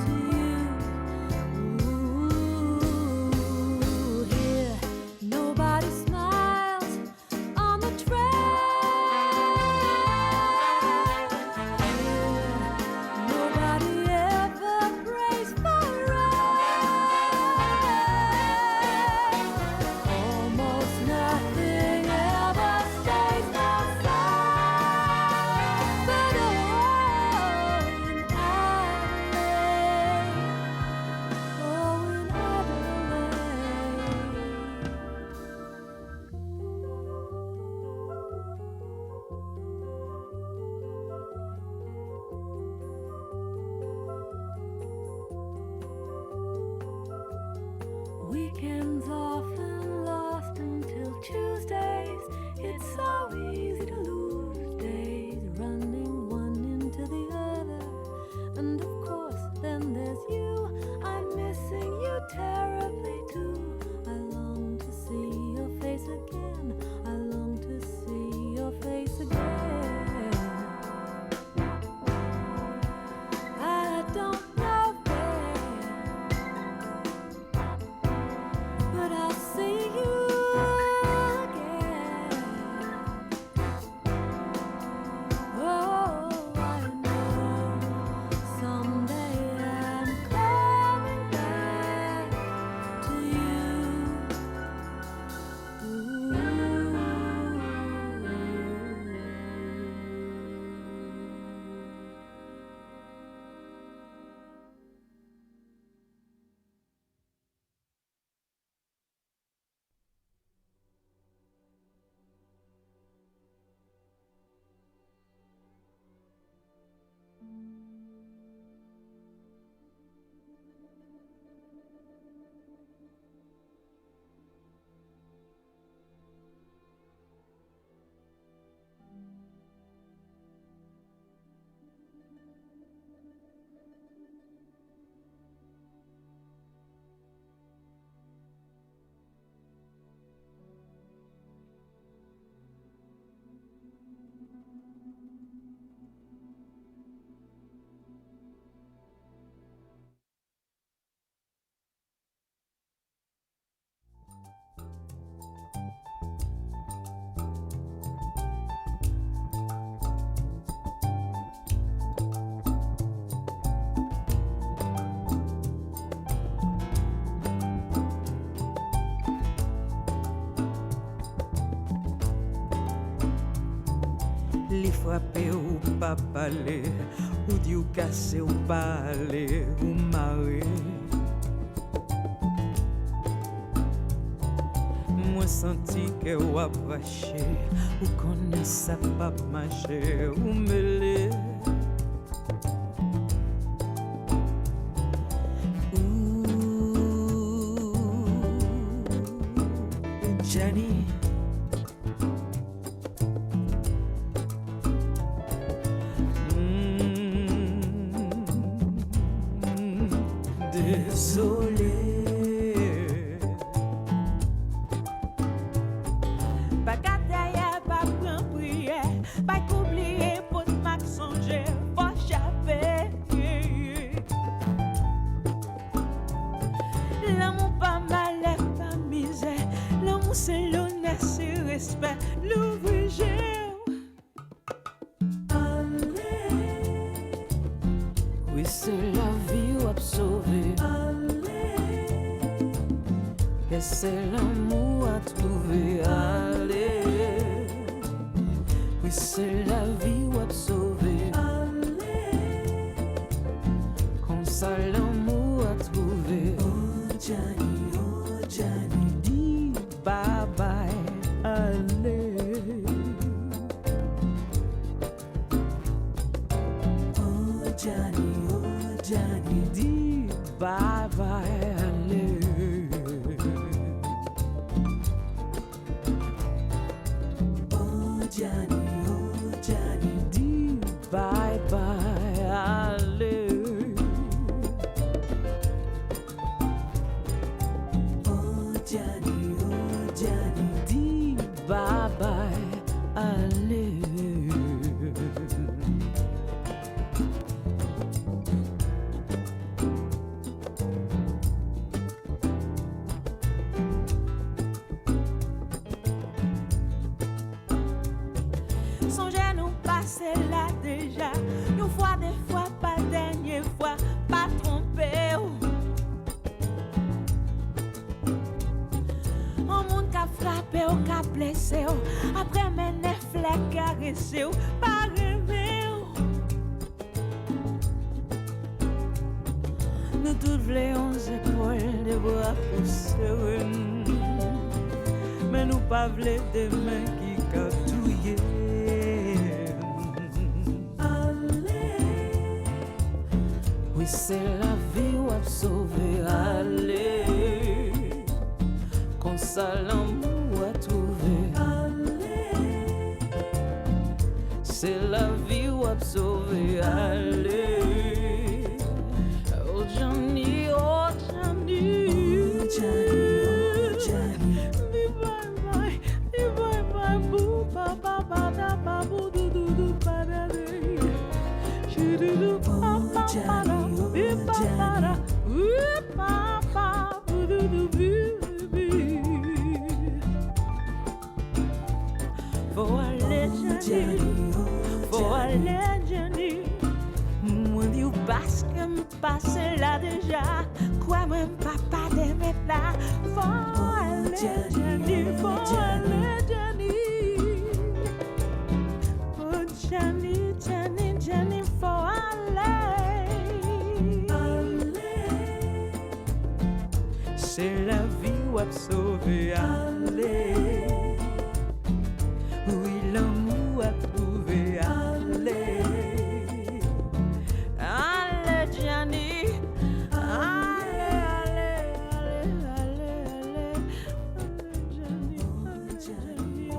To weekends often last until Tuesdays. It's so easy to lose days running one into the other. And of course, then there's you. I'm missing you terribly too. I long to see your face again. I long to see your face again. I don't know where, but I'll see you again. Oh, I know someday I'm coming back to you. Li frappe ou pas parler, ou di ou casse ou parler, ou marrer. Moi senti que ou apaché, ou connaît ça pas marcher, ou mêler. Jenny. Désolé, pas gâter, pas prendre prière, pas oublier pour te songer, faut chaper. L'amour pas mal, pas misère, l'amour c'est l'honneur, c'est respect, l'ouvrier. oui c'est la vie ou absorber. Et c'est l'amour à trouver, allez. Oui, c'est la vie ou absorber. Comme ça, l'amour à trouver. Oh, Johnny, dis bye bye, allez. Oh, Johnny, dis bye bye, allez. Johnny, dis bye bye, allez. Oh Johnny, dis bye bye, allez. C'est là déjà, une fois, des fois, pas dernière fois, pas trompé. Un monde qu'a frappé ou qu'a blessé, après mes nefs l'a caressé, pas rêvé. Nous toutes les 11 épaules, des bras poussés, mais nous pas v'lez des mains qui captouillent. Oui, c'est la vie ou à sauver, allez. ça l'amour a trouvé. C'est la vie ou a sauvé. Allez, oh Johnny, oh Johnny, oh Johnny, bye bye, bye bye, boo, ba ba ba da ba boo do do do ba da day, she do do ba ba ba da, be ba ba da, ba ba boo do do be. For aller Johnny, for aller Johnny. Moi dis ou parce que me passe là déjà. Quoi même papa de mettre là. For aller Johnny, for aller Johnny. Oh Johnny, Johnny, Johnny, for aller. C'est la vie ou a sauvé. Aller. Oui, l'amour a trouvé. Allez, allez, Johnny. Allez, allez, allez, allez, allez. Johnny, Johnny, Johnny.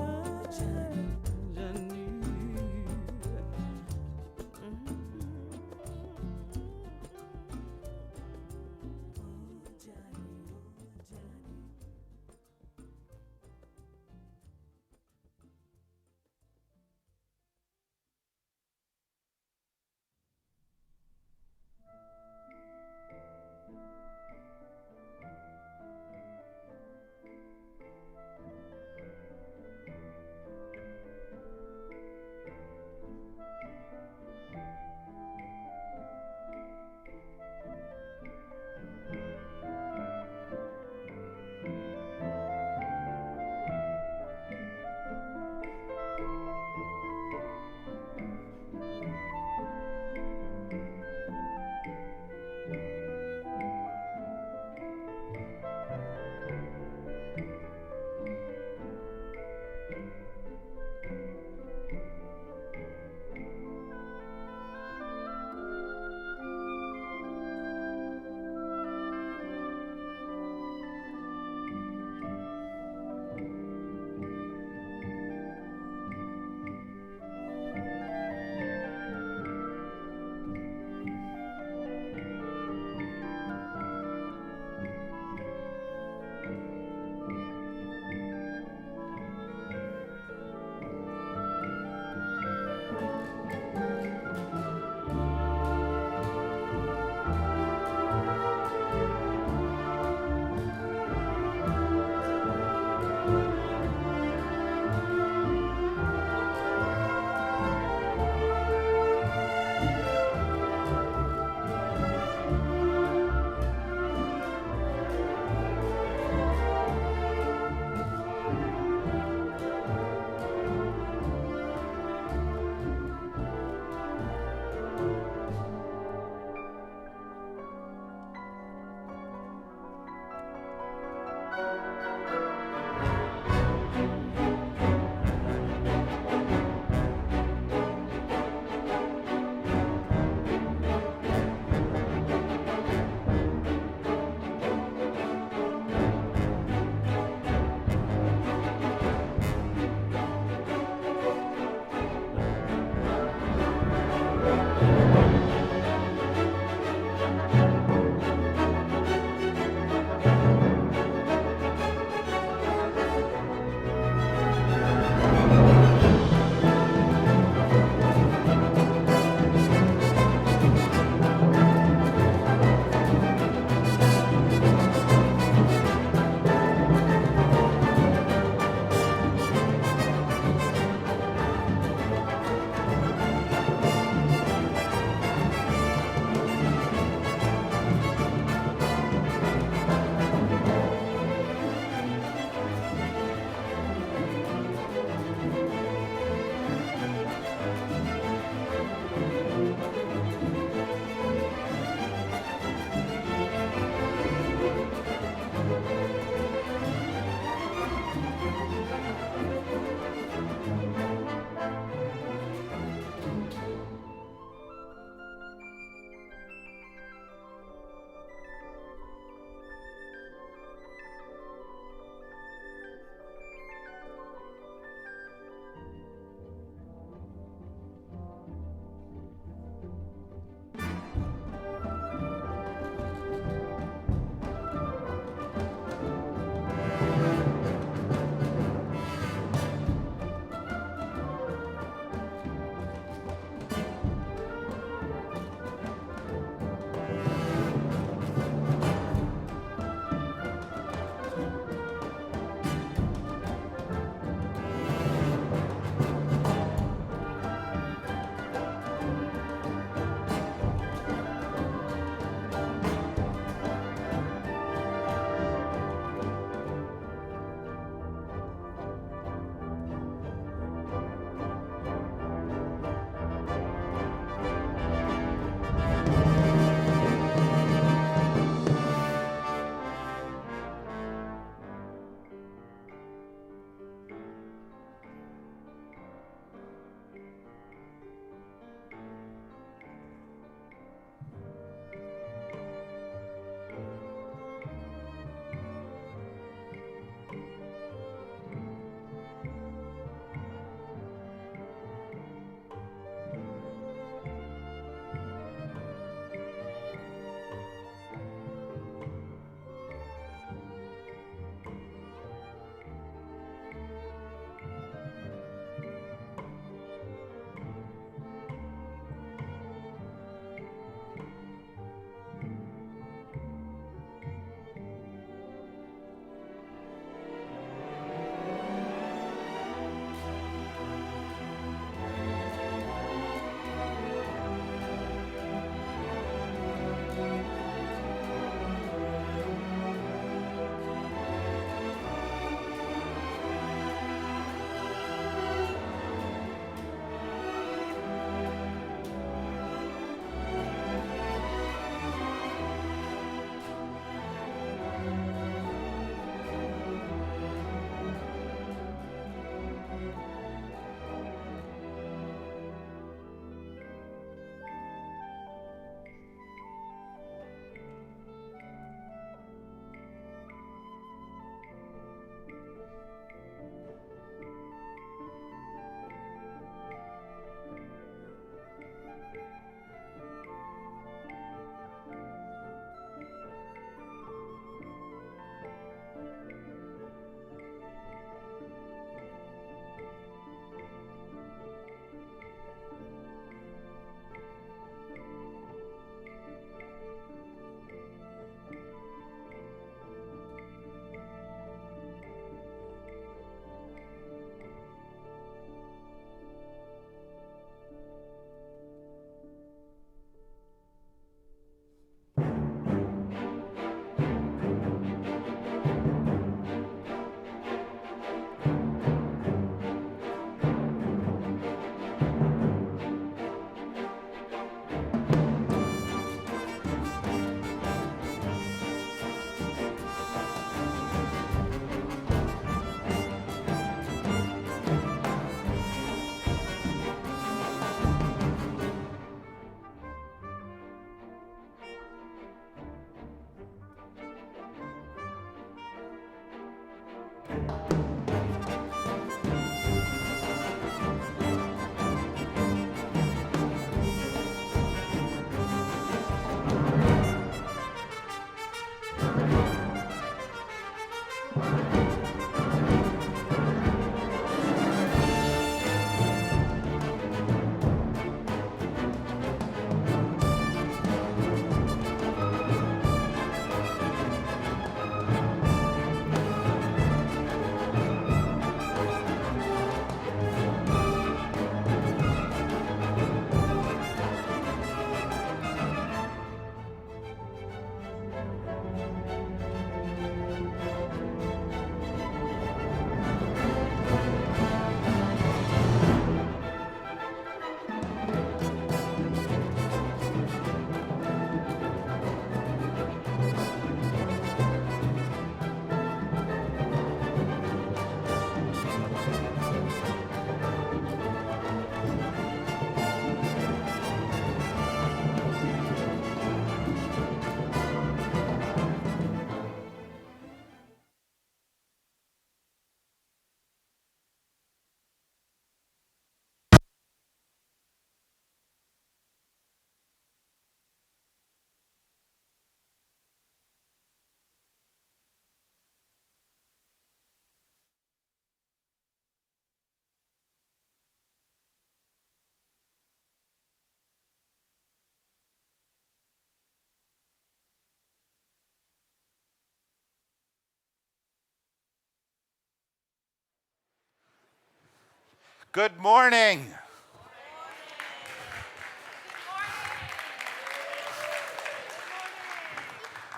Good morning.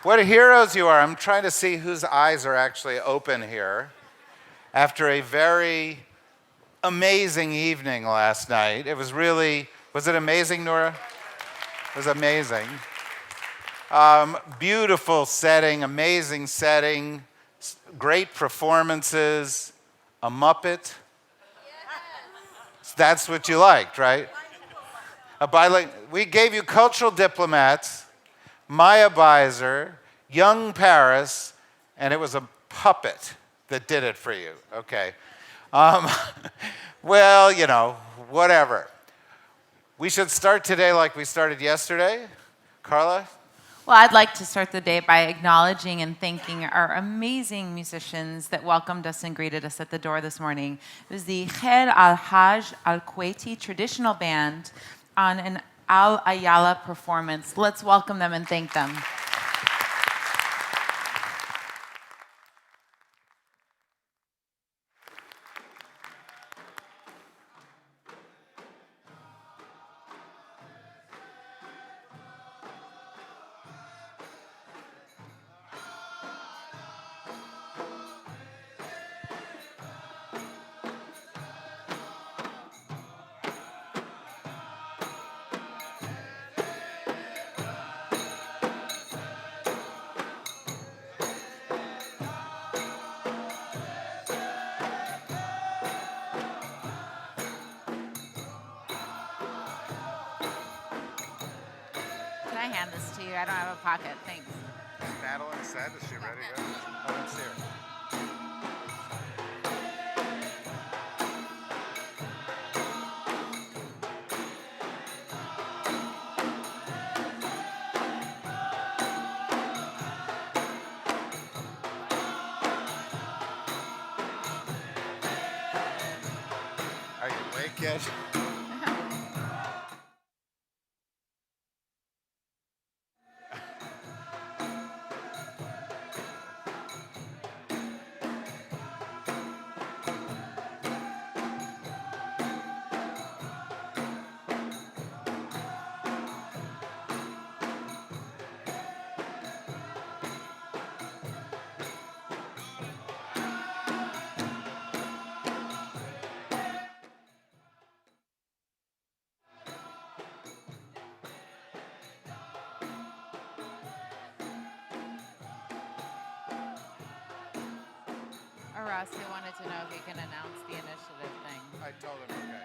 What heroes you are. I'm trying to see whose eyes are actually open here after a very amazing evening last night. It was it amazing, Nora? It was amazing. Beautiful setting, amazing setting, great performances, a Muppet. That's what you liked, right? We gave you cultural diplomats, Maya Beiser, Young Paris, and it was a puppet that did it for you. Okay. Well, whatever. We should start today like we started yesterday. Carla? Well, I'd like to start the day by acknowledging and thanking our amazing musicians that welcomed us and greeted us at the door this morning. It was the Kher Al-Hajj Al-Kuwaiti traditional band on an Al Ayala performance. Let's welcome them and thank them. Can I hand this to you? I don't have a pocket. Thanks. Is Madeline set? Is she ready to go? Oh, let's see her. Are you awake yet? Ross, he wanted to know if he can announce the initiative thing. I told him, okay.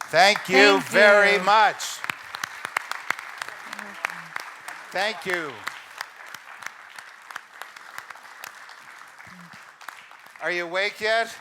Thank you very much. Thank you. Are you awake yet?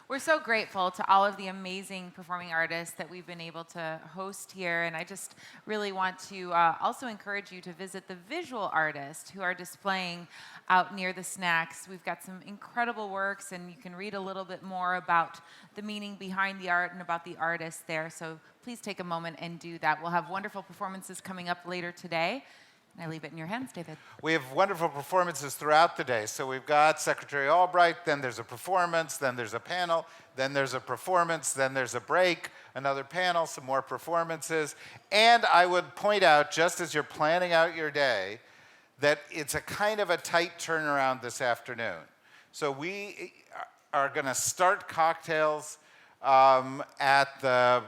We're so grateful to all of the amazing performing artists that we've been able to host here, and I just really want to also encourage you to visit the visual artists who are displaying out near the snacks. We've got some incredible works, and you can read a little bit more about the meaning behind the art and about the artists there, so please take a moment and do that. We'll have wonderful performances coming up later today. I leave it in your hands, David. We have wonderful performances throughout the day. So we've got Secretary Albright, then there's a performance, then there's a panel, then there's a performance, then there's a break, another panel, some more performances. And I would point out, just as you're planning out your day, that it's a kind of a tight turnaround this afternoon. So we are going to start cocktails at the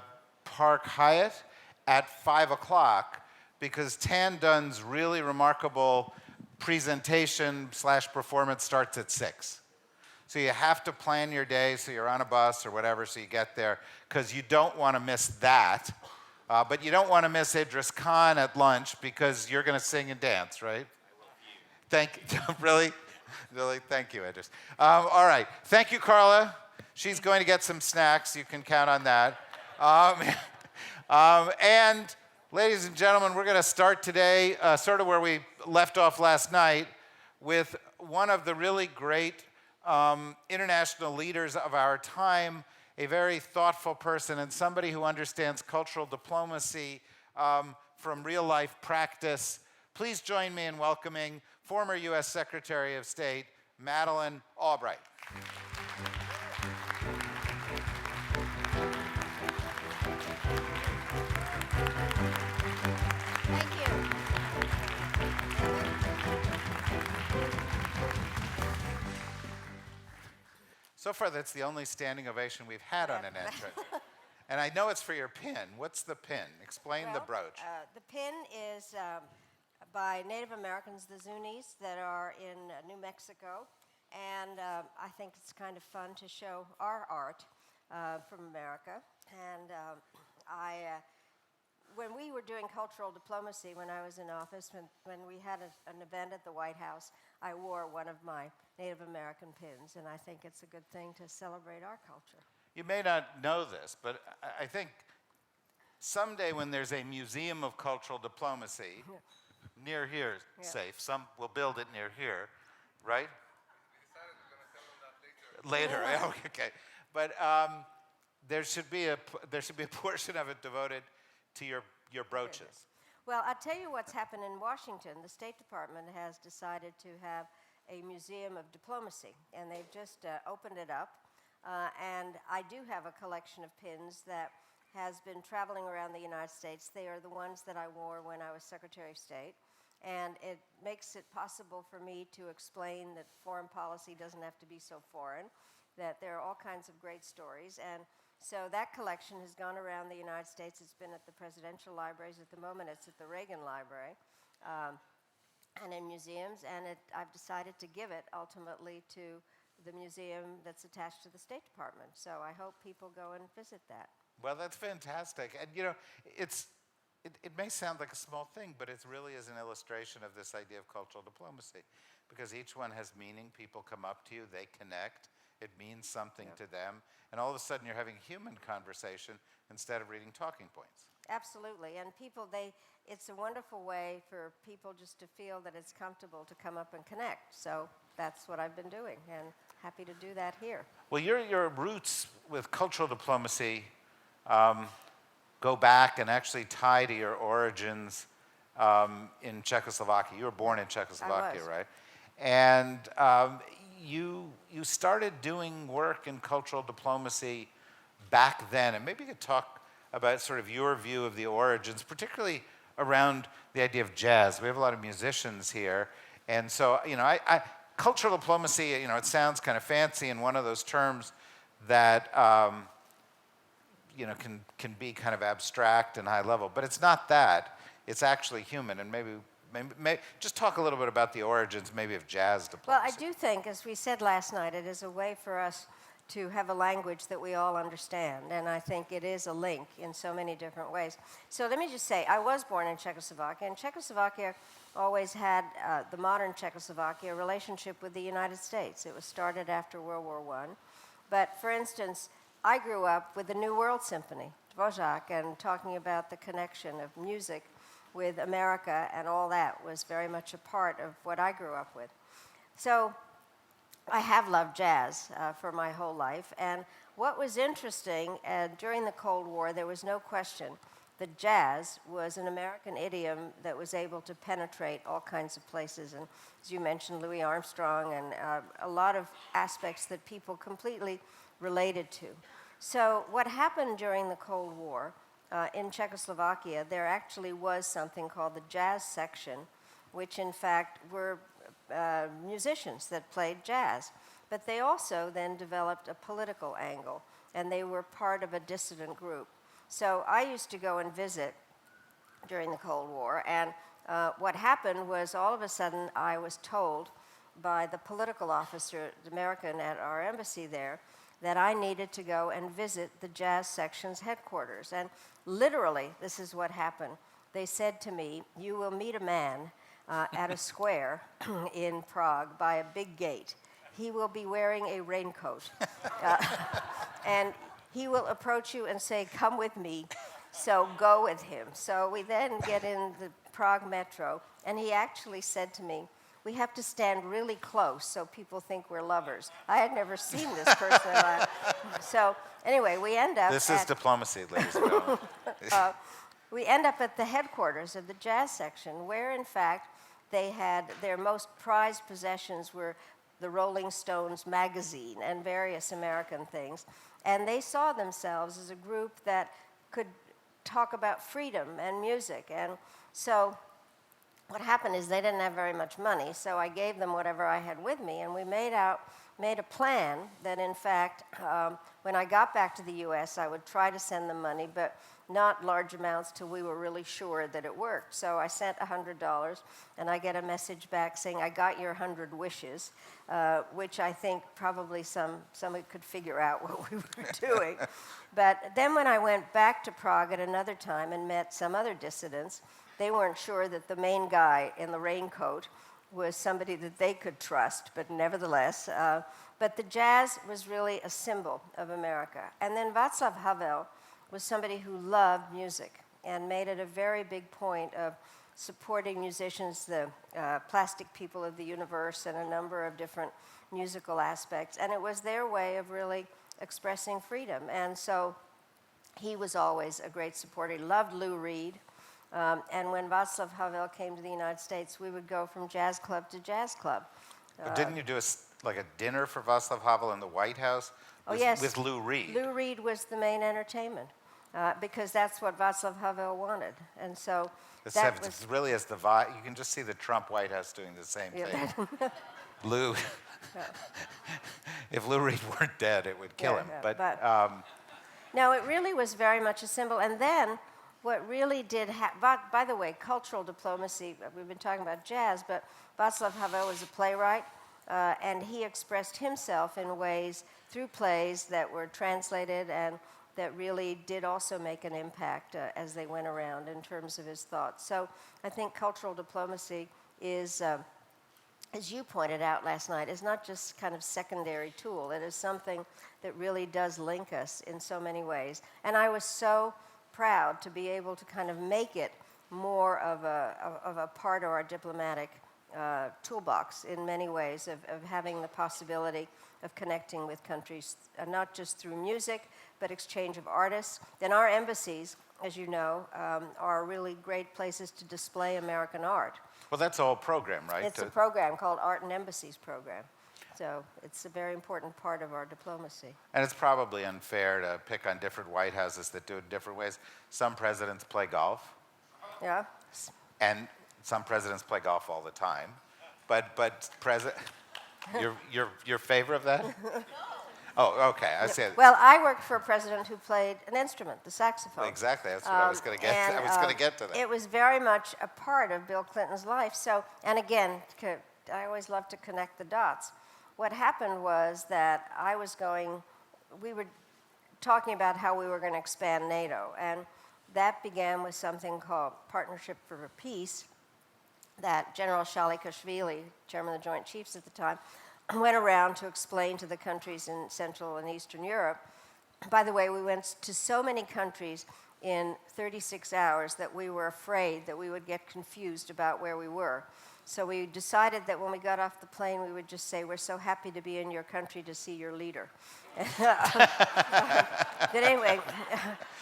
Park Hyatt at 5 o'clock. Because Tan Dunn's really remarkable presentation/performance starts at 6. So you have to plan your day so you're on a bus or whatever so you get there, because you don't want to miss that. But you don't want to miss Idris Khan at lunch because you're going to sing and dance, right? Thank you. Really? Really? Thank you, Idris. All right. Thank you, Carla. She's going to get some snacks. You can count on that. And ladies and gentlemen, we're going to start today sort of where we left off last night with one of the really great international leaders of our time, a very thoughtful person and somebody who understands cultural diplomacy from real-life practice. Please join me in welcoming former U.S. Secretary of State, Madeleine Albright. Thank you. So far, that's the only standing ovation we've had on an entrance. And I know it's for your pin. What's the pin? Explain the brooch. The pin is by Native Americans, the Zunis, that are in New Mexico. And I think it's kind of fun to show our art from America. And when we were doing cultural diplomacy when I was in office, when we had an event at the White House, I wore one of my Native American pins, and I think it's a good thing to celebrate our culture. You may not know this, but I think someday when there's a museum of cultural diplomacy, near here, safe, some will build it near here, right? Later, okay. But there should be a portion of it devoted to your brooches. Well, I'll tell you what's happened in Washington. The State Department has decided to have a museum of diplomacy, and they've just opened it up. And I do have a collection of pins that has been traveling around the United States. They are the ones that I wore when I was Secretary of State. And it makes it possible for me to explain that foreign policy doesn't have to be so foreign, that there are all kinds of great stories. And so that collection has gone around the United States. It's been at the presidential libraries. At the moment, it's at the Reagan Library and in museums. And I've decided to give it ultimately to the museum that's attached to the State Department. So I hope people go and visit that. Well, that's fantastic. And you know, it may sound like a small thing, but it really is an illustration of this idea of cultural diplomacy, because each one has meaning. People come up to you, they connect. It means something to them. And all of a sudden, you're having human conversation instead of reading talking points. Absolutely. And people, it's a wonderful way for people just to feel that it's comfortable to come up and connect. So that's what I've been doing, and happy to do that here. Well, your roots with cultural diplomacy go back and actually tie to your origins in Czechoslovakia. You were born in Czechoslovakia, right? And you started doing work in cultural diplomacy back then. And maybe you could talk about sort of your view of the origins, particularly around the idea of jazz. We have a lot of musicians here. And so, you know, cultural diplomacy, you know, it sounds kind of fancy and one of those terms that you know, can be kind of abstract and high level, but it's not that. It's actually human, and maybe just talk a little bit about the origins, maybe of jazz diplomacy. Well, I do think, as we said last night, it is a way for us to have a language that we all understand, and I think it is a link in so many different ways. So let me just say, I was born in Czechoslovakia, and Czechoslovakia always had, the modern Czechoslovakia, a relationship with the United States. It was started after World War I. But, for instance, I grew up with the New World Symphony, Dvořák, and talking about the connection of music with America, and all that was very much a part of what I grew up with. So I have loved jazz for my whole life, and what was interesting, during the Cold War, there was no question that jazz was an American idiom that was able to penetrate all kinds of places, and as you mentioned, Louis Armstrong, and a lot of aspects that people completely related to. So what happened during the Cold War in Czechoslovakia, there actually was something called the jazz section, which in fact were musicians that played jazz. But they also then developed a political angle, and they were part of a dissident group. So I used to go and visit during the Cold War, and what happened was all of a sudden I was told by the political officer, the American at our embassy there, that I needed to go and visit the jazz section's headquarters. And literally, this is what happened. They said to me, "You will meet a man at a square in Prague by a big gate. he will be wearing a raincoat. And he will approach you and say, "Come with me." So go with him. So we then get in the Prague metro, and he actually said to me, "We have to stand really close so people think we're lovers." I had never seen this person. So anyway, we end up This is diplomacy, ladies and gentlemen. we end up at the headquarters of the jazz section, where in fact they had their most prized possessions were the Rolling Stones magazine and various American things. And they saw themselves as a group that could talk about freedom and music. And so what happened is they didn't have very much money, so I gave them whatever I had with me, and we made a plan that in fact, when I got back to the US, I would try to send them money, but not large amounts till we were really sure that it worked. So I sent $100, and I get a message back saying, "I got your 100 wishes," which I think probably somebody could figure out what we were doing. But then when I went back to Prague at another time and met some other dissidents, they weren't sure that the main guy in the raincoat was somebody that they could trust, but nevertheless. But the jazz was really a symbol of America. And then Václav Havel was somebody who loved music and made it a very big point of supporting musicians, the Plastic People of the Universe, and a number of different musical aspects. And it was their way of really expressing freedom. And so he was always a great supporter. He loved Lou Reed. And when Václav Havel came to the United States, we would go from jazz club to jazz club. Didn't you do like a dinner for Václav Havel in the White House? Yes. With Lou Reed. Lou Reed was the main entertainment because that's what Václav Havel wanted. And so that was... It really is the vibe. You can just see the Trump White House doing the same thing. Lou, if Lou Reed weren't dead, it would kill him. But no, it really was very much a symbol. And then what really did by the way, cultural diplomacy, we've been talking about jazz, but Václav Havel was a playwright, and he expressed himself in ways through plays that were translated and that really did also make an impact as they went around in terms of his thoughts. So I think cultural diplomacy is, as you pointed out last night, is not just kind of secondary tool. It is something that really does link us in so many ways. And I was so proud to be able to kind of make it more of a part of our diplomatic toolbox in many ways of having the possibility of connecting with countries, not just through music, but exchange of artists. Then our embassies, as you know, are really great places to display American art. Well, that's a whole program, right? It's a program called Art and Embassies Program. So it's a very important part of our diplomacy. And it's probably unfair to pick on different White Houses that do it in different ways. Some presidents play golf. Yeah. And some presidents play golf all the time. But you're favor of that? Oh, okay. I see. Well, I worked for a president who played an instrument, the saxophone. Exactly. That's what I was going to get. I was going to get to that. It was very much a part of Bill Clinton's life. So, and again, I always love to connect the dots. What happened was that we were talking about how we were going to expand NATO, and that began with something called Partnership for Peace that General Shalikashvili, chairman of the Joint Chiefs at the time, went around to explain to the countries in Central and Eastern Europe. By the way, we went to so many countries in 36 hours that we were afraid that we would get confused about where we were. So we decided that when we got off the plane, we would just say, "We're so happy to be in your country to see your leader." But anyway,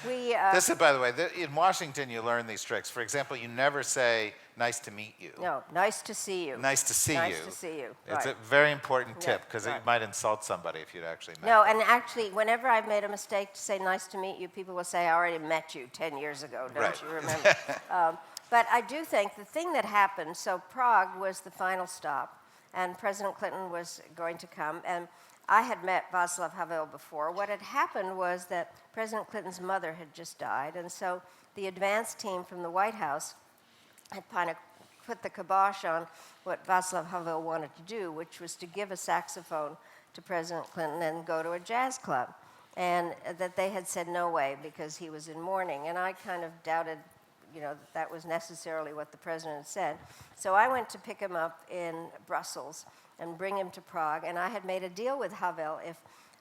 we... This is, by the way, in Washington, you learn these tricks. For example, you never say, "Nice to meet you." No, nice to see you. Nice to see you. Nice to see you. It's right. a very important tip, because right. it might insult somebody if you'd actually met No, them. and actually, whenever I've made a mistake to say nice to meet you, people will say, "I already met you 10 years ago, don't Right. you remember?" But I do think the thing that happened, so Prague was the final stop, and President Clinton was going to come, and I had met Václav Havel before. What had happened was that President Clinton's mother had just died, and so the advance team from the White House had kind of put the kibosh on what Václav Havel wanted to do, which was to give a saxophone to President Clinton and go to a jazz club. And that they had said no way because he was in mourning. And I kind of doubted that was necessarily what the president said. So I went to pick him up in Brussels and bring him to Prague, and I had made a deal with Havel. If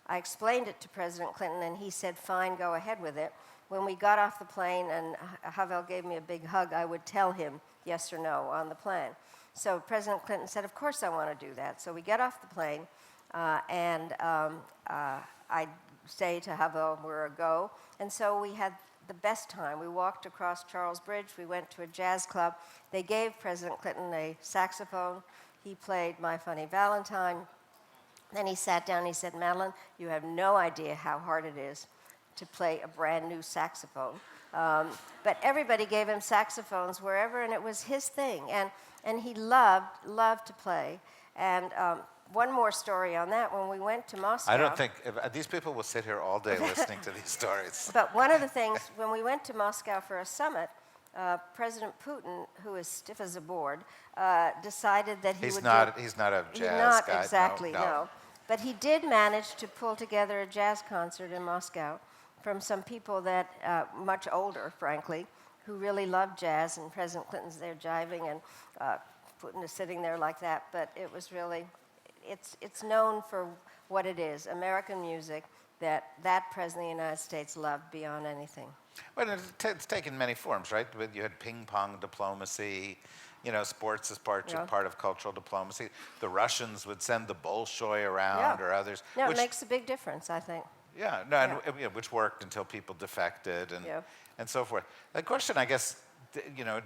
I explained it to President Clinton, and he said, fine, go ahead with it. When we got off the plane and Havel gave me a big hug, I would tell him yes or no on the plane. So President Clinton said, of course I want to do that. So we get off the plane, and I say to Havel, we're a go. And so we had the best time. We walked across Charles Bridge. We went to a jazz club. They gave President Clinton a saxophone. He played My Funny Valentine. Then he sat down and he said, Madeline, you have no idea how hard it is to play a brand new saxophone. But everybody gave him saxophones wherever, and it was his thing. And he loved to play. And one more story on that. When we went to Moscow... I don't think... these people will sit here all day listening to these stories. But one of the things, when we went to Moscow for a summit, President Putin, who is stiff as a board, decided that he he's would not a jazz guy. Not exactly, no. no. But he did manage to pull together a jazz concert in Moscow from some people that, much older, frankly, who really loved jazz, and President Clinton's there jiving, and Putin is sitting there like that. But it was really, it's known for what it is, American music, that President of the United States loved beyond anything. Well, it's taken many forms, right? You had ping-pong diplomacy, sports is part of cultural diplomacy. The Russians would send the Bolshoi around or others. No, it makes a big difference, I think. Yeah, no, and, which worked until people defected and so forth. The question, I guess,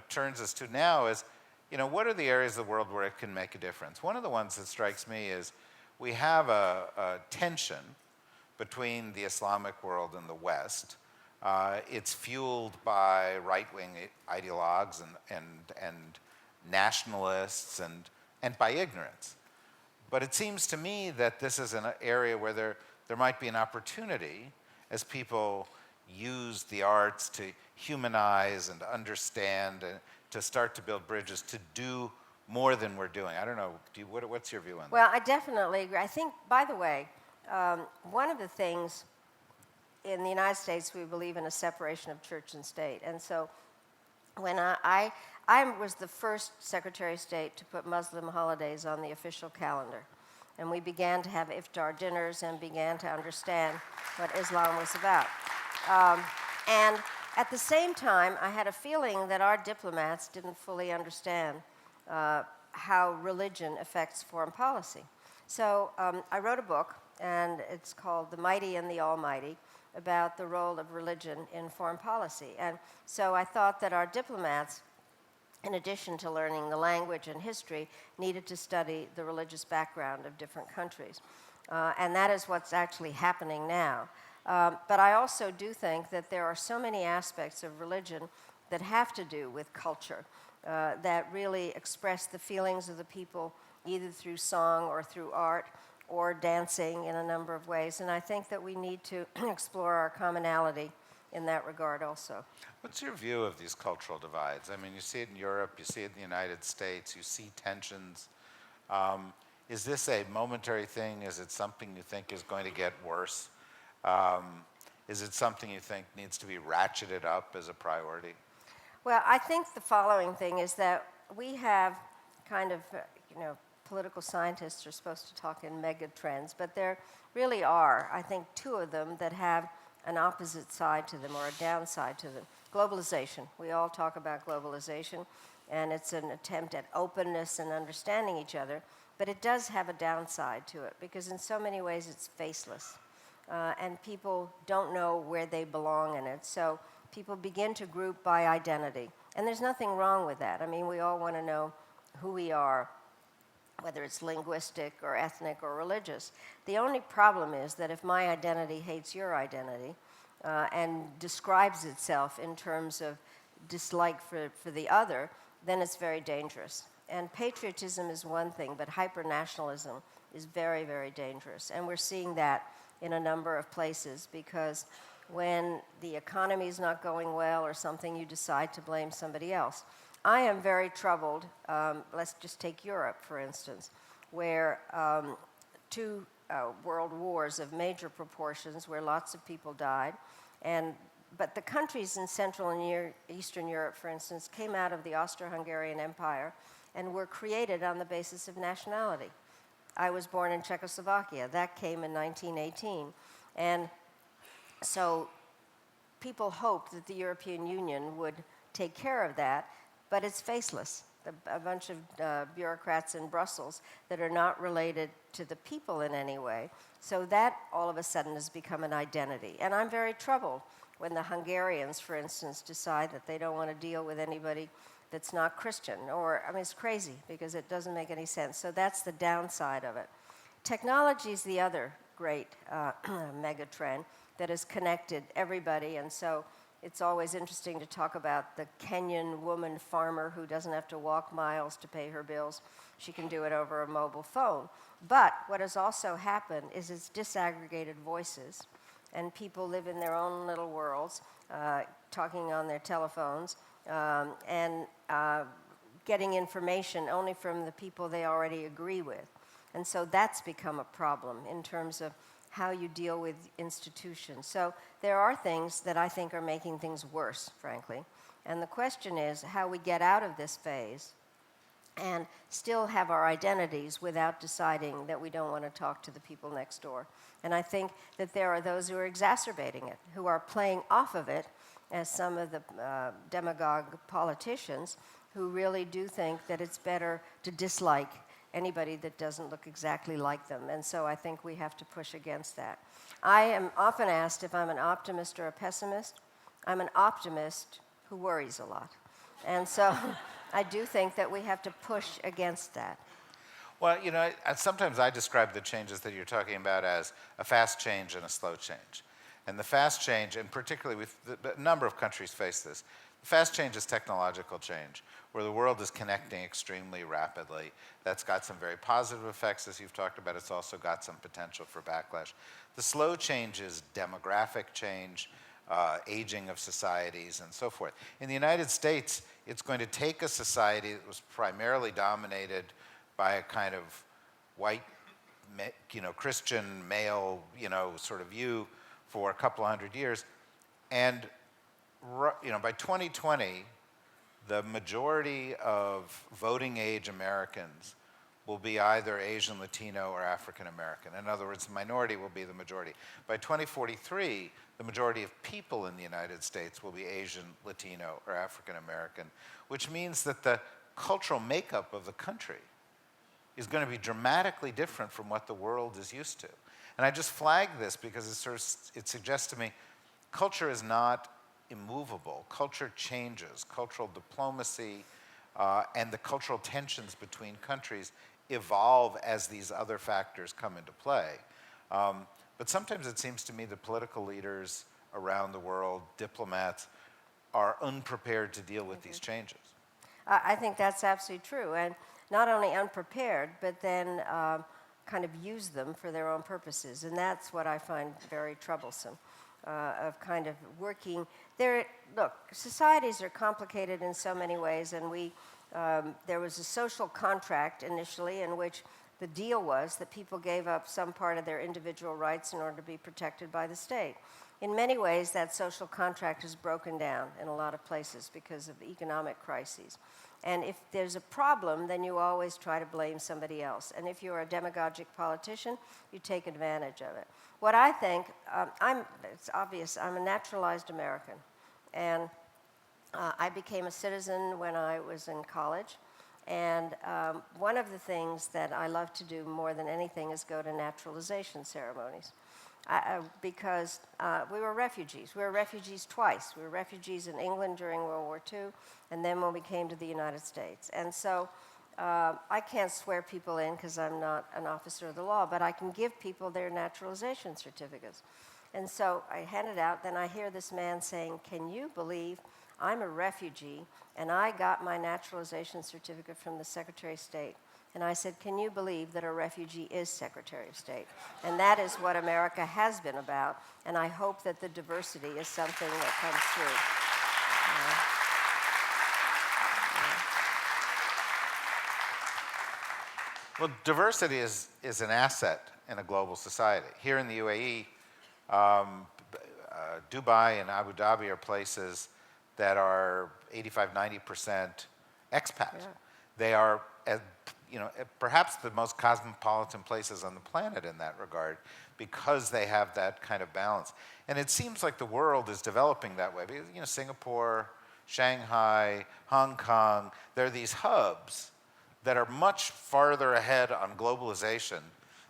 turns us to now is, what are the areas of the world where it can make a difference? One of the ones that strikes me is we have a tension between the Islamic world and the West. It's fueled by right-wing ideologues and nationalists and by ignorance. But it seems to me that this is an area where there might be an opportunity as people use the arts to humanize and understand and to start to build bridges to do more than we're doing. I don't know, what's your view on that? Well, I definitely agree. I think, by the way, one of the things in the United States, we believe in a separation of church and state. And so when I was the first Secretary of State to put Muslim holidays on the official calendar. And we began to have iftar dinners and began to understand what Islam was about. And at the same time, I had a feeling that our diplomats didn't fully understand how religion affects foreign policy. So I wrote a book, and it's called The Mighty and the Almighty, about the role of religion in foreign policy. And so I thought that our diplomats, in addition to learning the language and history, needed to study the religious background of different countries. And that is what's actually happening now. But I also do think that there are so many aspects of religion that have to do with culture, that really express the feelings of the people, either through song or through art, or dancing in a number of ways. And I think that we need to explore our commonality in that regard also. What's your view of these cultural divides? I mean, you see it in Europe, you see it in the United States, you see tensions. Is this a momentary thing? Is it something you think is going to get worse? Is it something you think needs to be ratcheted up as a priority? Well, I think the following thing is that we have kind of, political scientists are supposed to talk in mega trends, but there really are, I think, two of them that have an opposite side to them or a downside to them. Globalization. We all talk about globalization, and it's an attempt at openness and understanding each other, but it does have a downside to it because in so many ways it's faceless, and people don't know where they belong in it. So people begin to group by identity, and there's nothing wrong with that. I mean, we all want to know who we are, whether it's linguistic or ethnic or religious. The only problem is that if my identity hates your identity and describes itself in terms of dislike for the other, then it's very dangerous. And patriotism is one thing, but hyper-nationalism is very, very dangerous. And we're seeing that in a number of places because when the economy is not going well or something, you decide to blame somebody else. I am very troubled, let's just take Europe, for instance, where two world wars of major proportions where lots of people died, and but the countries in Central and Eastern Europe, for instance, came out of the Austro-Hungarian Empire and were created on the basis of nationality. I was born in Czechoslovakia. That came in 1918. And so people hoped that the European Union would take care of that, but it's faceless. A bunch of bureaucrats in Brussels that are not related to the people in any way. So that all of a sudden has become an identity. And I'm very troubled when the Hungarians, for instance, decide that they don't want to deal with anybody that's not Christian. Or, I mean, it's crazy because it doesn't make any sense. So that's the downside of it. Technology is the other great mega trend that has connected everybody. And so it's always interesting to talk about the Kenyan woman farmer who doesn't have to walk miles to pay her bills. She can do it over a mobile phone. But what has also happened is it's disaggregated voices, and people live in their own little worlds, talking on their telephones, and getting information only from the people they already agree with. And so that's become a problem in terms of how you deal with institutions. So there are things that I think are making things worse, frankly. And the question is how we get out of this phase and still have our identities without deciding that we don't want to talk to the people next door. And I think that there are those who are exacerbating it, who are playing off of it, as some of the demagogue politicians who really do think that it's better to dislike anybody that doesn't look exactly like them. And so I think we have to push against that. I am often asked if I'm an optimist or a pessimist. I'm an optimist who worries a lot. And so I do think that we have to push against that. Well, you know, sometimes I describe the changes that you're talking about as a fast change and a slow change. And the fast change, and particularly a number of countries face this, the fast change is technological change, where the world is connecting extremely rapidly. That's got some very positive effects, as you've talked about. It's also got some potential for backlash. The slow change is demographic change, aging of societies, and so forth. In the United States, it's going to take a society that was primarily dominated by a kind of white, Christian male, sort of view for a couple of hundred years, and by 2020, the majority of voting age Americans will be either Asian, Latino, or African American. In other words, the minority will be the majority. By 2043, the majority of people in the United States will be Asian, Latino, or African American, which means that the cultural makeup of the country is going to be dramatically different from what the world is used to. And I just flag this because it suggests to me culture is not immovable. Culture changes. Cultural diplomacy and the cultural tensions between countries evolve as these other factors come into play. But sometimes it seems to me that political leaders around the world, diplomats, are unprepared to deal with these changes. I think that's absolutely true. And not only unprepared, but then kind of use them for their own purposes. And that's what I find very troublesome. Of kind of working there. Look, societies are complicated in so many ways, and there was a social contract initially in which the deal was that people gave up some part of their individual rights in order to be protected by the state. In many ways, that social contract is broken down in a lot of places because of economic crises. And if there's a problem, then you always try to blame somebody else. And if you're a demagogic politician, you take advantage of it. What I think, it's obvious, I'm a naturalized American. And I became a citizen when I was in college. And one of the things that I love to do more than anything is go to naturalization ceremonies. Because we were refugees. We were refugees twice. We were refugees in England during World War II, and then when we came to the United States. And so I can't swear people in because I'm not an officer of the law, but I can give people their naturalization certificates. And so I hand it out, then I hear this man saying, "Can you believe I'm a refugee, and I got my naturalization certificate from the Secretary of State?" And I said, "Can you believe that a refugee is Secretary of State?" And that is what America has been about, and I hope that the diversity is something that comes through. Well, diversity is an asset in a global society. Here in the UAE, Dubai and Abu Dhabi are places that are 85, 90% expat. Yeah. They are, perhaps the most cosmopolitan places on the planet in that regard, because they have that kind of balance. And it seems like the world is developing that way. Because, Singapore, Shanghai, Hong Kong, there are these hubs that are much farther ahead on globalization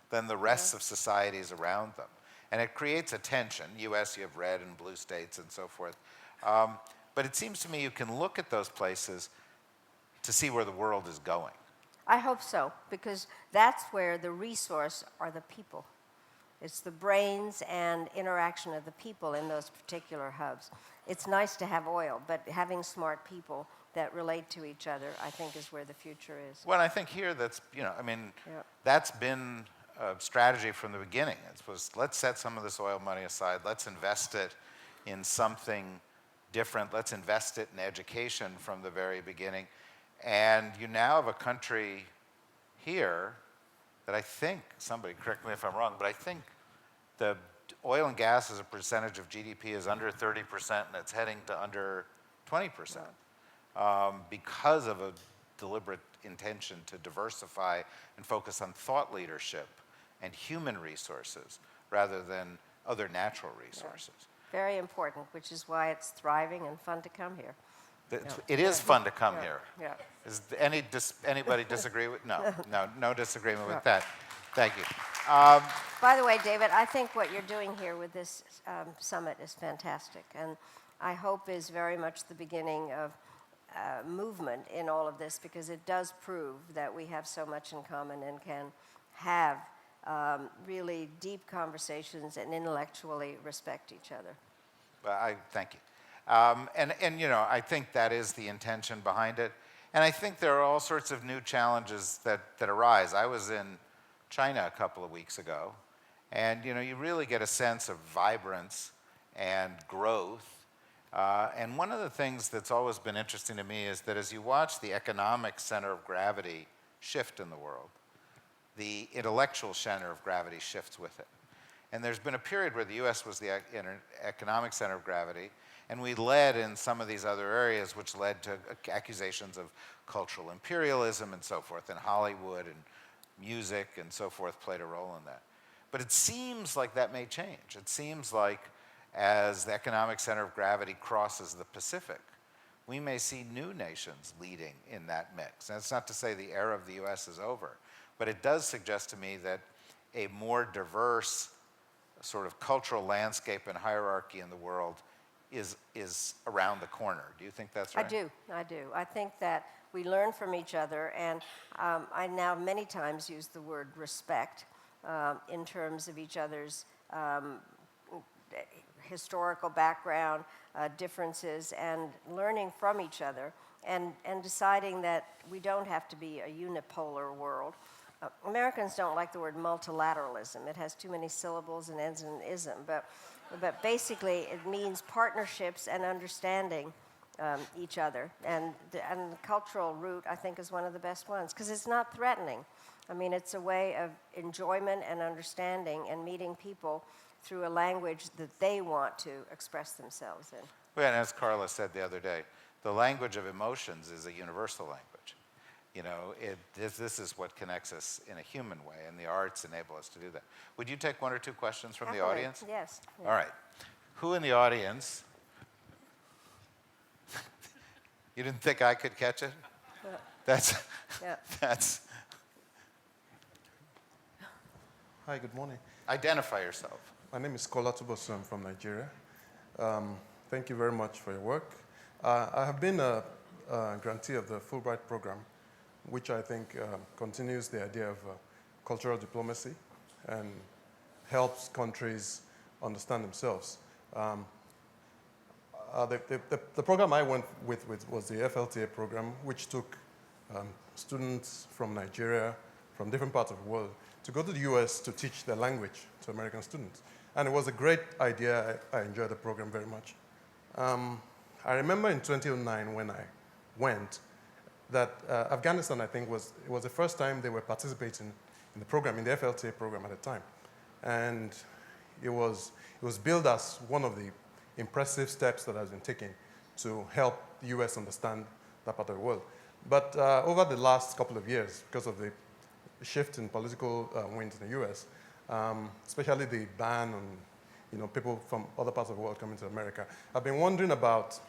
than the rest of societies around them. And it creates a tension. US, you have red and blue states and so forth. But it seems to me you can look at those places to see where the world is going. I hope so, because that's where the resource are the people. It's the brains and interaction of the people in those particular hubs. It's nice to have oil, but having smart people that relate to each other, I think, is where the future is. Well, I think here that's been a strategy from the beginning. It was, let's set some of this oil money aside, let's invest it in something different, let's invest it in education from the very beginning. And you now have a country here that I think, somebody correct me if I'm wrong, but I think the oil and gas as a percentage of GDP is under 30%, and it's heading to under 20%, because of a deliberate intention to diversify and focus on thought leadership and human resources rather than other natural resources. Very important, which is why it's thriving and fun to come here. It is fun to come here. Yeah. Is anybody disagree with? No disagreement with that. Thank you. By the way, David, I think what you're doing here with this summit is fantastic, and I hope is very much the beginning of movement in all of this, because it does prove that we have so much in common and can have really deep conversations and intellectually respect each other. Well, I thank you. I think that is the intention behind it. And I think there are all sorts of new challenges that arise. I was in China a couple of weeks ago, and you really get a sense of vibrance and growth. And one of the things that's always been interesting to me is that as you watch the economic center of gravity shift in the world, the intellectual center of gravity shifts with it. And there's been a period where the US was the economic center of gravity, and we led in some of these other areas, which led to accusations of cultural imperialism and so forth, and Hollywood and music and so forth played a role in that. But it seems like that may change. It seems like as the economic center of gravity crosses the Pacific, we may see new nations leading in that mix. And it's not to say the era of the US is over, but it does suggest to me that a more diverse sort of cultural landscape and hierarchy in the world is around the corner. Do you think that's right? I do. I think that we learn from each other, and I now many times use the word respect in terms of each other's historical background, differences, and learning from each other, and deciding that we don't have to be a unipolar world. Americans don't like the word multilateralism. It has too many syllables and ends in ism, but basically it means partnerships and understanding each other. And the cultural route, I think, is one of the best ones, because it's not threatening. I mean, it's a way of enjoyment and understanding and meeting people through a language that they want to express themselves in. Well, and as Carla said the other day, the language of emotions is a universal language. This is what connects us in a human way, and the arts enable us to do that. Would you take one or two questions from the audience? Yes. Yeah. All right. Who in the audience? You didn't think I could catch it? That's. Hi, good morning. Identify yourself. My name is Kola Tubosu. I'm from Nigeria. Thank you very much for your work. I have been a grantee of the Fulbright program, which I think continues the idea of cultural diplomacy and helps countries understand themselves. The program I went with was the FLTA program, which took students from Nigeria, from different parts of the world, to go to the US to teach their language to American students. And it was a great idea. I enjoyed the program very much. I remember in 2009 when I went that Afghanistan, I think, was the first time they were participating in the program, in the FLTA program at the time. And it was billed as one of the impressive steps that has been taken to help the US understand that part of the world. But over the last couple of years, because of the shift in political winds in the US, especially the ban on people from other parts of the world coming to America, I've been wondering about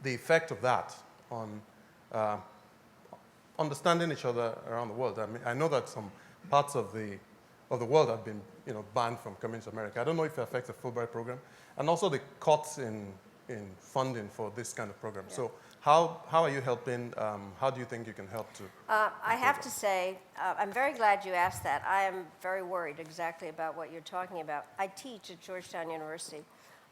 the effect of that on understanding each other around the world. I mean, I know that some parts of the world have been banned from coming to America. I don't know if it affects the Fulbright program, and also the cuts in funding for this kind of program. Yeah. So how are you helping? How do you think you can help to? I have to say, I'm very glad you asked that. I am very worried exactly about what you're talking about. I teach at Georgetown University,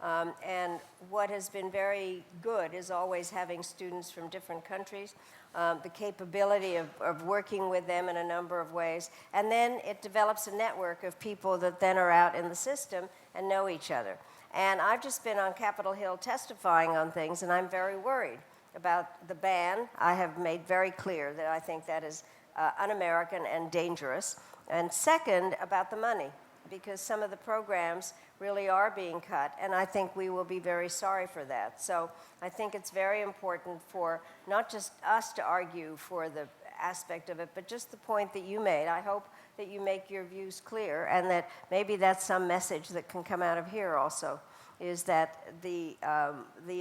and what has been very good is always having students from different countries, the capability of working with them in a number of ways, and then it develops a network of people that then are out in the system and know each other. And I've just been on Capitol Hill testifying on things, and I'm very worried about the ban. I have made very clear that I think that is un-American and dangerous. And second, about the money, because some of the programs really are being cut, and I think we will be very sorry for that. So I think it's very important for not just us to argue for the aspect of it, but just the point that you made. I hope that you make your views clear, and that maybe that's some message that can come out of here also, is that the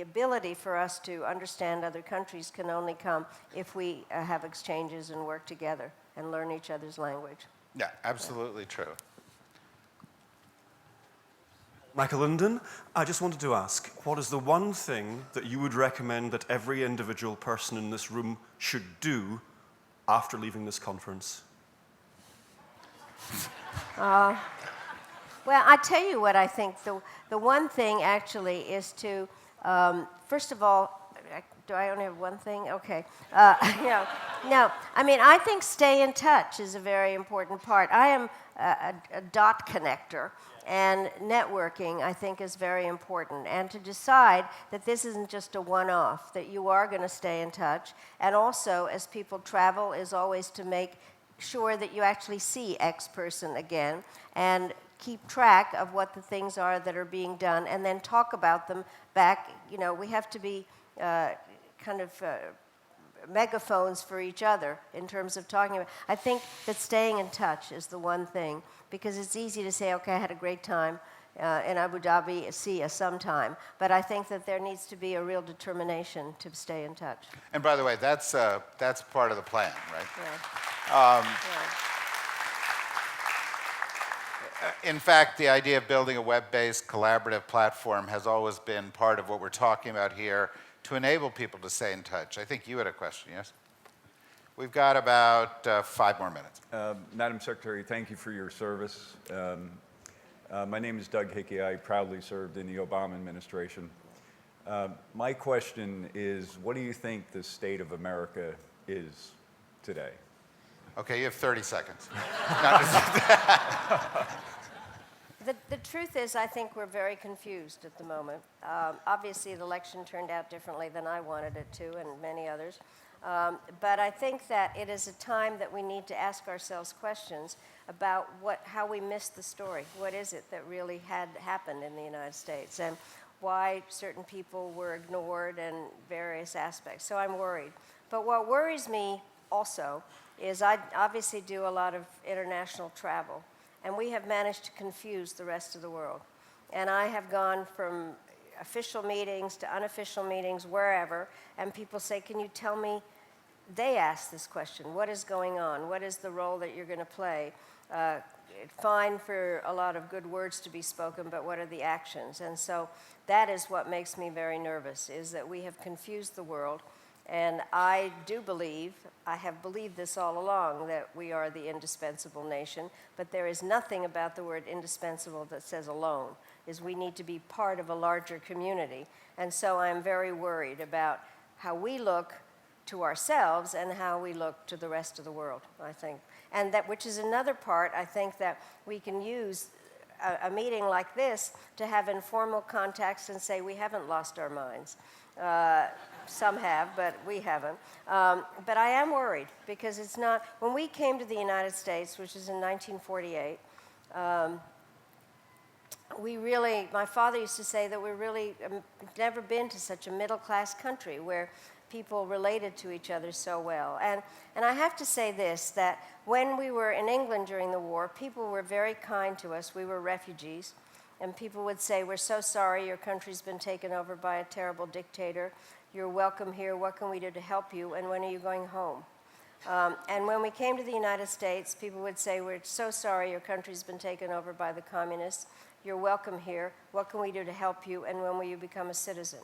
ability for us to understand other countries can only come if we have exchanges and work together and learn each other's language. Yeah, absolutely true. Michael Linden, I just wanted to ask, what is the one thing that you would recommend that every individual person in this room should do after leaving this conference? Well, I tell you what I think. The one thing actually is to, first of all, do I only have one thing? Okay. No. I mean, I think stay in touch is a very important part. I am a dot connector, and networking, I think, is very important. And to decide that this isn't just a one-off, that you are going to stay in touch. And also, as people travel, is always to make sure that you actually see X person again, and keep track of what the things are that are being done, and then talk about them back. We have to be megaphones for each other in terms of talking about. I think that staying in touch is the one thing, because it's easy to say, okay, I had a great time in Abu Dhabi, see you sometime. But I think that there needs to be a real determination to stay in touch. And by the way, that's part of the plan, right? Yeah. In fact, the idea of building a web-based collaborative platform has always been part of what we're talking about here to enable people to stay in touch. I think you had a question, yes? We've got about 5 more minutes. Madam Secretary, thank you for your service. My name is Doug Hickey. I proudly served in the Obama administration. My question is, what do you think the state of America is today? Okay, you have 30 seconds. The truth is, I think we're very confused at the moment. Obviously, the election turned out differently than I wanted it to, and many others. But I think that it is a time that we need to ask ourselves questions about how we missed the story. What is it that really had happened in the United States, and why certain people were ignored and various aspects. So I'm worried. But what worries me also is I obviously do a lot of international travel, and we have managed to confuse the rest of the world. And I have gone from official meetings to unofficial meetings, wherever, and people say, can you tell me, they ask this question, what is going on? What is the role that you're going to play? Fine for a lot of good words to be spoken, but what are the actions? And so that is what makes me very nervous, is that we have confused the world. And I do believe, I have believed this all along, that we are the indispensable nation, but there is nothing about the word indispensable that says alone, is we need to be part of a larger community. And so I'm very worried about how we look to ourselves and how we look to the rest of the world, I think. And that, which is another part, I think, that we can use a meeting like this to have informal contacts and say we haven't lost our minds. Some have, but we haven't. But I am worried, because it's not, when we came to the United States, which is in 1948, we really, my father used to say that we're really never been to such a middle-class country where people related to each other so well. And I have to say this, that when we were in England during the war, people were very kind to us. We were refugees, and people would say, we're so sorry your country's been taken over by a terrible dictator. You're welcome here. What can we do to help you? And when are you going home? And when we came to the United States, people would say, we're so sorry your country's been taken over by the communists. You're welcome here. What can we do to help you? And when will you become a citizen?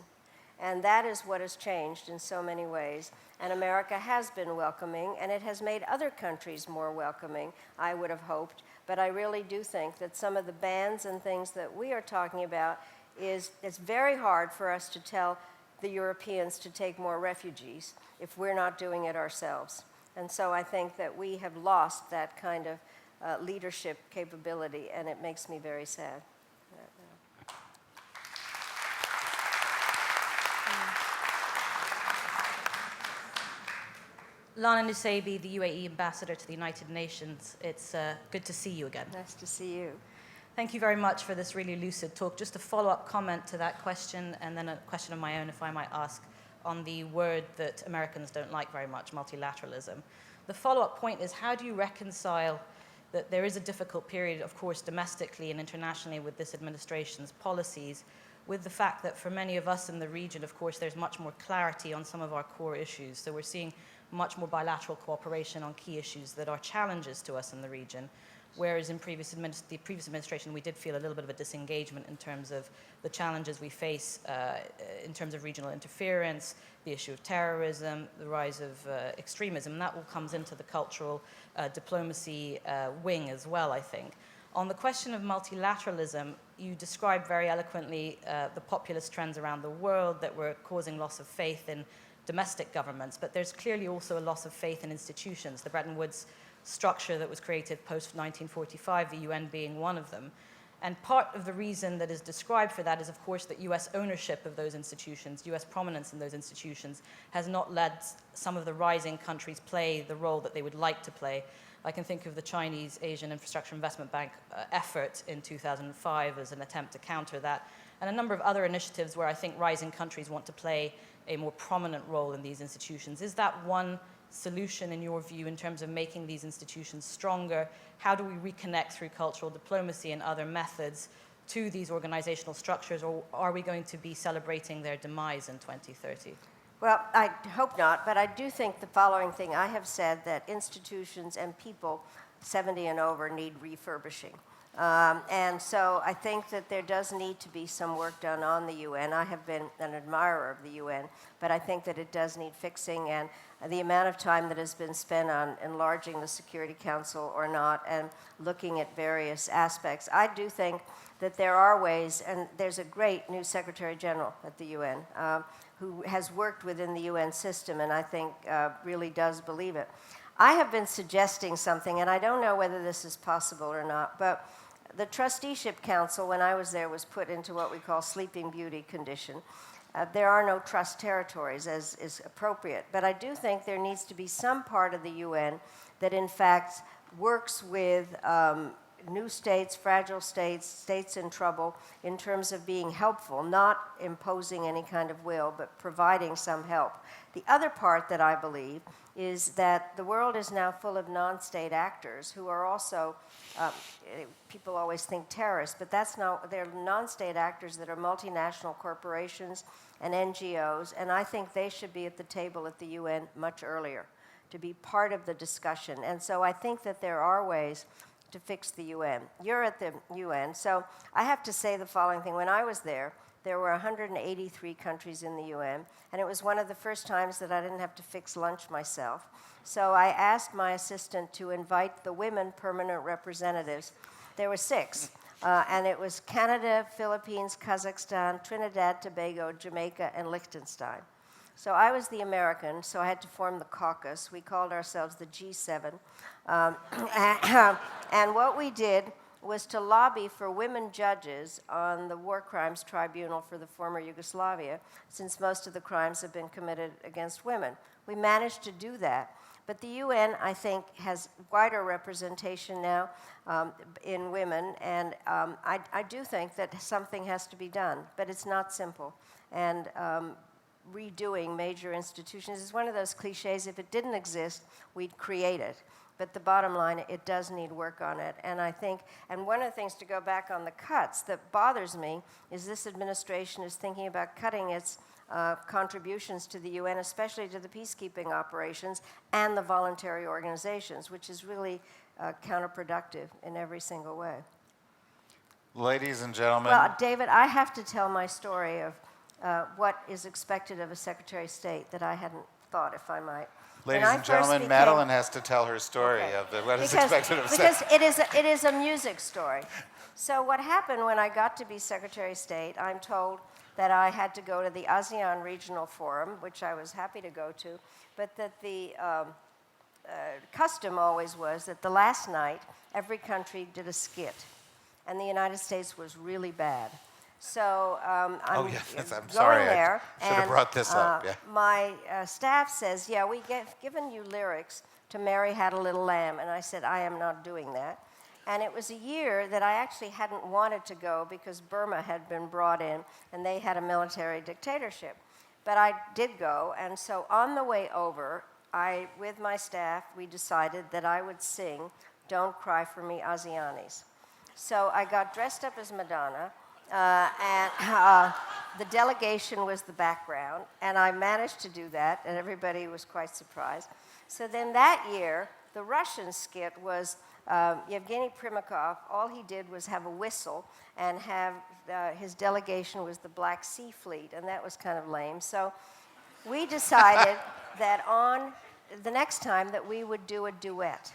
And that is what has changed in so many ways. And America has been welcoming, and it has made other countries more welcoming, I would have hoped. But I really do think that some of the bans and things that we are talking about it's very hard for us to tell the Europeans to take more refugees if we're not doing it ourselves. And so I think that we have lost that kind of leadership capability, and it makes me very sad. Lana Nusebi, the UAE ambassador to the United Nations. It's good to see you again. Nice to see you. Thank you very much for this really lucid talk. Just a follow-up comment to that question, and then a question of my own, if I might ask, on the word that Americans don't like very much, multilateralism. The follow-up point is, how do you reconcile that there is a difficult period, of course, domestically and internationally with this administration's policies, with the fact that for many of us in the region, of course, there's much more clarity on some of our core issues. So we're seeing much more bilateral cooperation on key issues that are challenges to us in the region, whereas in the previous administration, we did feel a little bit of a disengagement in terms of the challenges we face in terms of regional interference, the issue of terrorism, the rise of extremism. And that all comes into the cultural diplomacy wing as well, I think. On the question of multilateralism, you described very eloquently the populist trends around the world that were causing loss of faith in domestic governments, but there's clearly also a loss of faith in institutions. The Bretton Woods structure that was created post-1945, the UN being one of them. And part of the reason that is described for that is, of course, that US ownership of those institutions, US prominence in those institutions, has not let some of the rising countries play the role that they would like to play. I can think of the Chinese Asian Infrastructure Investment Bank effort in 2005 as an attempt to counter that, and a number of other initiatives where I think rising countries want to play a more prominent role in these institutions. Is that one solution, in your view, in terms of making these institutions stronger? How do we reconnect through cultural diplomacy and other methods to these organizational structures, or are we going to be celebrating their demise in 2030? Well, I hope not, but I do think the following thing. I have said that institutions and people 70 and over need refurbishing. And so I think that there does need to be some work done on the UN. I have been an admirer of the UN, but I think that it does need fixing, and the amount of time that has been spent on enlarging the Security Council or not and looking at various aspects. I do think that there are ways, and there's a great new Secretary General at the UN who has worked within the UN system, and I think really does believe it. I have been suggesting something, and I don't know whether this is possible or not, but the Trusteeship Council, when I was there, was put into what we call Sleeping Beauty condition. There are no trust territories, as is appropriate, but I do think there needs to be some part of the UN that, in fact, works with new states, fragile states, states in trouble, in terms of being helpful, not imposing any kind of will, but providing some help. The other part that I believe is that the world is now full of non-state actors who are also, people always think terrorists, but that's not, they're non-state actors that are multinational corporations and NGOs, and I think they should be at the table at the UN much earlier to be part of the discussion. And so I think that there are ways to fix the UN. You're at the UN, so I have to say the following thing. When I was there were 183 countries in the UN, and it was one of the first times that I didn't have to fix lunch myself. So I asked my assistant to invite the women permanent representatives. There were 6, and it was Canada, Philippines, Kazakhstan, Trinidad, Tobago, Jamaica, and Liechtenstein. So I was the American, so I had to form the caucus. We called ourselves the G7. And what we did was to lobby for women judges on the War Crimes Tribunal for the former Yugoslavia, since most of the crimes have been committed against women. We managed to do that. But the UN, I think, has wider representation now in women, and I do think that something has to be done, but it's not simple. And redoing major institutions is one of those cliches. If it didn't exist, we'd create it. But the bottom line, it does need work on it. And I think, and one of the things to go back on the cuts that bothers me is this administration is thinking about cutting its contributions to the UN, especially to the peacekeeping operations and the voluntary organizations, which is really counterproductive in every single way. Ladies and gentlemen. Well, David, I have to tell my story of what is expected of a Secretary of State that I hadn't thought, if I might. Ladies and gentlemen, Madeline has to tell her story of what is expected of a Secretary. Because it is a music story. So what happened when I got to be Secretary of State, I'm told that I had to go to the ASEAN Regional Forum, which I was happy to go to, but that the custom always was that the last night, every country did a skit. And the United States was really bad. So I'm sorry, there. I should have brought this up. Yeah. My staff says, yeah, given you lyrics to Mary Had a Little Lamb. And I said, I am not doing that. And it was a year that I actually hadn't wanted to go because Burma had been brought in and they had a military dictatorship. But I did go. And so on the way over, with my staff, we decided that I would sing Don't Cry for Me, ASEANis. So I got dressed up as Madonna. And the delegation was the background, and I managed to do that, and everybody was quite surprised. So then that year, the Russian skit was Yevgeny Primakov. All he did was have a whistle, and his delegation was the Black Sea Fleet, and that was kind of lame. So we decided that on the next time that we would do a duet.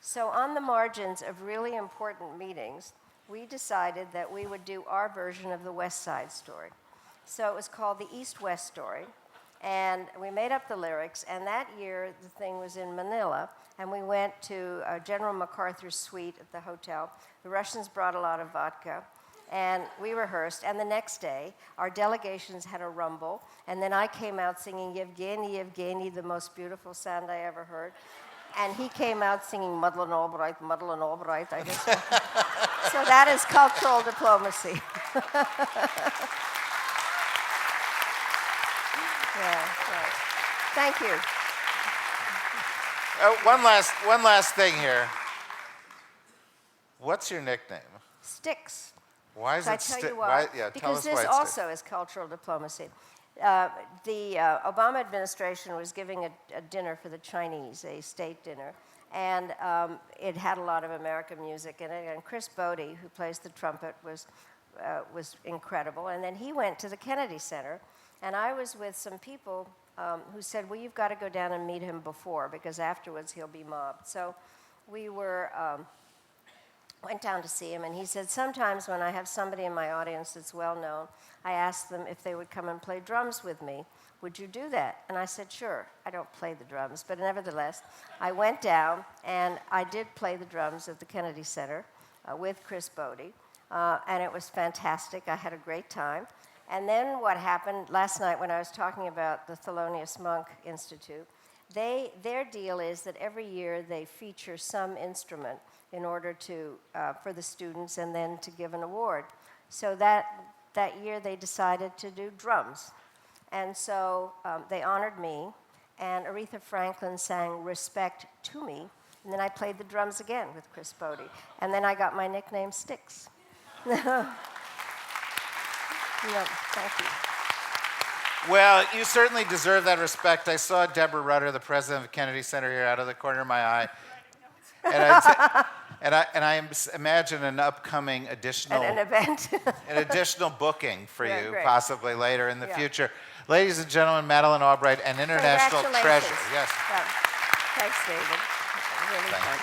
So on the margins of really important meetings, we decided that we would do our version of the West Side Story. So it was called the East-West Story, and we made up the lyrics, and that year the thing was in Manila, and we went to General MacArthur's suite at the hotel. The Russians brought a lot of vodka, and we rehearsed, and the next day our delegations had a rumble, and then I came out singing Yevgeny, Yevgeny, the most beautiful sound I ever heard. And he came out singing Madeleine Albright, Madeleine Albright, I guess. So that is cultural diplomacy. Yeah, right. Thank you. One last thing here. What's your nickname? Sticks. Why is it Sticks? Tell you why. tell us Because why this it's also is cultural diplomacy. The Obama administration was giving a dinner for the Chinese, a state dinner, and it had a lot of American music in it. And Chris Bodie, who plays the trumpet, was incredible. And then he went to the Kennedy Center, and I was with some people who said, well, you've got to go down and meet him before, because afterwards he'll be mobbed. So we went down to see him, and he said, sometimes when I have somebody in my audience that's well-known, I ask them if they would come and play drums with me. Would you do that? And I said, sure. I don't play the drums, but nevertheless, I went down, and I did play the drums at the Kennedy Center with Chris Bodie, and it was fantastic. I had a great time. And then what happened last night when I was talking about the Thelonious Monk Institute, their deal is that every year they feature some instrument in order to, for the students, and then to give an award. So that year they decided to do drums. And so they honored me, and Aretha Franklin sang Respect to Me, and then I played the drums again with Chris Bodie. And then I got my nickname Sticks. Yeah, thank you. Well, you certainly deserve that respect. I saw Deborah Rutter, the president of Kennedy Center, here out of the corner of my eye. And I imagine an upcoming additional an event, an additional booking for Yeah, you, great. possibly later in the Yeah. future. Ladies and gentlemen, Madeleine Albright, an international treasure. Congratulations. Yes. Yeah. Thanks, David. Really Thank fun.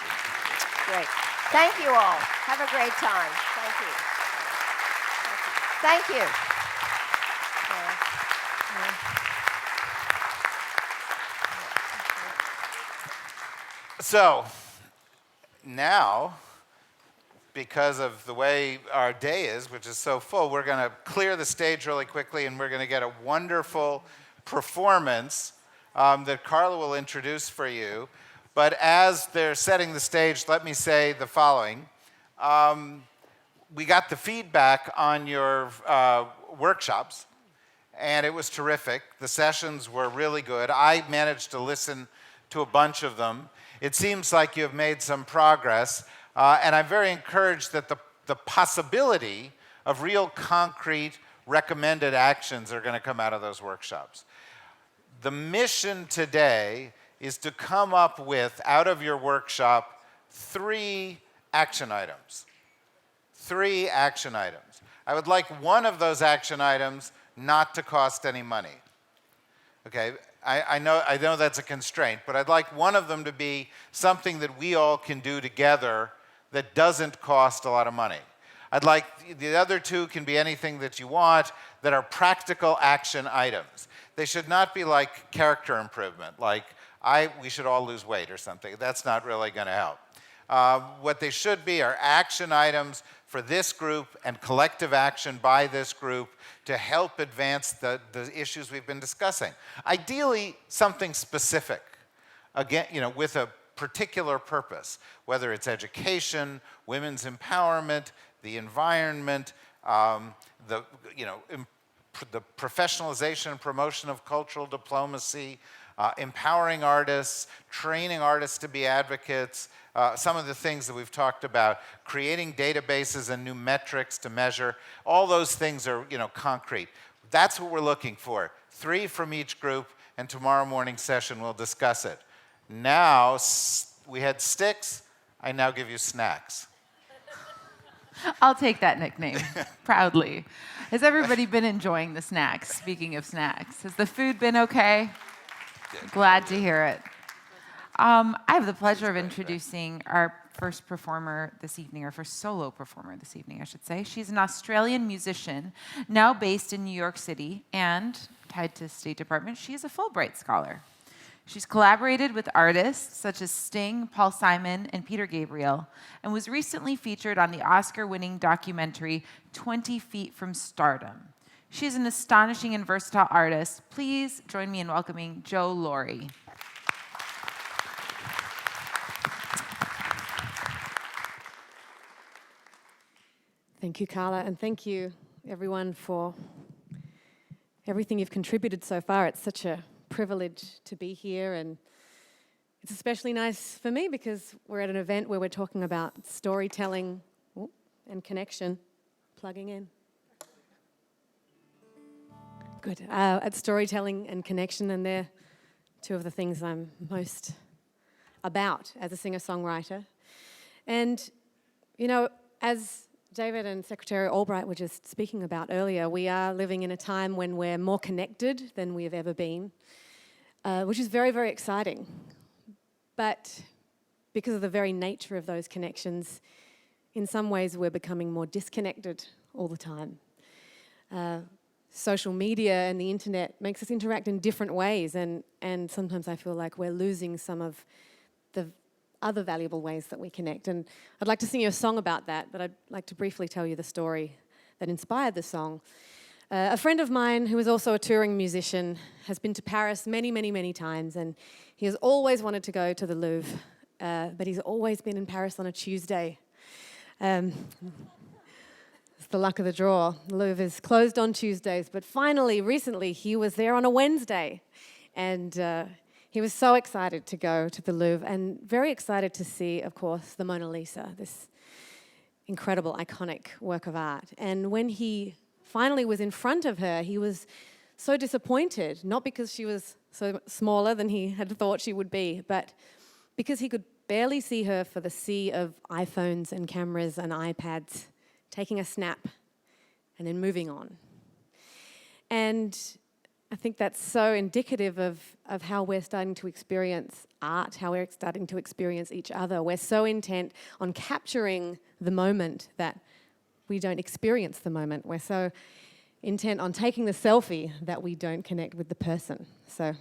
Great. Thank you all. Have a great time. Thank you. Thank you. So now, because of the way our day is, which is so full, we're going to clear the stage really quickly, and we're going to get a wonderful performance that Carla will introduce for you. But as they're setting the stage, let me say the following. We got the feedback on your workshops, and it was terrific. The sessions were really good. I managed to listen to a bunch of them. It seems like you have made some progress, and I'm very encouraged that the possibility of real concrete recommended actions are going to come out of those workshops. The mission today is to come up with, out of your workshop, 3 action items. 3 action items. I would like one of those action items not to cost any money. Okay, I know that's a constraint, but I'd like one of them to be something that we all can do together that doesn't cost a lot of money. I'd like the other 2 can be anything that you want that are practical action items. They should not be like character improvement, like we should all lose weight or something. That's not really going to help. What they should be are action items for this group and collective action by this group to help advance the issues we've been discussing. Ideally, something specific, again, with a particular purpose, whether it's education, women's empowerment, the environment, the professionalization and promotion of cultural diplomacy, empowering artists, training artists to be advocates, some of the things that we've talked about, creating databases and new metrics to measure, all those things are concrete. That's what we're looking for. 3 from each group, and tomorrow morning session we'll discuss it. Now, we had sticks, I now give you snacks. I'll take that nickname, proudly. Has everybody been enjoying the snacks? Speaking of snacks, has the food been okay? Glad to hear it. I have the pleasure of introducing our first performer this evening, or first solo performer this evening, I should say. She's an Australian musician, now based in New York City, and tied to State Department, she is a Fulbright scholar. She's collaborated with artists such as Sting, Paul Simon, and Peter Gabriel, and was recently featured on the Oscar-winning documentary 20 Feet from Stardom. She's an astonishing and versatile artist. Please join me in welcoming Jo Laurie. Thank you, Carla, and thank you, everyone, for everything you've contributed so far. It's such a privilege to be here, and it's especially nice for me because we're at an event where we're talking about storytelling and connection. Plugging in. Good. At storytelling and connection, and they're 2 of the things I'm most about as a singer-songwriter. And, as David and Secretary Albright were just speaking about earlier, we are living in a time when we're more connected than we have ever been, which is very, very exciting. But because of the very nature of those connections, in some ways we're becoming more disconnected all the time. Social media and the internet makes us interact in different ways, and sometimes I feel like we're losing some of the other valuable ways that we connect. And I'd like to sing you a song about that, but I'd like to briefly tell you the story that inspired the song. A friend of mine who is also a touring musician has been to Paris many, many, many times, and he has always wanted to go to the Louvre, but he's always been in Paris on a Tuesday. It's the luck of the draw. The Louvre is closed on Tuesdays, but finally, recently, he was there on a Wednesday, and he was so excited to go to the Louvre and very excited to see, of course, the Mona Lisa, this incredible, iconic work of art. And when he finally was in front of her, he was so disappointed, not because she was so smaller than he had thought she would be, but because he could barely see her for the sea of iPhones and cameras and iPads, taking a snap and then moving on. And I think that's so indicative of how we're starting to experience art, how we're starting to experience each other. We're so intent on capturing the moment that we don't experience the moment. We're so intent on taking the selfie that we don't connect with the person. So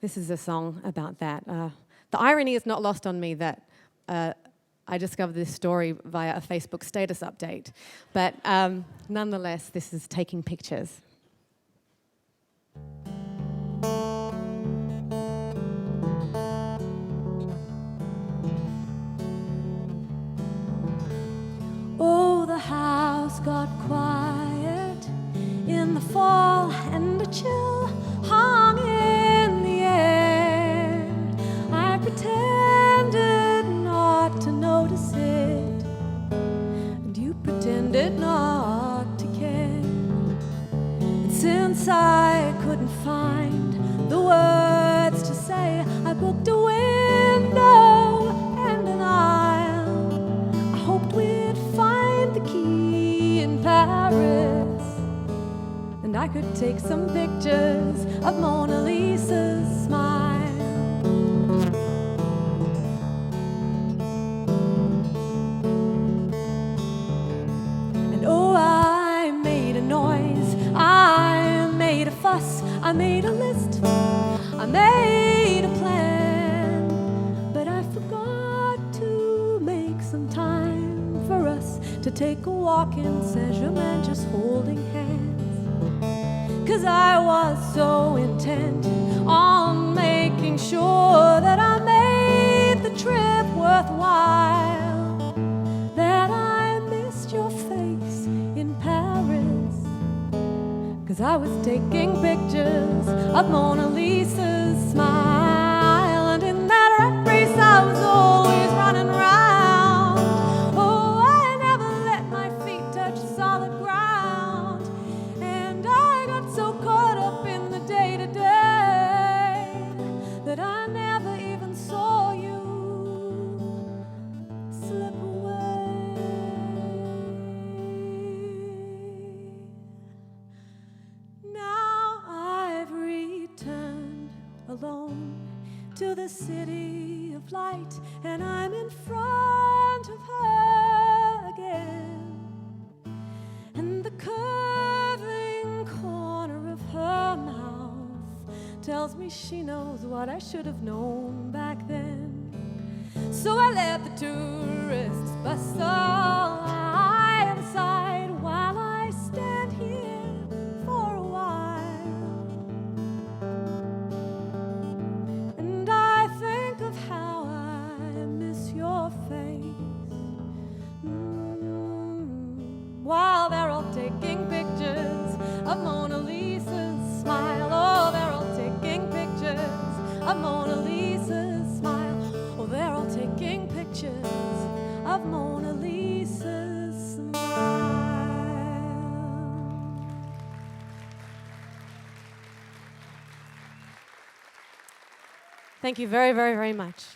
this is a song about that. The irony is not lost on me that I discovered this story via a Facebook status update. But nonetheless, this is Taking Pictures. I could take some pictures of Mona Lisa's smile. And oh, I made a noise, I made a fuss, I made a list, I made a plan, but I forgot to make some time for us to take a walk in Saint-Germain just holding hands. 'Cause I was so intent on making sure that I made the trip worthwhile, that I missed your face in Paris. 'Cause I was taking pictures of Mona Lisa's smile, and in that rat race I was always running round. Oh, I never let my feet touch solid ground, and I got so caught up in the day-to-day that I never even saw you slip away. Now I've returned alone to the city of light, and I'm in front of her again. And the curving corner of her mouth tells me she knows what I should have known back then. So I let the tourists bustle eye of sight while I stand here for a while. And I think of how I miss your face. While they're all taking pictures of Mona Lisa's smile. Oh, they're all taking pictures of Mona Lisa's smile. Oh, they're all taking pictures of Mona Lisa's smile. Thank you very, very, very much.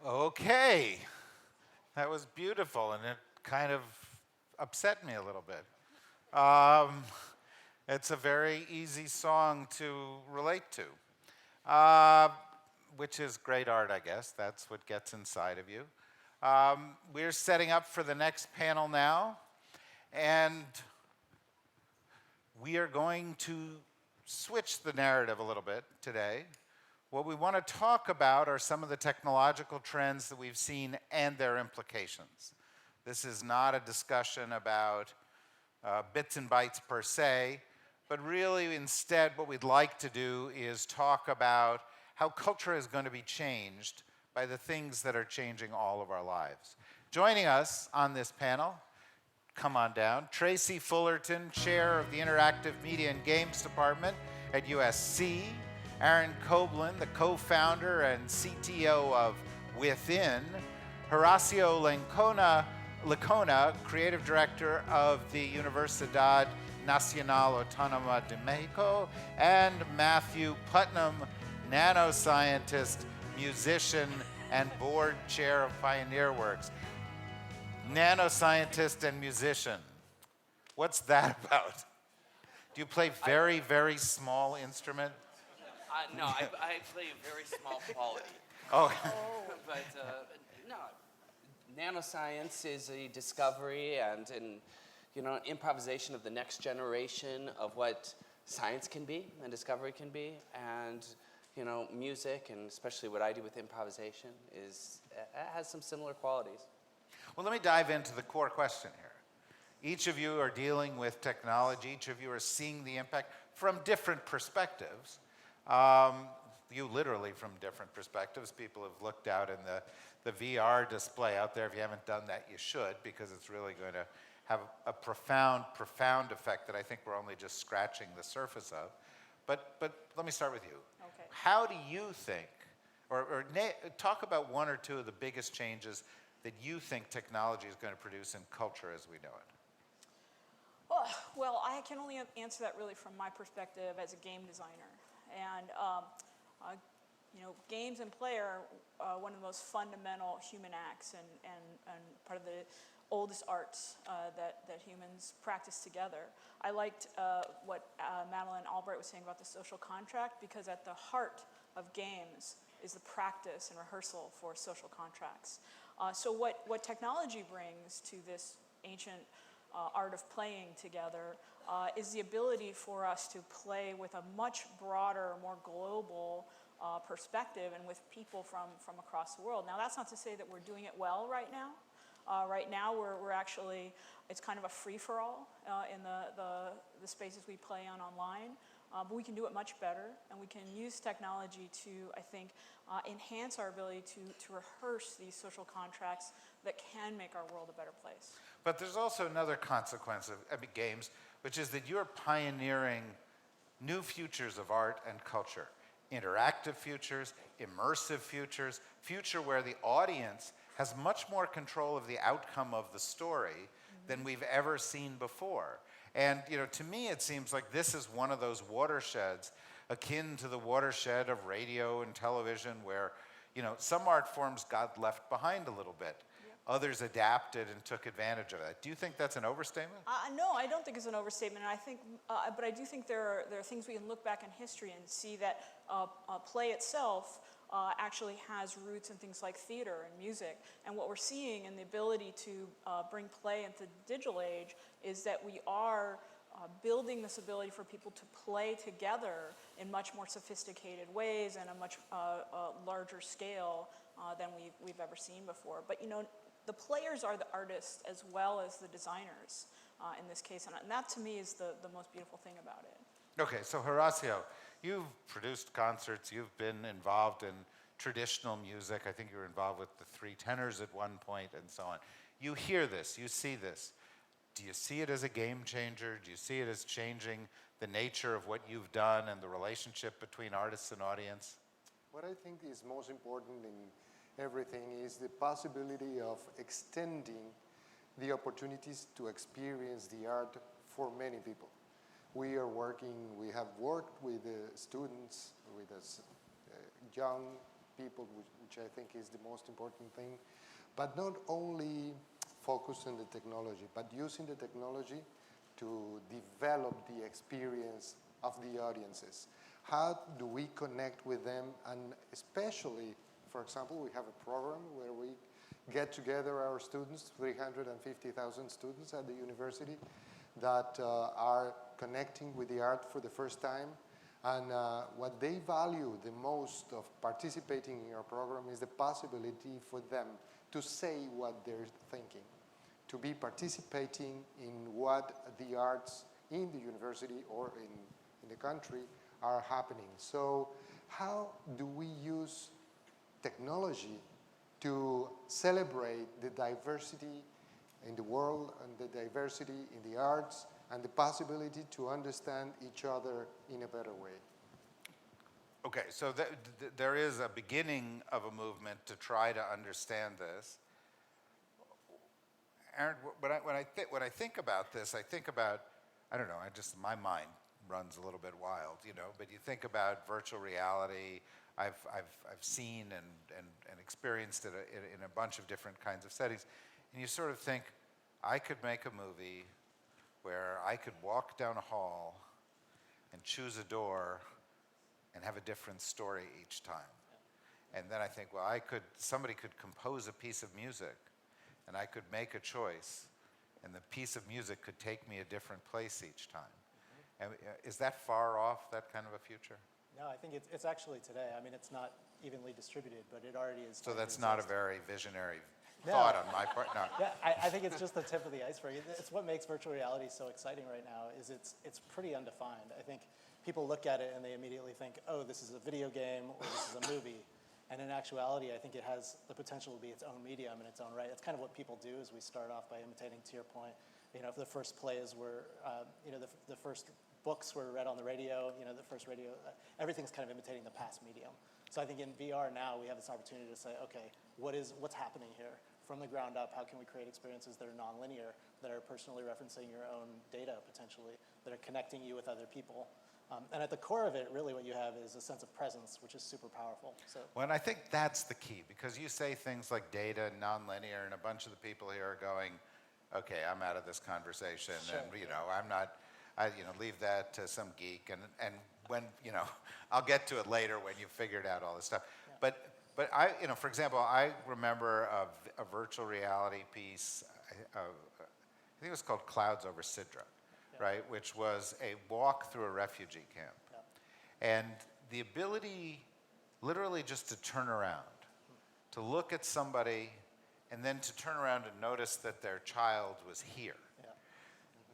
Okay, that was beautiful, and it kind of upset me a little bit. It's a very easy song to relate to, which is great art, I guess. That's what gets inside of you. We're setting up for the next panel now, and we are going to switch the narrative a little bit today. What we want to talk about are some of the technological trends that we've seen and their implications. This is not a discussion about bits and bytes per se, but really instead what we'd like to do is talk about how culture is going to be changed by the things that are changing all of our lives. Joining us on this panel, come on down, Tracy Fullerton, Chair of the Interactive Media and Games Department at USC, Aaron Koblin, the co-founder and CTO of Within, Horacio Licona, creative director of the Universidad Nacional Autónoma de Mexico, and Matthew Putnam, nanoscientist, musician, and board chair of Pioneer Works. Nanoscientist and musician. What's that about? Do you play very, very small instrument? No, I play a very small quality. Oh. But no, nanoscience is a discovery and improvisation of the next generation of what science can be and discovery can be, and music, and especially what I do with improvisation, has some similar qualities. Well, let me dive into the core question here. Each of you are dealing with technology. Each of you are seeing the impact from different perspectives. You literally from different perspectives. People have looked out in the VR display out there. If you haven't done that, you should, because it's really going to have a profound effect that I think we're only just scratching the surface of. But let me start with you. Okay. How do you think, or talk about one or two of the biggest changes that you think technology is going to produce in culture as we know it? Well, Well, I can only answer that really from my perspective as a game designer. And, games and play are one of the most fundamental human acts and part of the oldest arts that humans practice together. I liked what Madeleine Albright was saying about the social contract, because at the heart of games is the practice and rehearsal for social contracts. So what technology brings to this ancient art of playing together is the ability for us to play with a much broader, more global perspective and with people from across the world. Now, that's not to say that we're doing it well right now. Right now, we're actually, it's kind of a free-for-all in the spaces we play on online. But we can do it much better, and we can use technology to, I think, enhance our ability to rehearse these social contracts that can make our world a better place. But there's also another consequence of games, which is that you're pioneering new futures of art and culture. Interactive futures, immersive futures, future where the audience has much more control of the outcome of the story than we've ever seen before. And to me, it seems like this is one of those watersheds akin to the watershed of radio and television where, some art forms got left behind a little bit. Yep. Others adapted and took advantage of that. Do you think that's an overstatement? No, I don't think it's an overstatement. I think, but I do think there are things we can look back in history and see that play itself actually has roots in things like theater and music. And what we're seeing in the ability to bring play into the digital age is that we are building this ability for people to play together in much more sophisticated ways and a much larger scale than we've ever seen before. But the players are the artists as well as the designers in this case, and that to me is the most beautiful thing about it. Okay, so Horacio, you've produced concerts, you've been involved in traditional music. I think you were involved with the Three Tenors at one point and so on. You hear this, you see this. Do you see it as a game changer? Do you see it as changing the nature of what you've done and the relationship between artists and audience? What I think is most important in everything is the possibility of extending the opportunities to experience the art for many people. We have worked with students, with young people, which I think is the most important thing, but not only focus on the technology, but using the technology to develop the experience of the audiences. How do we connect with them? And especially, for example, we have a program where we get together our students, 350,000 students at the university that are connecting with the art for the first time. And what they value the most of participating in our program is the possibility for them to say what they're thinking, to be participating in what the arts in the university or in the country are happening. So how do we use technology to celebrate the diversity in the world and the diversity in the arts and the possibility to understand each other in a better way? Okay, so there is a beginning of a movement to try to understand this. Aaron, when I think about this, I think about, I don't know, my mind runs a little bit wild, but you think about virtual reality. I've seen and experienced it in a bunch of different kinds of settings, and you sort of think, I could make a movie where I could walk down a hall and choose a door and have a different story each time. And then I think, well, somebody could compose a piece of music, and I could make a choice, and the piece of music could take me a different place each time. And is that far off, that kind of a future? No, I think it's actually today. I mean, it's not evenly distributed, but it already is. So that's not a very visionary thought on my part? No. Yeah, I think it's just the tip of the iceberg. It's what makes virtual reality so exciting right now is it's pretty undefined. I think people look at it and they immediately think, oh, this is a video game or this is a movie. And in actuality, I think it has the potential to be its own medium in its own right. That's kind of what people do is we start off by imitating, to your point. If the first plays were, the first books were read on the radio, the first radio, everything's kind of imitating the past medium. So I think in VR now we have this opportunity to say, okay, what's happening here? from the ground up, how can we create experiences that are nonlinear, that are personally referencing your own data potentially, that are connecting you with other people. And at the core of it, really what you have is a sense of presence, which is super powerful. So. Well, and I think that's the key, because you say things like data, nonlinear, and a bunch of the people here are going, okay, I'm out of this conversation, Sure. and I'm not, leave that to some geek, and when, I'll get to it later when you've figured out all this stuff. Yeah. But I, for example, I remember a virtual reality piece, I think it was called Clouds Over Sidra. Yeah. Right, which was a walk through a refugee camp. Yeah. And the ability literally just to turn around, to look at somebody and then to turn around and notice that their child was here, yeah.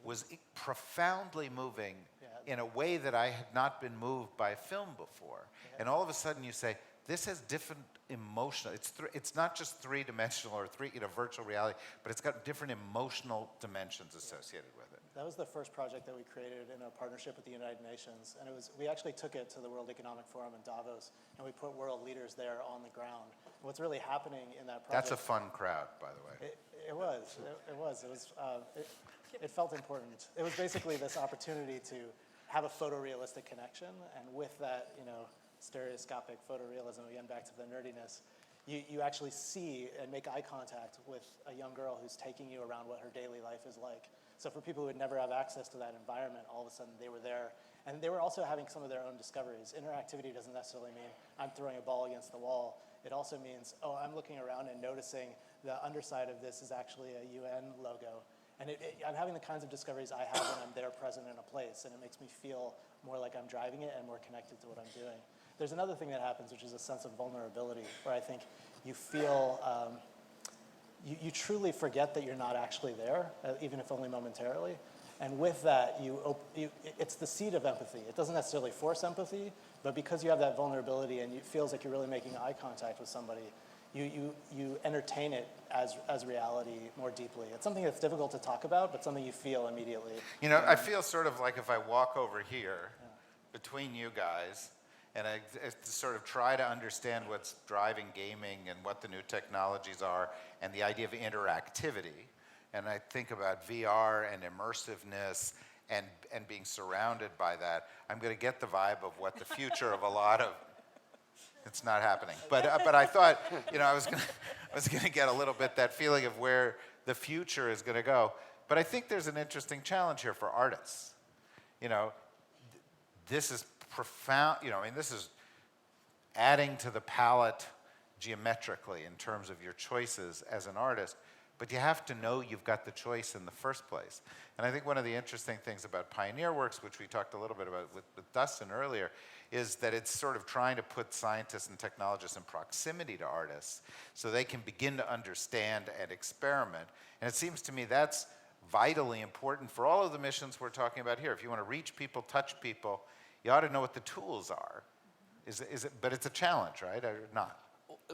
was profoundly moving, yeah. in a way that I had not been moved by film before. Yeah. And all of a sudden you say, this has different emotional, it's not just three-dimensional or virtual reality, but it's got different emotional dimensions associated with it. That was the first project that we created in a partnership with the United Nations. And we actually took it to the World Economic Forum in Davos, and we put world leaders there on the ground. And what's really happening in that project... That's a fun crowd, by the way. It felt important. It was basically this opportunity to have a photorealistic connection, and with that, stereoscopic photorealism, again, back to the nerdiness, you actually see and make eye contact with a young girl who's taking you around what her daily life is like. So for people who would never have access to that environment, all of a sudden they were there. And they were also having some of their own discoveries. Interactivity doesn't necessarily mean I'm throwing a ball against the wall. It also means, I'm looking around and noticing the underside of this is actually a UN logo. And I'm having the kinds of discoveries I have when I'm there present in a place, and it makes me feel more like I'm driving it and more connected to what I'm doing. There's another thing that happens, which is a sense of vulnerability, where I think you feel, you truly forget that you're not actually there, even if only momentarily. And with that, it's the seed of empathy. It doesn't necessarily force empathy, but because you have that vulnerability and it feels like you're really making eye contact with somebody, you entertain it as reality more deeply. It's something that's difficult to talk about, but something you feel immediately. I feel sort of like if I walk over here between you guys, and I sort of try to understand what's driving gaming and what the new technologies are and the idea of interactivity. And I think about VR and immersiveness and being surrounded by that. I'm going to get the vibe of what the future of a lot of... It's not happening. But I thought, I was going to get a little bit that feeling of where the future is going to go. But I think there's an interesting challenge here for artists. This is profound, this is adding to the palette geometrically in terms of your choices as an artist, but you have to know you've got the choice in the first place. And I think one of the interesting things about Pioneer Works, which we talked a little bit about with Dustin earlier, is that it's sort of trying to put scientists and technologists in proximity to artists so they can begin to understand and experiment. And it seems to me that's vitally important for all of the missions we're talking about here. If you want to reach people, touch people, you ought to know what the tools are. But it's a challenge, right, or not?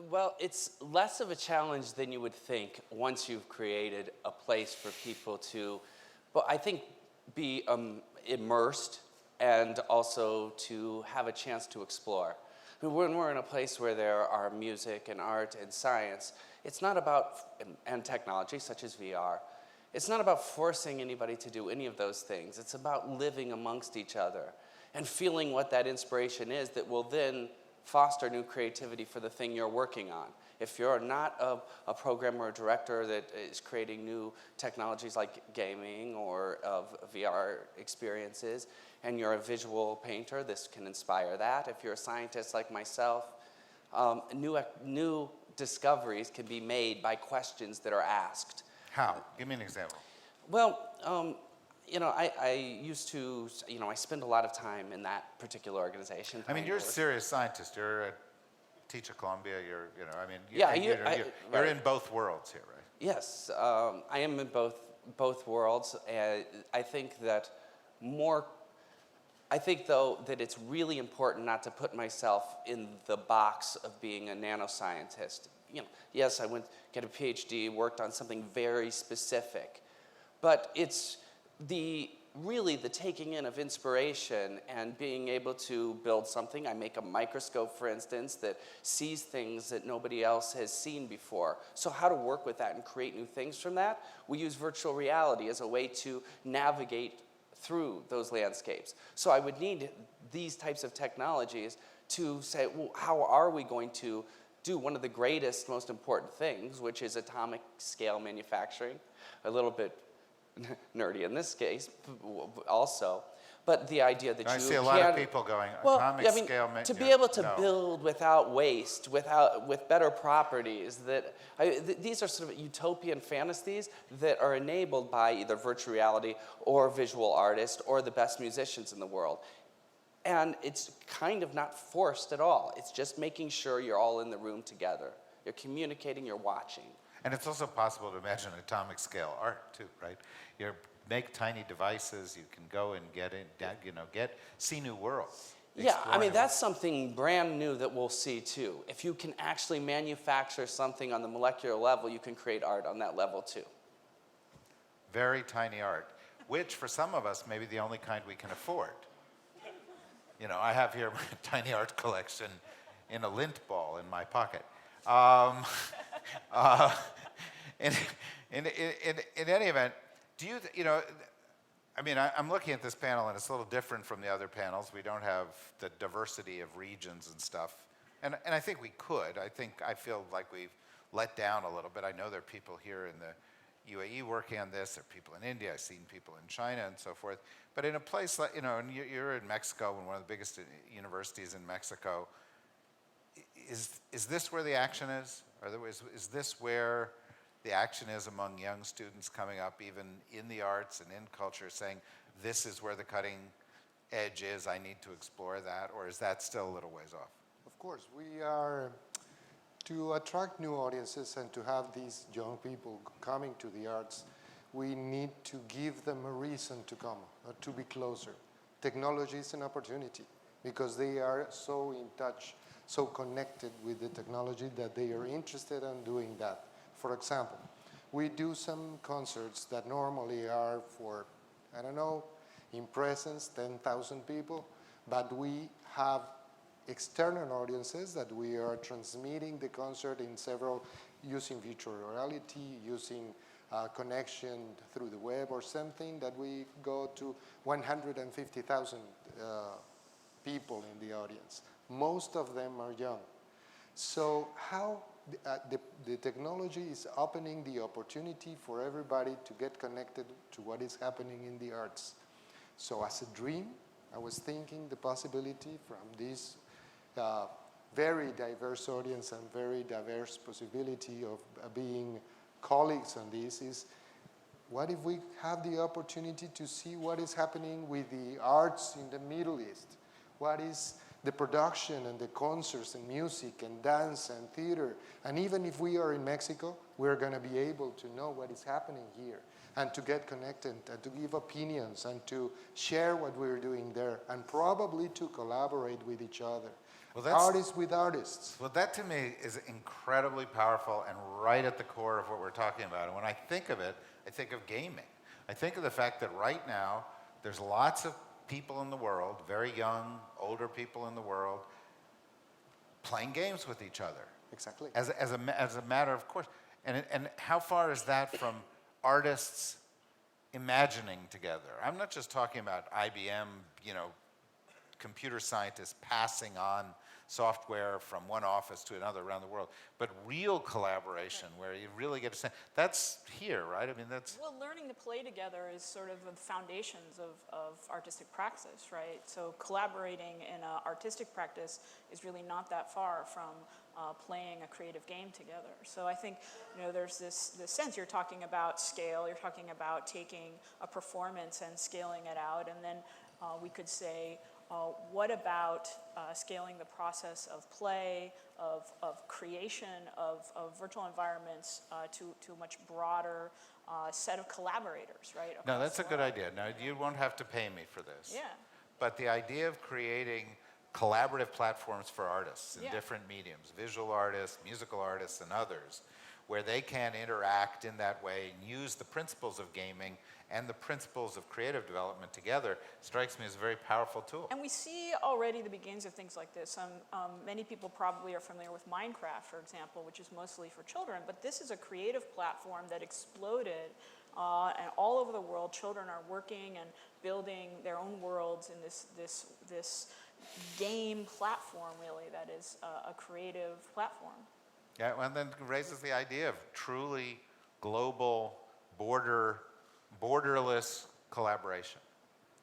Well, it's less of a challenge than you would think once you've created a place for people to, I think, be immersed and also to have a chance to explore. When we're in a place where there are music and art and science, it's not about, and technology such as VR, it's not about forcing anybody to do any of those things. It's about living amongst each other and feeling what that inspiration is that will then foster new creativity for the thing you're working on. If you're not a programmer or director that is creating new technologies like gaming or of VR experiences, and you're a visual painter, this can inspire that. If you're a scientist like myself, new discoveries can be made by questions that are asked. How? Give me an example. Well, I used to, I spend a lot of time in that particular organization. I mean, you're a serious scientist. You're teach at Columbia. You're in both worlds here, right? Yes, I am in both worlds. And I think that though that it's really important not to put myself in the box of being a nanoscientist. Yes, I went get a PhD, worked on something very specific, but it's the really the taking in of inspiration and being able to build something. I make a microscope, for instance, that sees things that nobody else has seen before. So how to work with that and create new things from that? We use virtual reality as a way to navigate through those landscapes. So I would need these types of technologies to say, well, how are we going to do one of the greatest, most important things, which is atomic scale manufacturing, a little bit nerdy in this case also, but the idea that I you see a lot of people going, atomic scale. To be able to build without waste, with better properties, these are sort of utopian fantasies that are enabled by either virtual reality or visual artists or the best musicians in the world. And it's kind of not forced at all. It's just making sure you're all in the room together. You're communicating, you're watching. And it's also possible to imagine atomic scale art too, right? You make tiny devices. You can go and see new worlds. Yeah, I mean, that's something brand new that we'll see too. If you can actually manufacture something on the molecular level, you can create art on that level too. Very tiny art, which for some of us may be the only kind we can afford. You know, I have here my tiny art collection in a lint ball in my pocket. In any event, I'm looking at this panel and it's a little different from the other panels. We don't have the diversity of regions and stuff. And I think we could. I feel like we've let down a little bit. I know there are people here in the UAE working on this. There are people in India. I've seen people in China and so forth. But in a place like, and you're in Mexico, in one of the biggest universities in Mexico. Is this where the action is? Is this where the action is among young students coming up, even in the arts and in culture, saying, this is where the cutting edge is, I need to explore that? Or is that still a little ways off? Of course, we are, to attract new audiences and to have these young people coming to the arts, we need to give them a reason to come, to be closer. Technology is an opportunity because they are so in touch, so connected with the technology that they are interested in doing that. For example, we do some concerts that normally are for, in presence, 10,000 people, but we have external audiences that we are transmitting the concert in several, using virtual reality, using connection through the web or something, that we go to 150,000 people in the audience. Most of them are young. So how the technology is opening the opportunity for everybody to get connected to what is happening in the arts. So as a dream, I was thinking the possibility from this very diverse audience and very diverse possibility of being colleagues on this is, what if we have the opportunity to see what is happening with the arts in the Middle East? What is the production and the concerts and music and dance and theater? And even if we are in Mexico, we're going to be able to know what is happening here and to get connected and to give opinions and to share what we're doing there and probably to collaborate with each other. Well, artists with artists. Well, that to me is incredibly powerful and right at the core of what we're talking about. And when I think of it, I think of gaming. I think of the fact that right now there's lots of people in the world, very young, older people in the world, playing games with each other. Exactly. As a matter of course. And how far is that from artists imagining together? I'm not just talking about IBM, computer scientists passing on software from one office to another around the world, but real collaboration where you really get a sense. That's here, right? I mean, that's... Well, learning to play together is sort of the foundations of artistic practice, right? So collaborating in an artistic practice is really not that far from playing a creative game together. So I think, there's this sense, you're talking about scale, you're talking about taking a performance and scaling it out, and then we could say, what about scaling the process of play, of creation, of virtual environments to a much broader set of collaborators, right? No, that's a good idea. Now, you won't have to pay me for this. Yeah. But the idea of creating collaborative platforms for artists in different mediums, visual artists, musical artists, and others, where they can interact in that way and use the principles of gaming and the principles of creative development together strikes me as a very powerful tool. And we see already the beginnings of things like this. Many people probably are familiar with Minecraft, for example, which is mostly for children, but this is a creative platform that exploded, and all over the world, children are working and building their own worlds in this game platform, really, that is a creative platform. Yeah, and then it raises the idea of truly global, borderless collaboration,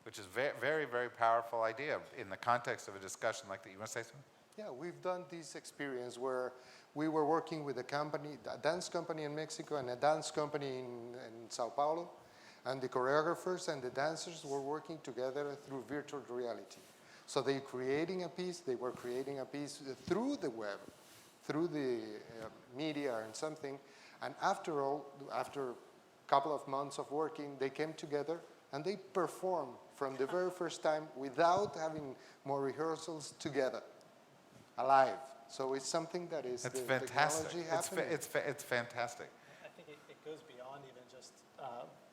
which is very, very, very powerful idea in the context of a discussion like that. You want to say something? Yeah, we've done this experience where we were working with a dance company in Mexico and a dance company in Sao Paulo, and the choreographers and the dancers were working together through virtual reality. So they were creating a piece through the web, through the media and something, and after a couple of months of working, they came together and they performed from the very first time without having more rehearsals together, alive. So it's something that is It's the fantastic. technology happening. It's fantastic. I think it goes beyond even just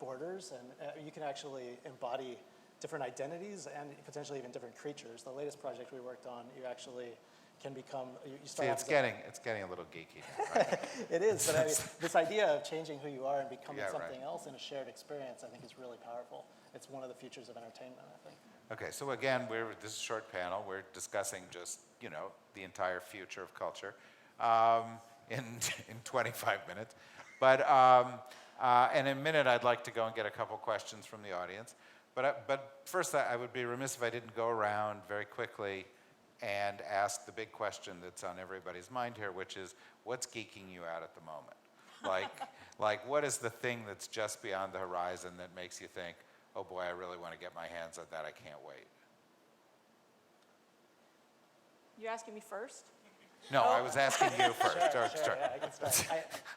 borders, and you can actually embody different identities and potentially even different creatures. The latest project we worked on, you actually can become, you start See, off it's getting a little geeky now, right? It is, but I mean, this idea of changing who you are and becoming Yeah, something right. else in a shared experience, I think is really powerful. It's one of the futures of entertainment, I think. Okay, so again, this is a short panel. We're discussing just, the entire future of culture in 25 minutes. But in a minute, I'd like to go and get a couple questions from the audience. But first, I would be remiss if I didn't go around very quickly and ask the big question that's on everybody's mind here, which is, what's geeking you out at the moment? Like what is the thing that's just beyond the horizon that makes you think, oh boy, I really want to get my hands on that, I can't wait? You asking me first? No, I was asking you first. Sure, yeah, I can start.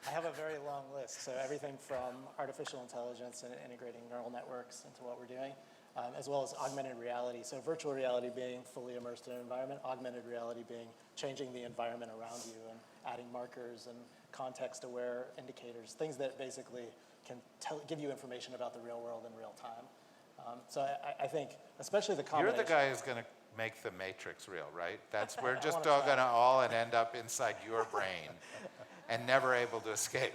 I have a very long list, so everything from artificial intelligence and integrating neural networks into what we're doing, as well as augmented reality. So virtual reality being fully immersed in an environment, augmented reality being changing the environment around you and adding markers and context-aware indicators, things that basically can give you information about the real world in real time. So I think, especially the combination. You're the guy who's going to make the matrix real, right? We're just all going to all end up inside your brain and never able to escape.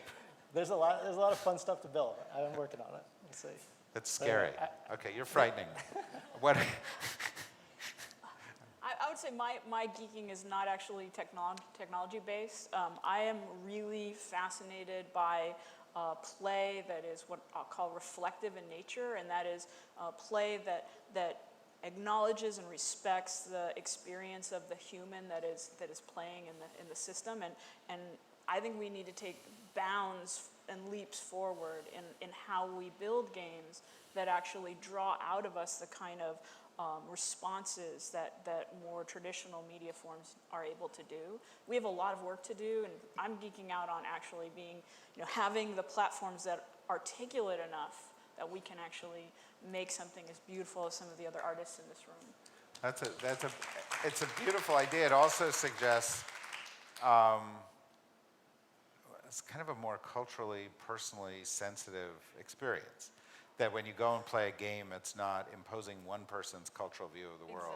There's a lot of fun stuff to build. I'm working on it. We'll see. That's scary. Okay, you're frightening me. What? I would say my geeking is not actually technology based. I am really fascinated by play that is what I'll call reflective in nature, and that is play that acknowledges and respects the experience of the human that is playing in the system, and I think we need to take bounds and leaps forward in how we build games that actually draw out of us the kind of responses that more traditional media forms are able to do. We have a lot of work to do, and I'm geeking out on actually being, having the platforms that articulate enough that we can actually make something as beautiful as some of the other artists in this room. It's a beautiful idea. It also suggests it's kind of a more culturally, personally sensitive experience. That when you go and play a game, it's not imposing one person's cultural view of the world.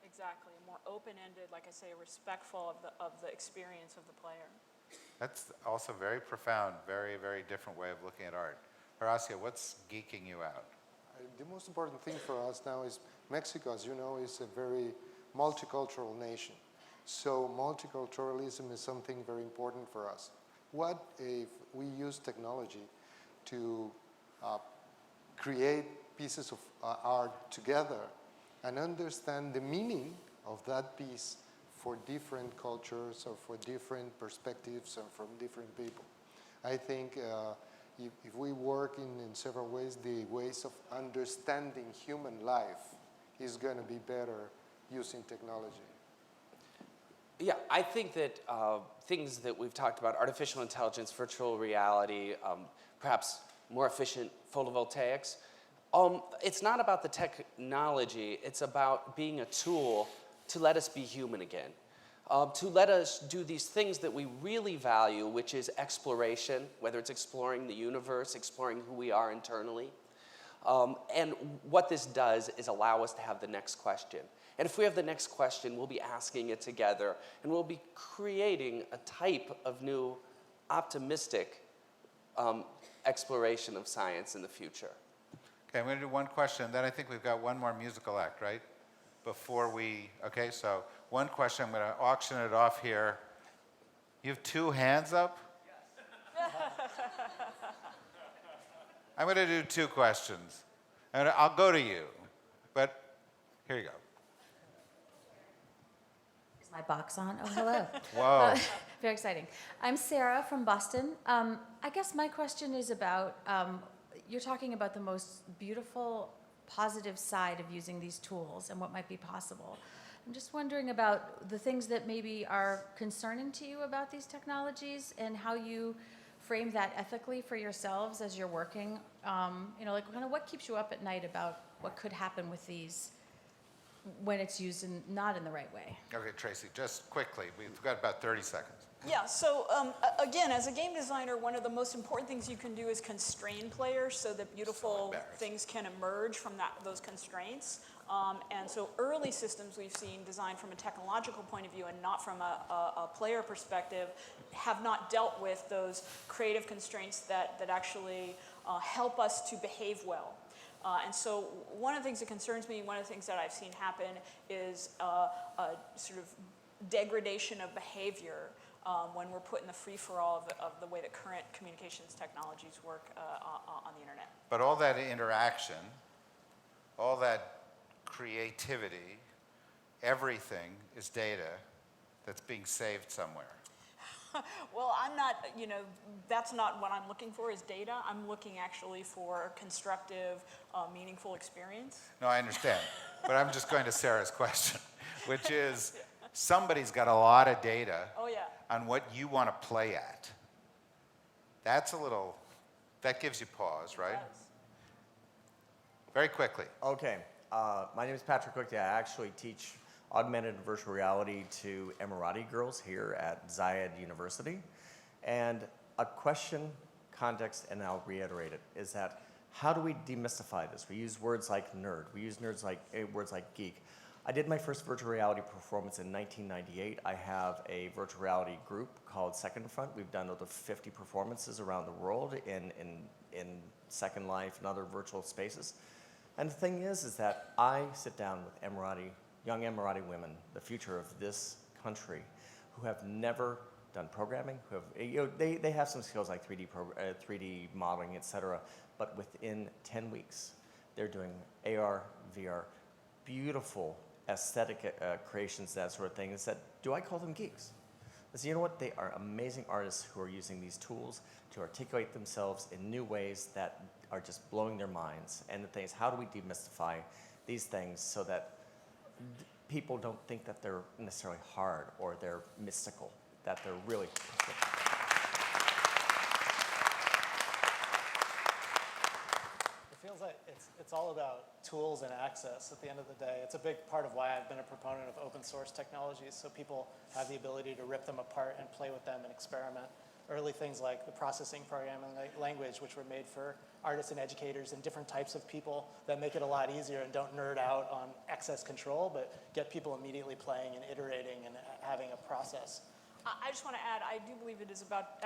Exactly. More open-ended, like I say, respectful of the experience of the player. That's also very profound, very, very different way of looking at art. Horacio, what's geeking you out? The most important thing for us now is Mexico, as you know, is a very multicultural nation. So multiculturalism is something very important for us. What if we use technology to create pieces of art together and understand the meaning of that piece for different cultures or for different perspectives or from different people? I think if we work in several ways, the ways of understanding human life is going to be better using technology. Yeah, I think that things that we've talked about, artificial intelligence, virtual reality, perhaps more efficient photovoltaics, it's not about the technology, it's about being a tool to let us be human again. to let us do these things that we really value, which is exploration, whether it's exploring the universe, exploring who we are internally. And what this does is allow us to have the next question. And if we have the next question, we'll be asking it together, and we'll be creating a type of new optimistic exploration of science in the future. Okay, I'm going to do one question, then I think we've got one more musical act, right? Before we, okay, so one question, I'm going to auction it off here. You have 2 hands up? Yes. I'm going to do 2 questions. And I'll go to you, but here you go. Is my box on? Oh, hello. Whoa. Very exciting. I'm Sarah from Boston. I guess my question is about, you're talking about the most beautiful, positive side of using these tools and what might be possible. I'm just wondering about the things that maybe are concerning to you about these technologies and how you frame that ethically for yourselves as you're working. You know, like kind of what keeps you up at night about what could happen with these when it's used not in the right way. Okay, Tracy, just quickly. We've got about 30 seconds. Yeah, so again, as a game designer, one of the most important things you can do is constrain players so that beautiful things can emerge from those constraints. And so early systems we've seen designed from a technological point of view and not from a player perspective have not dealt with those creative constraints that actually help us to behave well. And so one of the things that concerns me, one of the things that I've seen happen is a sort of degradation of behavior when we're put in the free-for-all of the way that current communications technologies work on the internet. But all that interaction, all that creativity, everything is data that's being saved somewhere. Well, I'm not, you know, that's not what I'm looking for is data. I'm looking actually for constructive, meaningful experience. No, I understand. But I'm just going to Sarah's question, which is somebody's got a lot of data on what you want to play at. That's a little, that gives you pause, right? Very quickly. Okay. My name is Patrick Cook. I actually teach augmented and virtual reality to Emirati girls here at Zayed University. And a question, context, and I'll reiterate it, is that how do we demystify this? We use words like nerd. We use words like geek. I did my first virtual reality performance in 1998. I have a virtual reality group called Second Front. We've done over 50 performances around the world in Second Life and other virtual spaces. And the thing is that I sit down with young Emirati women, the future of this country, who have never done programming, who have, they have some skills like 3D modeling, et cetera, but within 10 weeks, they're doing AR, VR, beautiful aesthetic creations, that sort of thing. Is that, do I call them geeks? Because you know what? They are amazing artists who are using these tools to articulate themselves in new ways that are just blowing their minds. And the thing is, how do we demystify these things so that people don't think that they're necessarily hard or they're mystical, that they're really It feels like it's all about tools and access at the end of the day. It's a big part of why I've been a proponent of open source technologies, so people have the ability to rip them apart and play with them and experiment. Early things like the processing programming language, which were made for artists and educators and different types of people that make it a lot easier and don't nerd out on access control, but get people immediately playing and iterating and having a process. I just want to add, I do believe it is about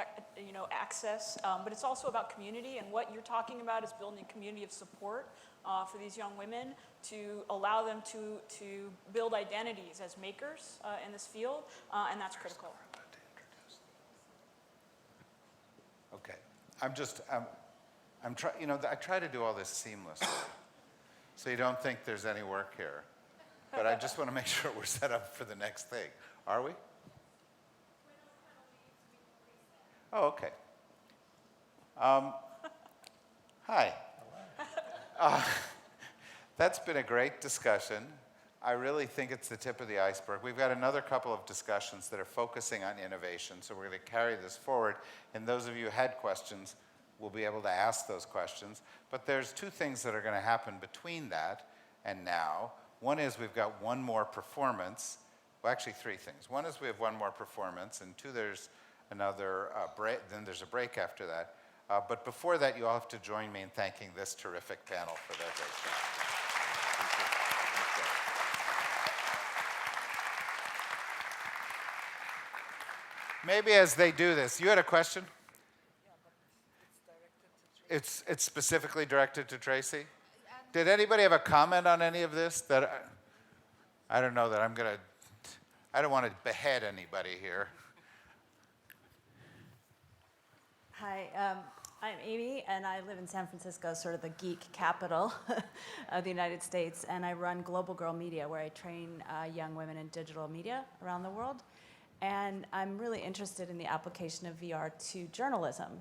access, but it's also about community, and what you're talking about is building a community of support for these young women to allow them to build identities as makers in this field, and that's critical. Okay, I try to do all this seamlessly, so you don't think there's any work here. But I just want to make sure we're set up for the next thing. Are we? Oh, okay. Hi. That's been a great discussion. I really think it's the tip of the iceberg. We've got another couple of discussions that are focusing on innovation, so we're going to carry this forward. And those of you who had questions will be able to ask those questions. But there's 2 things that are going to happen between that and now. One is we've got one more performance, Well, actually, three things. One is we have one more performance, and two, there's another break. Then there's a break after that. But before that, you all have to join me in thanking this terrific panel for their great job. Maybe as they do this, you had a question? It's specifically directed to Tracy? Did anybody have a comment on any of this? That I don't know that I don't want to behead anybody here. Hi, I'm Amy, and I live in San Francisco, sort of the geek capital of the United States, and I run Global Girl Media, where I train young women in digital media around the world. And I'm really interested in the application of VR to journalism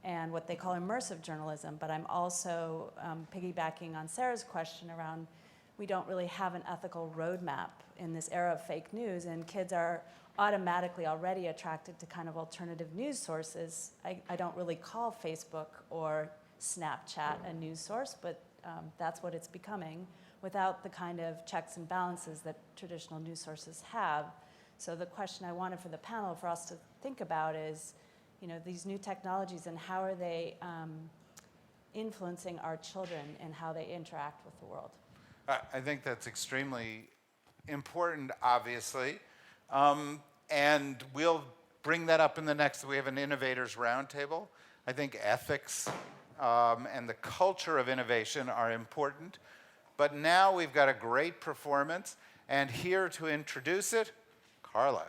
and what they call immersive journalism, but I'm also piggybacking on Sarah's question around we don't really have an ethical roadmap in this era of fake news, and kids are automatically already attracted to kind of alternative news sources. I don't really call Facebook or Snapchat a news source, but that's what it's becoming without the kind of checks and balances that traditional news sources have. So the question I wanted for the panel for us to think about is, you know, these new technologies and how are they influencing our children and how they interact with the world? I think that's extremely important, obviously. And we'll bring that up in the next, we have an innovators roundtable. I think ethics and the culture of innovation are important. But now we've got a great performance, and here to introduce it, Carla.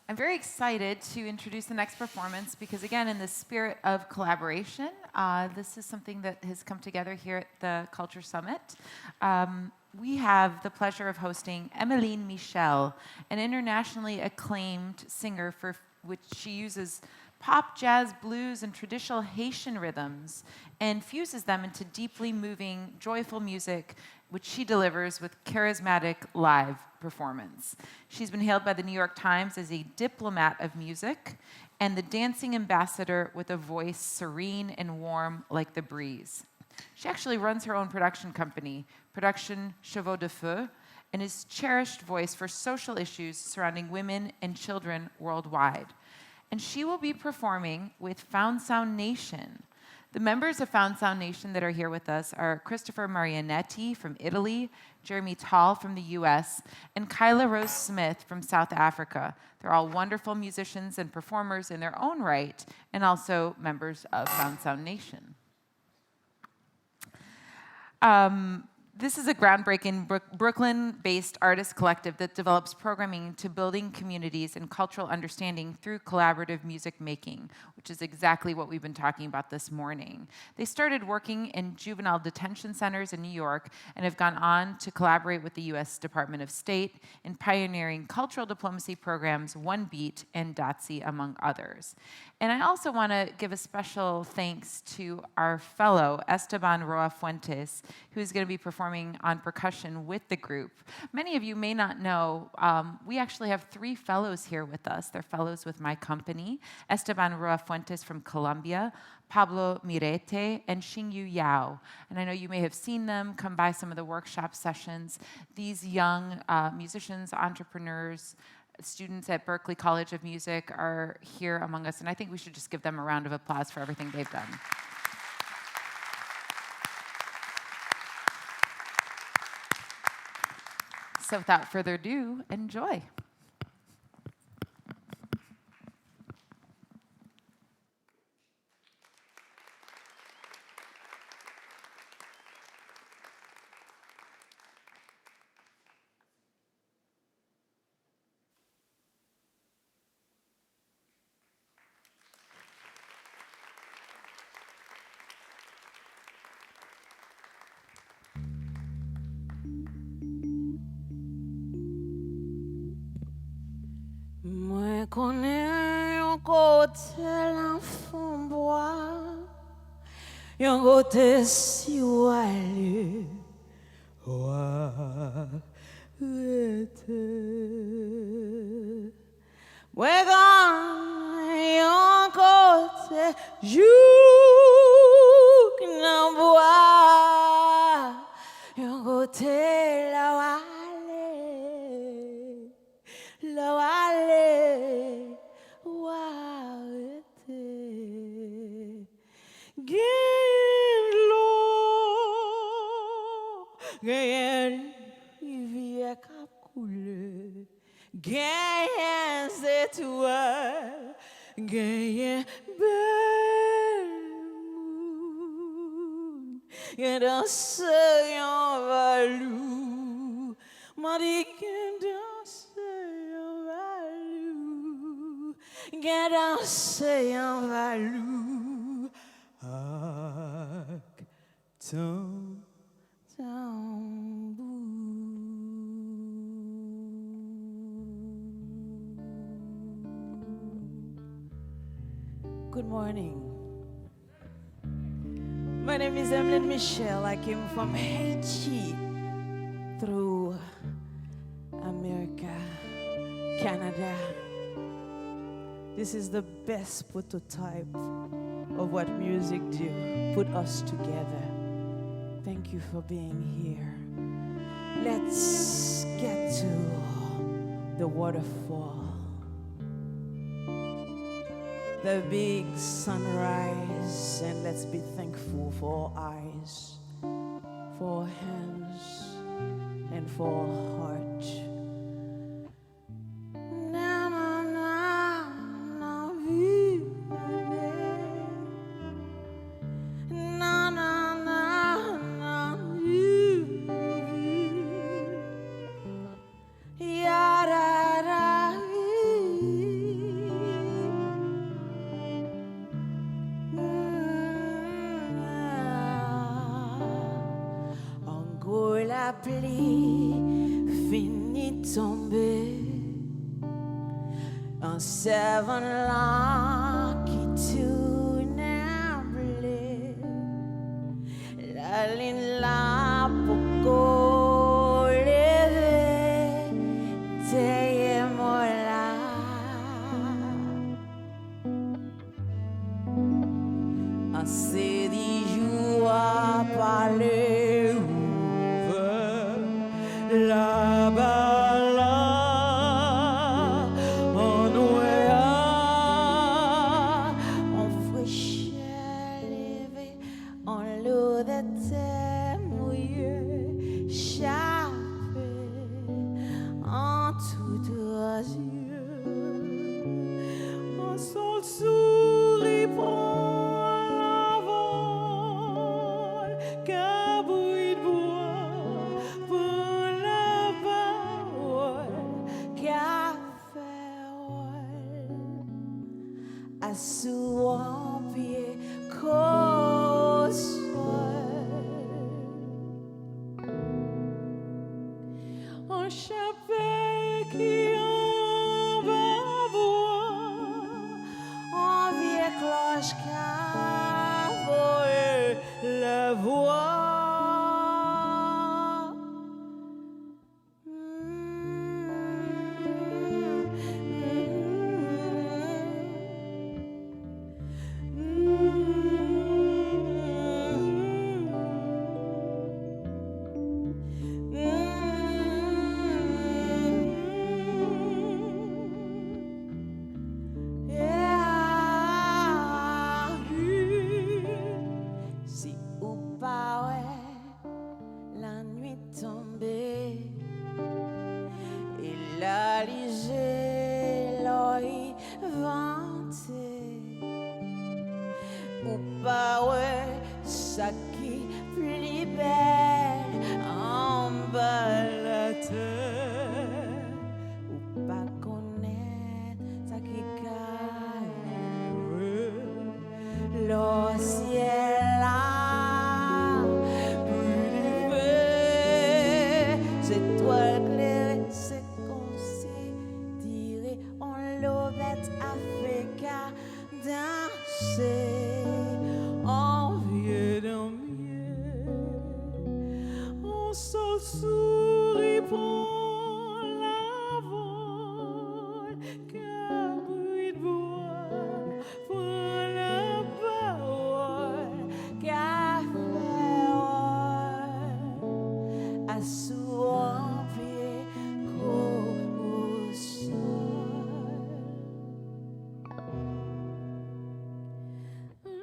I'm very excited to introduce the next performance because, again, in the spirit of collaboration, this is something that has come together here at the Culture Summit. We have the pleasure of hosting Emmeline Michel, an internationally acclaimed singer for which she uses pop, jazz, blues, and traditional Haitian rhythms and fuses them into deeply moving, joyful music, which she delivers with charismatic live performance. She's been hailed by the New York Times as a diplomat of music and the dancing ambassador with a voice serene and warm like the breeze. She actually runs her own production company, Production Chevaux de Feu, and is cherished voice for social issues surrounding women and children worldwide. And she will be performing with Found Sound Nation. The members of Found Sound Nation that are here with us are Christopher Marianetti from Italy, Jeremy Tall from the US, and Kyla Rose Smith from South Africa. They're all wonderful musicians and performers in their own right, and also members of Found Sound Nation. This is a groundbreaking Brooklyn-based artist collective that develops programming to building communities and cultural understanding through collaborative music making, which is exactly what we've been talking about this morning. They started working in juvenile detention centers in New York and have gone on to collaborate with the U.S. Department of State in pioneering cultural diplomacy programs, One Beat and DOTSI, among others. And I also want to give a special thanks to our fellow, Esteban Roa Fuentes, who's going to be performing on percussion with the group. Many of you may not know, we actually have 3 fellows here with us. They're fellows with my company, Esteban Roa Fuentes from Colombia, Pablo Mirete, and Xingyu Yao. And I know you may have seen them come by some of the workshop sessions. These young musicians, entrepreneurs, students at Berklee College of Music are here among us, and I think we should just give them a round of applause for everything they've done. So without further ado, enjoy. Moi connais un côté l'enfant bois, un côté si oualé, moi connais un côté jouk nan bois, un côté côté là où aller, là où aller, où arrêter. Gagne l'eau, gagne rivière cap coule, gagne étoiles, gagne belle moon, gagne danse en valou, m'a dit gagne danse en valou, gagne danse en valou. Good morning. My name is Emeline Michelle. I came from Haiti through America, Canada. This is the best prototype of what music do, put us together. Thank you for being here. Let's get to the waterfall. The big sunrise, and let's be thankful for eyes, for hands, and for heart. La pluie finit tomber, un servant là qui tourne à blé, la ligne là pour lever, t'es moi là. Assez des jours à parler. Là-bas, là, en ouéa, en fraîcheur levée, en l'eau de terre mouillée, chapée, en tout yeux, en sol souris prend la vol, cabouille de bois, sous un pied qu'au sol, un chapelle qui en va voir, un vieux cloche qu'a volé la voix.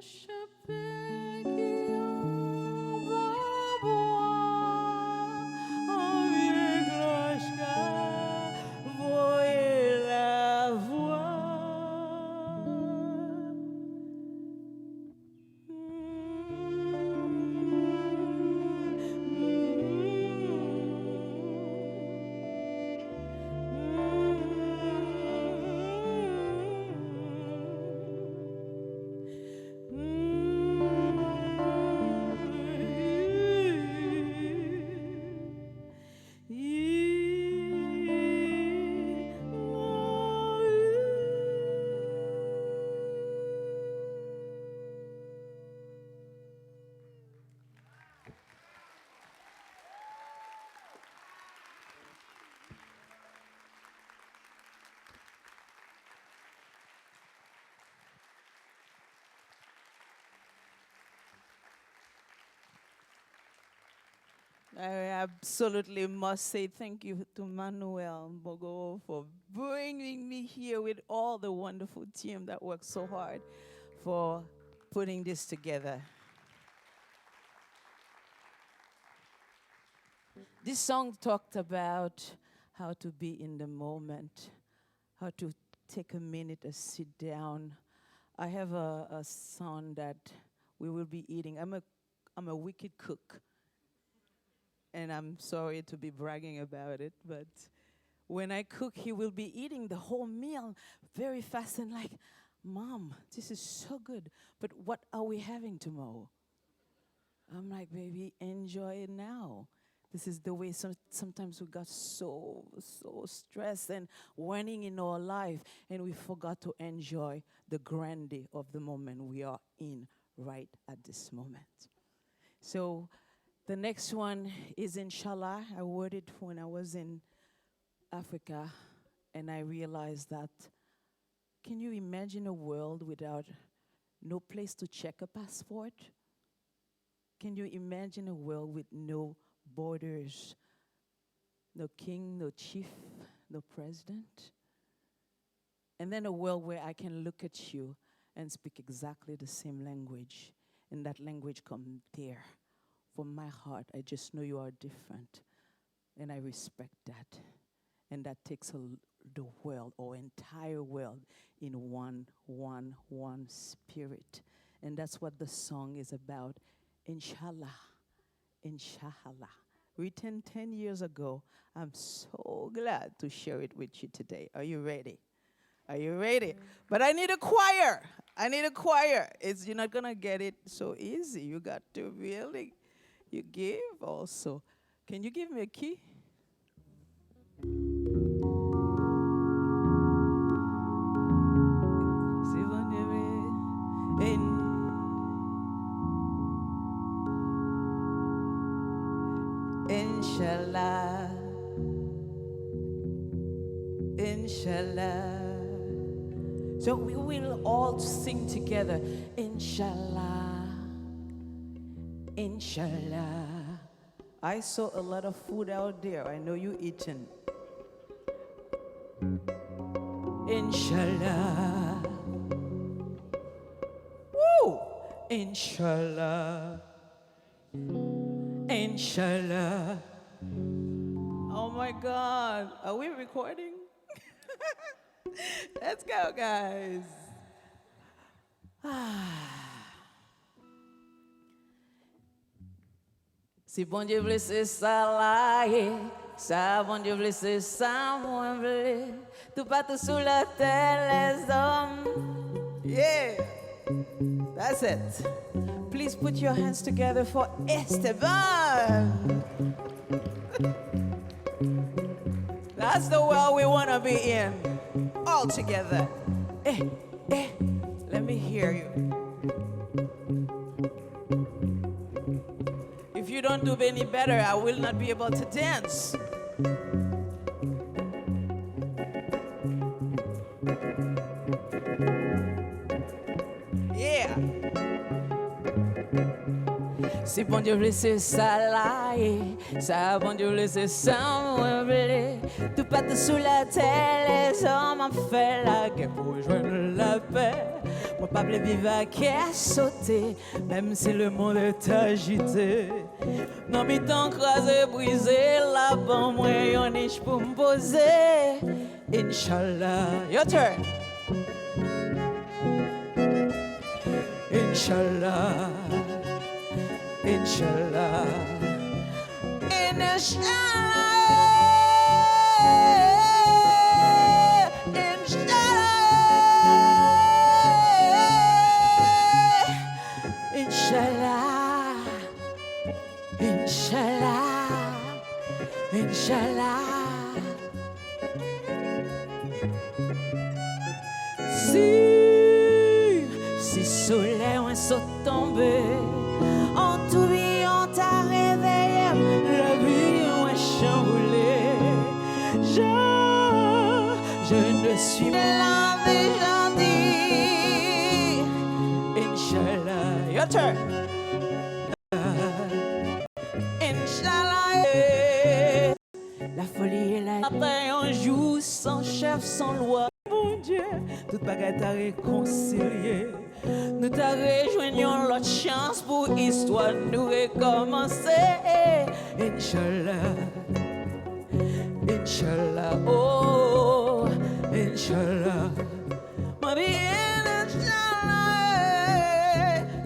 chapelle qui en va boire, en vieille cloche voyez la voix. I absolutely must say thank you to Manuel Bogo for bringing me here with all the wonderful team that worked so hard for putting this together. This song talked about how to be in the moment, how to take a minute to sit down. I have a son that we will be eating. I'm a wicked cook. And I'm sorry to be bragging about it, but when I cook, he will be eating the whole meal very fast and like, Mom, this is so good, but what are we having tomorrow? I'm like, baby, enjoy it now. This is the way sometimes we got so stressed and winning in our life, and we forgot to enjoy the grandeur of the moment we are in right at this moment. So the next one is Inshallah. I wrote it when I was in Africa, and I realized that, can you imagine a world without no place to check a passport? Can you imagine a world with no borders, no king, no chief, no president? And then a world where I can look at you and speak exactly the same language, and that language come there. From my heart, I just know you are different, and I respect that. And that takes the world, or entire world, in one spirit. And that's what the song is about. Inshallah, Inshallah. Written 10 years ago. I'm so glad to share it with you today. Are you ready? Are you ready? But I need a choir. I need a choir. You're not going to get it so easy. You got to really... You give also. Can you give me a key? Inshallah, Inshallah. So we will all sing together. Inshallah. Inshallah. I saw a lot of food out there. I know you eating. Inshallah. Woo! Inshallah. Inshallah. Oh my God. Are we recording? Let's go, guys. Si bon Dieu veut c'est ça là, ça bon Dieu veut c'est ça moi veut, tout partout sous la terre les hommes. Yeah, that's it. Please put your hands together for Esteban. That's the world we want to be in, all together. Let me hear you. If you don't do any better, I will not be able to dance. Yeah. Si bon Dieu veut c'est ça là, ça bon Dieu veut c'est ça moi veut, tout partout sous la terre les hommes ont fait la guerre pour joindre la paix. Moi pas plus vivre qu'à sauter, même si le monde est agité. Non mi temps crasé, brisé, là-bas moi yon niche pour me poser. Inch'Allah, your turn. Inshallah, Inshallah, Inshallah, Inshallah, Inshallah. Si soleil on saute tombé, en tourbillon t'a réveillé, la vie on est chamboulée. Je ne suis la méjandie. Inch'Allah, your turn. Inch'Allah, la folie est là. Après un jour sans chef, sans loi. Mon Dieu, toute bagarre t'a réconcilié. Nous t'a rejoignons l'autre chance pour histoire nous recommencer. Inch'Allah, Inch'Allah, oh, Inch'Allah. Ma vie,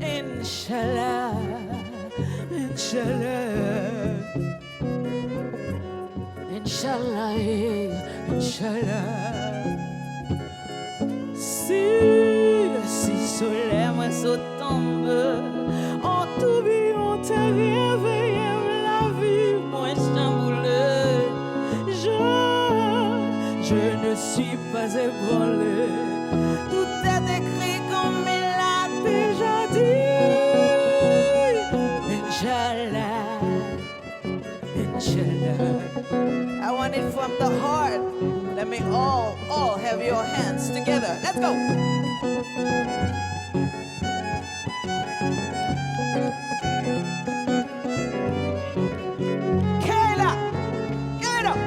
Inch'Allah, Inch'Allah, Inch'Allah, Inch'Allah. Si soleil moi saute tombe, en tourbillon t'a réveillé, la vie moi chamboulée. Je ne suis pas ébranlé, tout est écrit comme il l'a déjà dit. Inch'Allah, Inch'Allah. I want it from the heart. Let me all have your hands together. Let's go. Kayla, get up.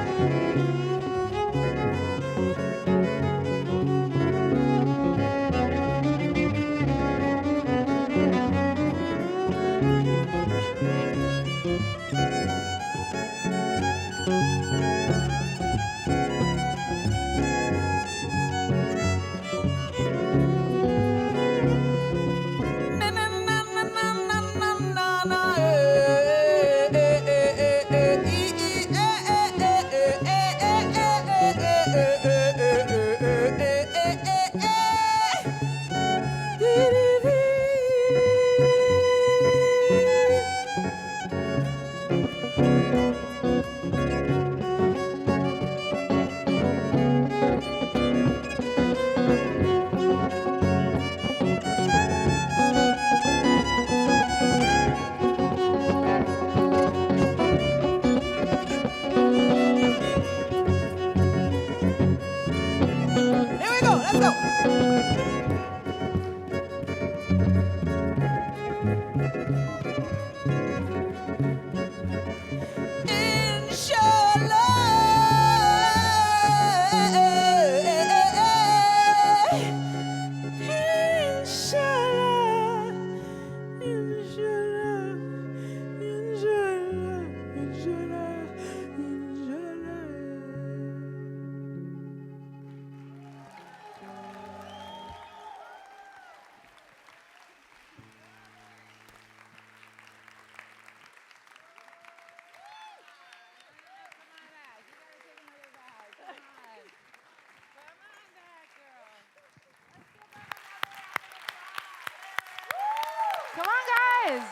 Come on, guys.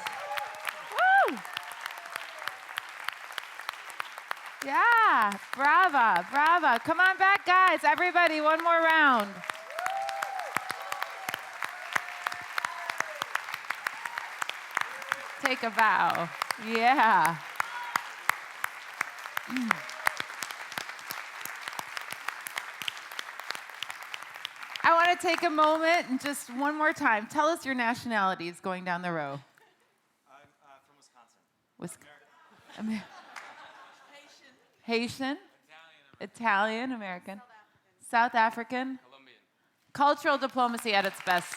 Woo! Yeah, brava, brava. Come on back, guys. Everybody, one more round. Take a bow. Yeah. I want to take a moment and just one more time, tell us your nationalities going down the row. I'm from Wisconsin. Haitian? Italian, American. South African? Colombian. Cultural diplomacy at its best.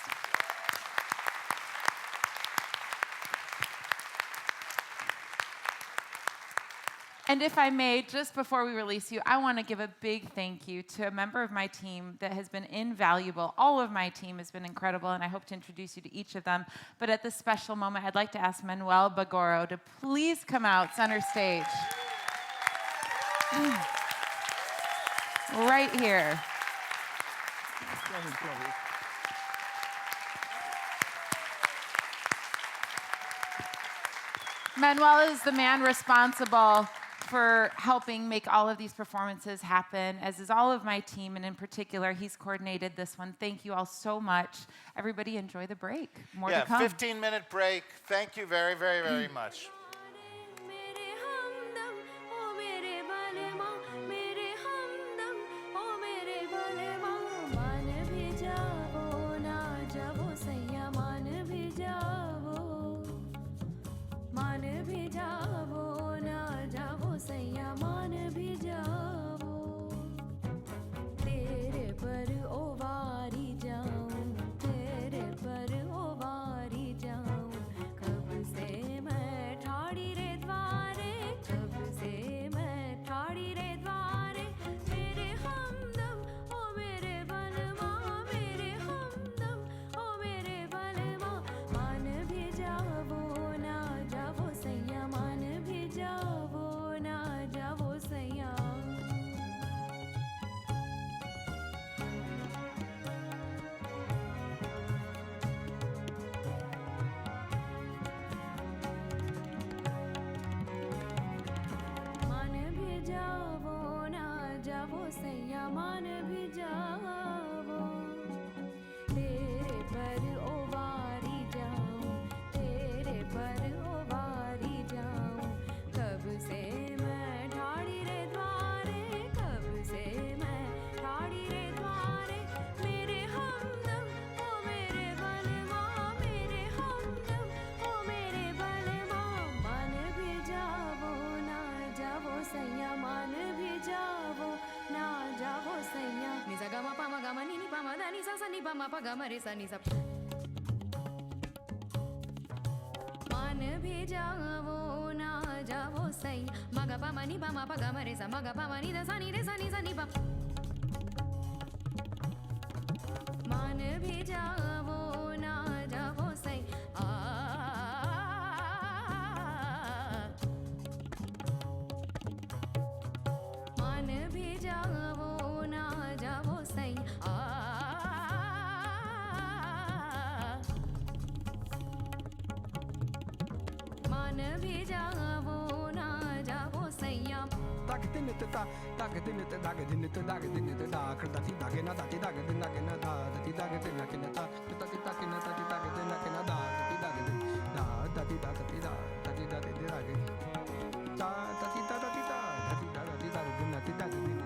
And if I may, just before we release you, I want to give a big thank you to a member of my team that has been invaluable. All of my team has been incredible, and I hope to introduce you to each of them. But at this special moment, I'd like to ask Manuel Bagoro to please come out center stage. Right here. Manuel is the man responsible for helping make all of these performances happen, as is all of my team, and in particular, he's coordinated this one. Thank you all so much. Everybody enjoy the break. More to come. 15-minute break. Thank you very, very, very much. मान भी जावो ना जावो सही मगा पा money पा मा पा गा मा रे सा मगा पा मनी दा सा नी रे सा नी पा मान भी जावो ना जावो सही मान भी जावो ना जावो सही मान भी जावो ना जावो सैया ताक दिन ते ता ताक दिन ते दाग दिन ते दाग दिन ते दा करता ती दागे ना ता ती दाग दिन ना के ना दा ती दाग दिन ना के ना ता ता ती ताक ना ता ती दाग दिन ना के ना दा ती दाग दिन दा ता ती दा ता ती दा ता ती दा ती दाग ता ता ती दा ता ती दा ता ती दा ती दाग दिन ना ती दाग दिन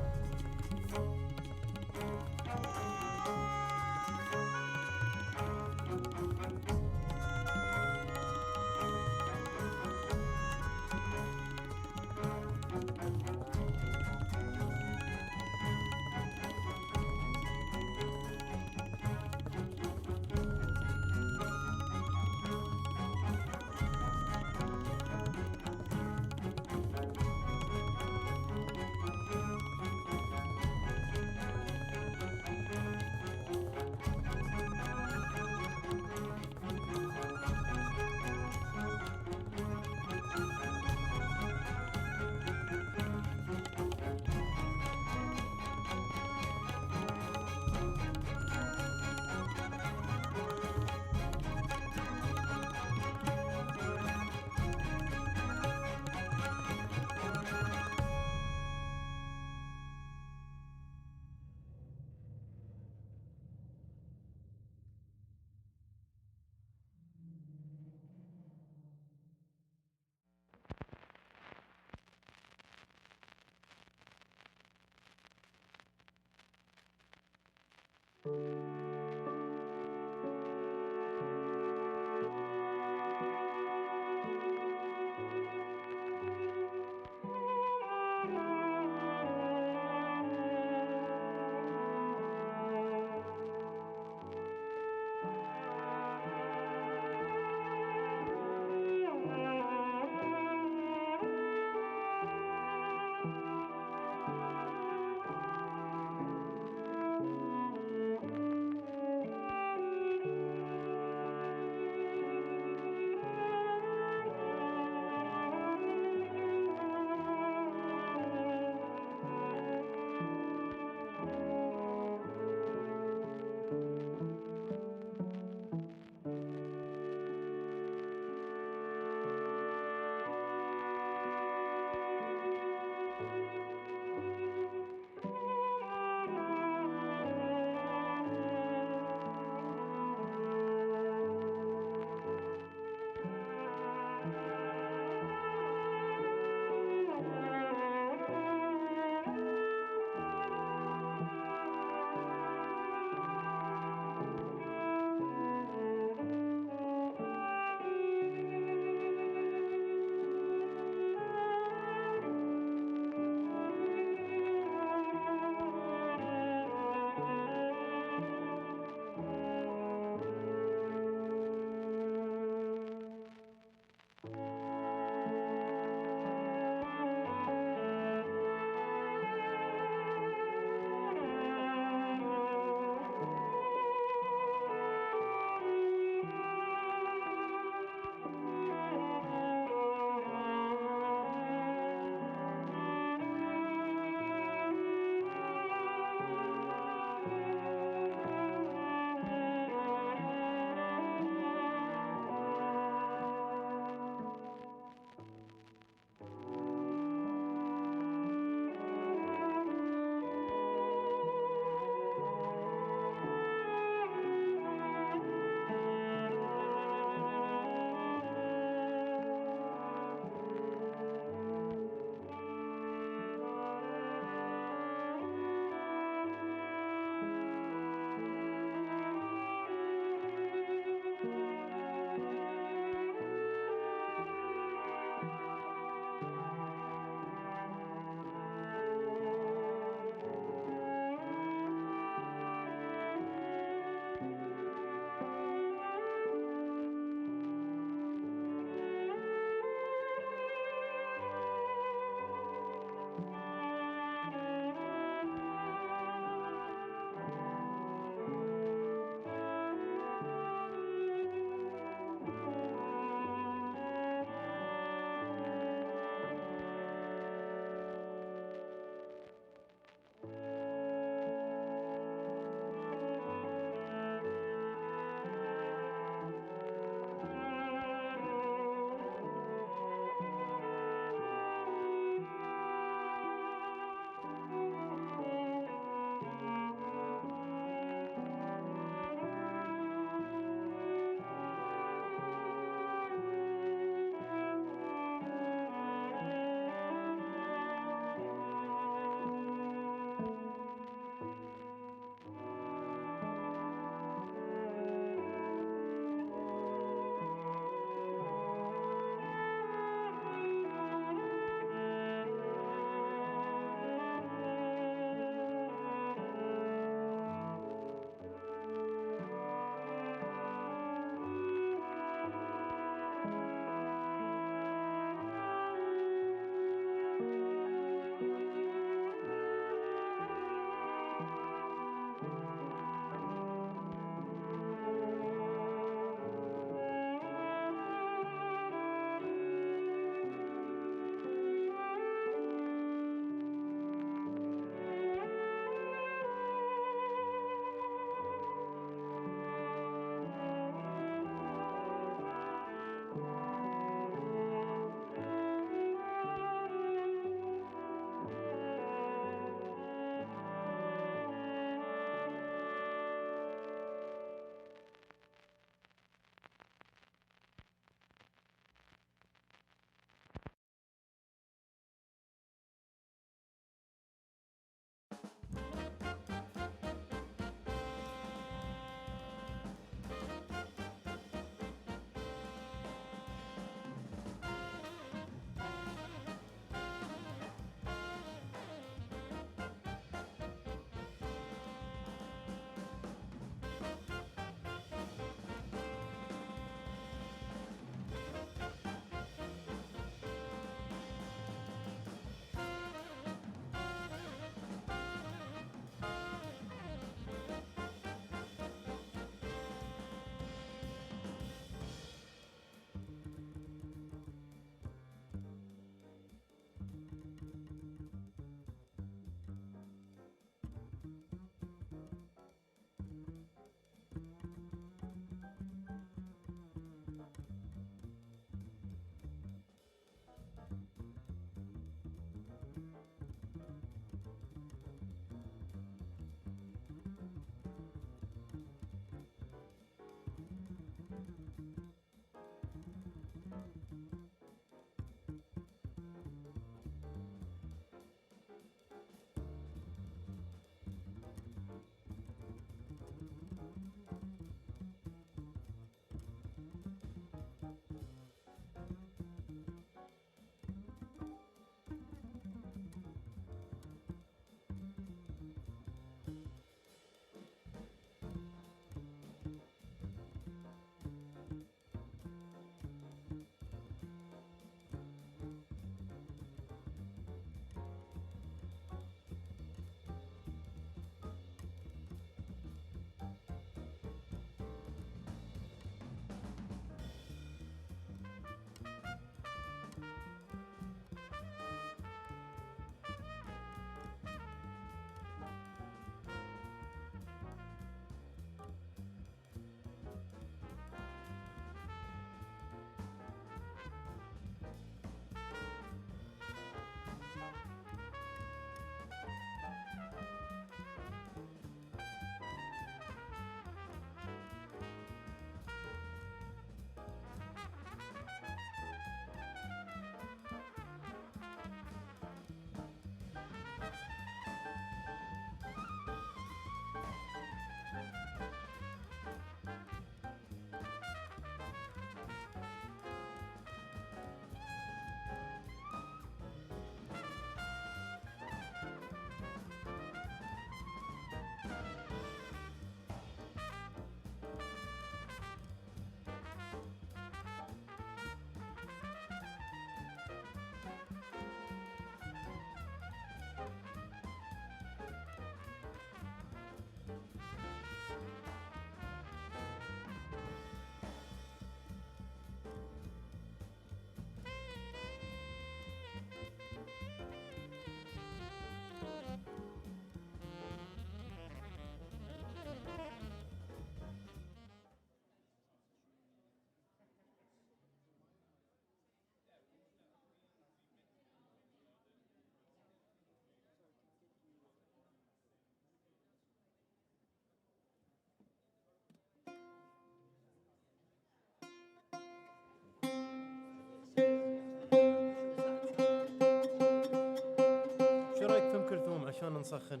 نسخن.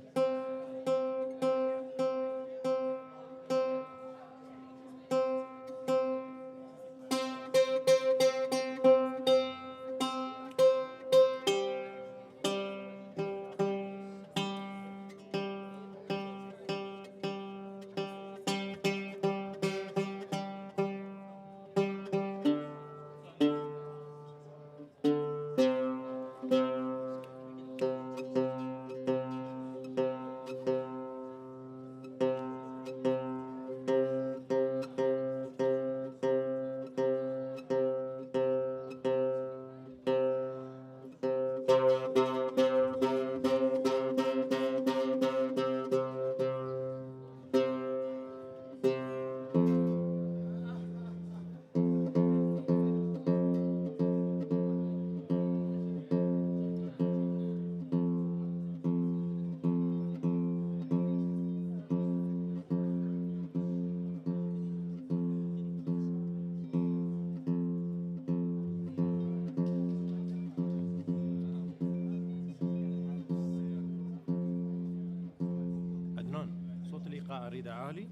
عدنان صوت الإيقاع أريده عالي،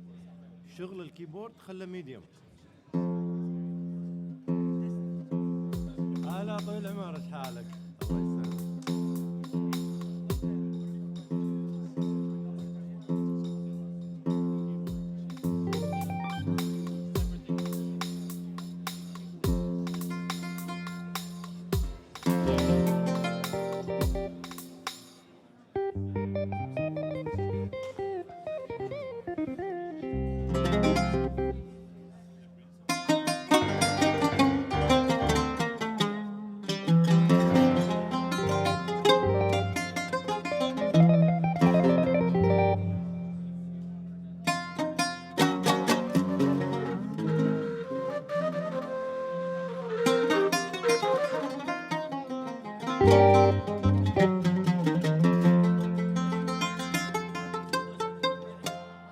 شغل الكيبورد خله ميديوم. لا طويل عمرك حالك. الله يسلمك.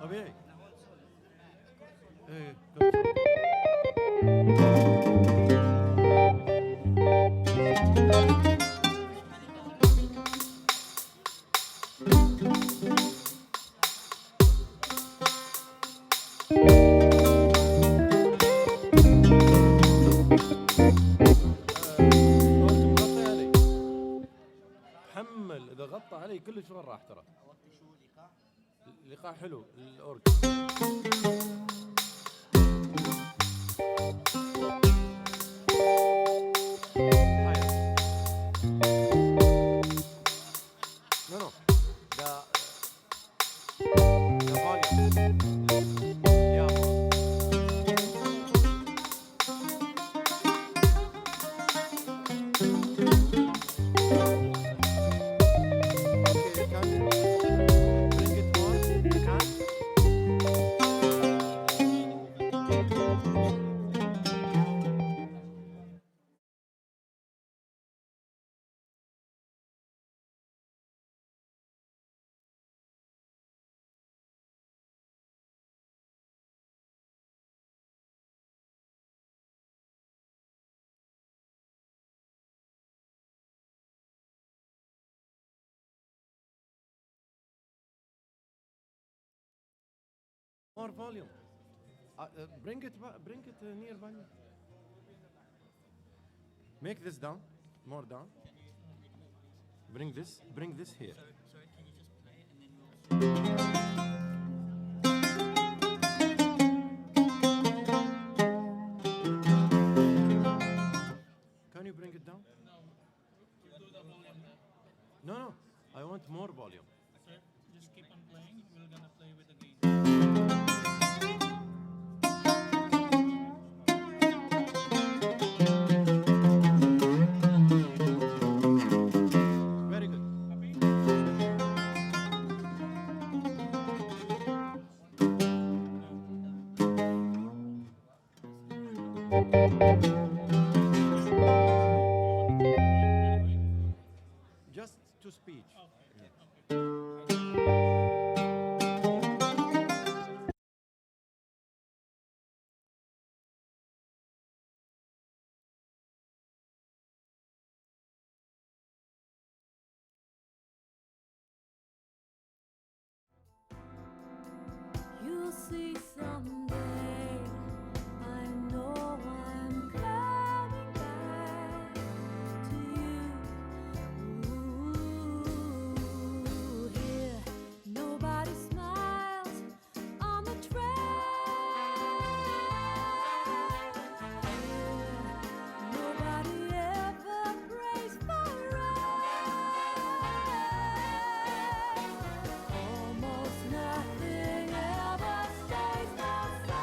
طبيعي. ايه حمل اذا غطى علي كلش وين راح ترى. الايقاع حلو الاورج. No, no. The volume. Yeah. More volume. Bring it nearby. Make this down, more down. Bring this here. Can you bring it down? No, I want more volume. Sir, just keep on playing. We're gonna play with the gain. Very good. Just to speech. see someday. I know I'm coming back to you. Ooh, here nobody smiles on the train. Here nobody ever prays for rain. Almost nothing ever stays the same.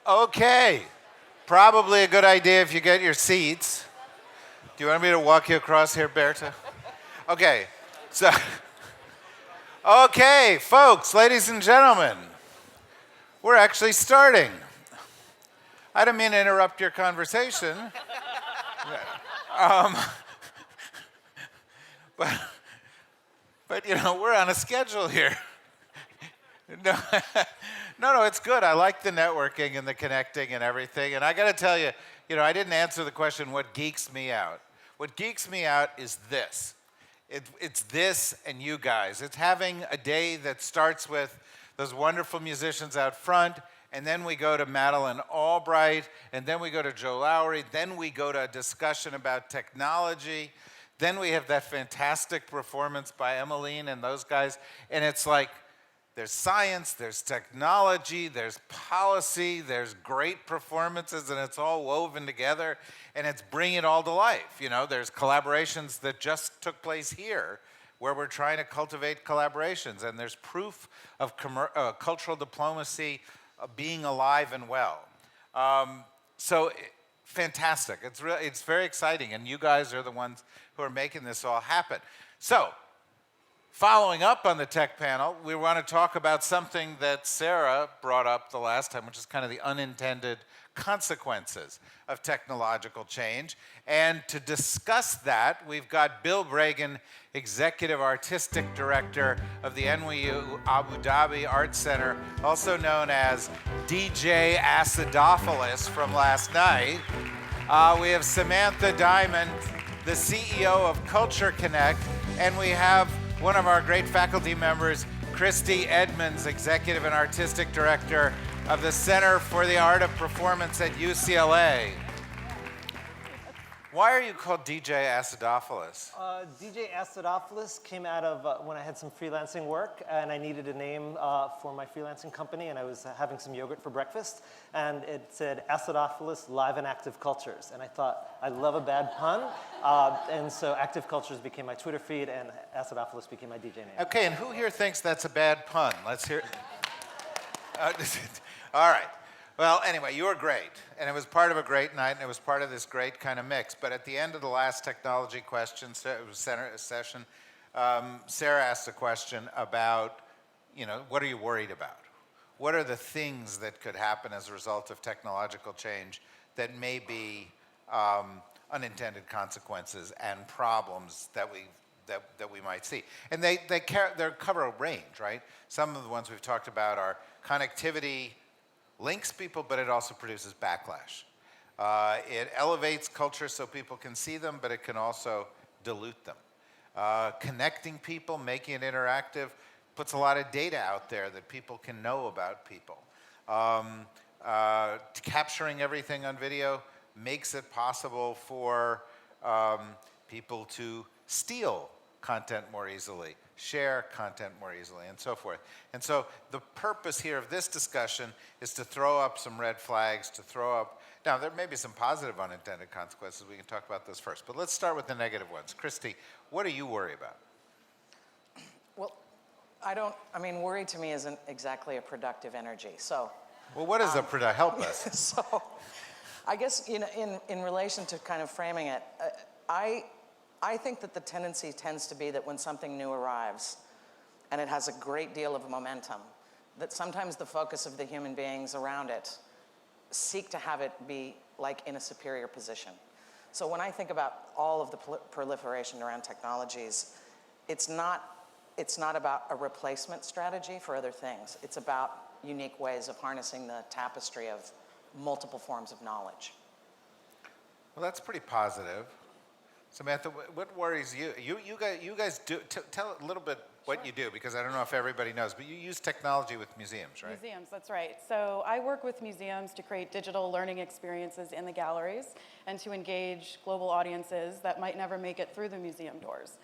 Okay, probably a good idea if you get your seats. Do you want me to walk you across here, Berta? Okay, so, okay, folks, ladies and gentlemen, we're actually starting. I didn't mean to interrupt your conversation. But you know, we're on a schedule here. No, it's good. I like the networking and the connecting and everything. And I got to tell you, you know, I didn't answer the question, what geeks me out? What geeks me out is this. It's this and you guys. It's having a day that starts with those wonderful musicians out front, and then we go to Madeleine Albright, and then we go to Joe Lowry, then we go to a discussion about technology, then we have that fantastic performance by Emmeline and those guys, and it's like, there's science, there's technology, there's policy, there's great performances, and it's all woven together, and it's bringing it all to life. You know, there's collaborations that just took place here where we're trying to cultivate collaborations, and there's proof of cultural diplomacy being alive and well. Fantastic. It's very exciting, and you guys are the ones who are making this all happen. So, following up on the tech panel, we want to talk about something that Sarah brought up the last time, which is kind of the unintended consequences of technological change. And to discuss that, we've got Bill Bragan, Executive Artistic Director of the NYU Abu Dhabi Art Center, also known as DJ Acidophilus from last night. We have Samantha Diamond, the CEO of Culture Connect, and we have one of our great faculty members, Christy Edmonds, Executive and Artistic Director of the Center for the Art of Performance at UCLA. Why are you called DJ Acidophilus? DJ Acidophilus came out of when I had some freelancing work and I needed a name for my freelancing company, and I was having some yogurt for breakfast, and it said Acidophilus Live and Active Cultures, and I thought, I love a bad pun, and so Active Cultures became my Twitter feed and Acidophilus became my DJ name. Okay, and who here thinks that's a bad pun? Let's hear it. All right. Well, anyway, you were great, and it was part of a great night, and it was part of this great kind of mix. But at the end of the last technology question session, Sarah asked a question about, you know, what are you worried about? What are the things that could happen as a result of technological change that may be unintended consequences and problems that we might see? And they cover a range, right? Some of the ones we've talked about are connectivity links people, but it also produces backlash. It elevates culture so people can see them, but it can also dilute them. Connecting people, making it interactive, puts a lot of data out there that people can know about people. Capturing everything on video makes it possible for people to steal content more easily, share content more easily, and so forth. And so the purpose here of this discussion is to throw up some red flags, to throw up, now there may be some positive unintended consequences, we can talk about those first, but let's start with the negative ones. Christy, what do you worry about? Well, worry to me isn't exactly a productive energy, so. Well, what is a productive, help us. So, I guess, you know, in relation to kind of framing it, I think that the tendency tends to be that when something new arrives and it has a great deal of momentum, that sometimes the focus of the human beings around it seek to have it be like in a superior position. So when I think about all of the proliferation around technologies, it's not about a replacement strategy for other things. It's about unique ways of harnessing the tapestry of multiple forms of knowledge. Well, that's pretty positive. Samantha, what worries you? You guys do, tell a little bit what you do, because I don't know if everybody knows, but you use technology with museums, right? Museums, that's right. So I work with museums to create digital learning experiences in the galleries and to engage global audiences that might never make it through the museum doors.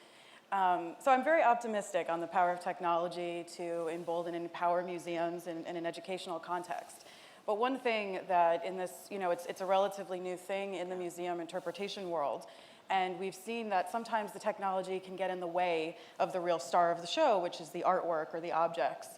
So I'm very optimistic on the power of technology to embolden and empower museums in an educational context. But one thing that in this, you know, it's a relatively new thing in the museum interpretation world. And we've seen that sometimes the technology can get in the way of the real star of the show, which is the artwork or the objects.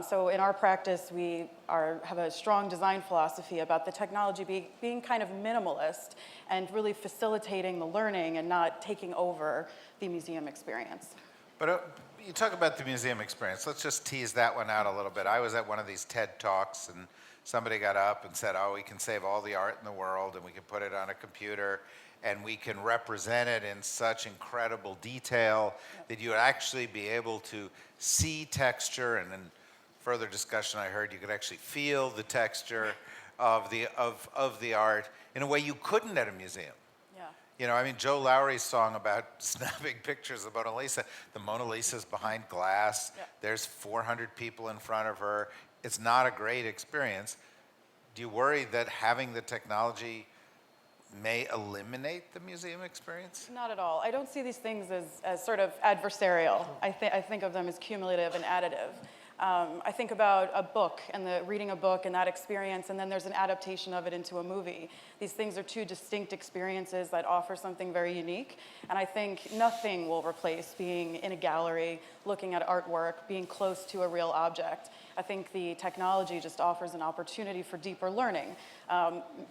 So in our practice, we have a strong design philosophy about the technology being kind of minimalist and really facilitating the learning and not taking over the museum experience. But you talk about the museum experience. Let's just tease that one out a little bit. I was at one of these TED Talks, and somebody got up and said, oh, we can save all the art in the world, and we can put it on a computer, and we can represent it in such incredible detail that you would actually be able to see texture, and in further discussion I heard you could actually feel the texture of the art in a way you couldn't at a museum. You know, I mean, Joe Lowry's song about snapping pictures of the Mona Lisa's behind glass. Yeah. There's 400 people in front of her. It's not a great experience. Do you worry that having the technology may eliminate the museum experience? Not at all. I don't see these things as sort of adversarial. I think of them as cumulative and additive. I think about a book and reading a book and that experience, and then there's an adaptation of it into a movie. These things are two distinct experiences that offer something very unique, and I think nothing will replace being in a gallery, looking at artwork, being close to a real object. I think the technology just offers an opportunity for deeper learning.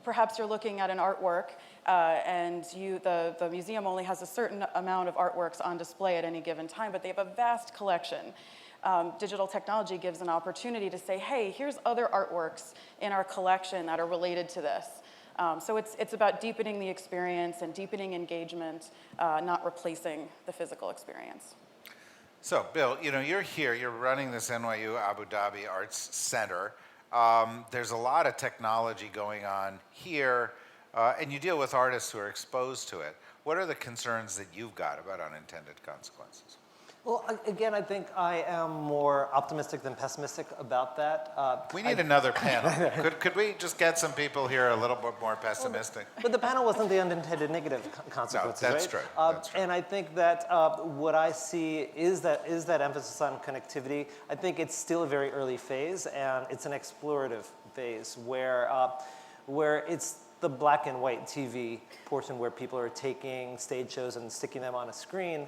Perhaps you're looking at an artwork and the museum only has a certain amount of artworks on display at any given time, but they have a vast collection. Digital technology gives an opportunity to say, hey, here's other artworks in our collection that are related to this. So it's about deepening the experience and deepening engagement, not replacing the physical experience. So, Bill, you know, you're here, you're running this NYU Abu Dhabi Arts Center. There's a lot of technology going on here, and you deal with artists who are exposed to it. What are the concerns that you've got about unintended consequences? Well, again, I think I am more optimistic than pessimistic about that. We need another panel. Could we just get some people here a little bit more pessimistic? But the panel wasn't the unintended negative consequences, no, that's right? True. That's true. And I think that what I see is that emphasis on connectivity. I think it's still a very early phase, and it's an explorative phase where it's the black and white TV portion where people are taking stage shows and sticking them on a screen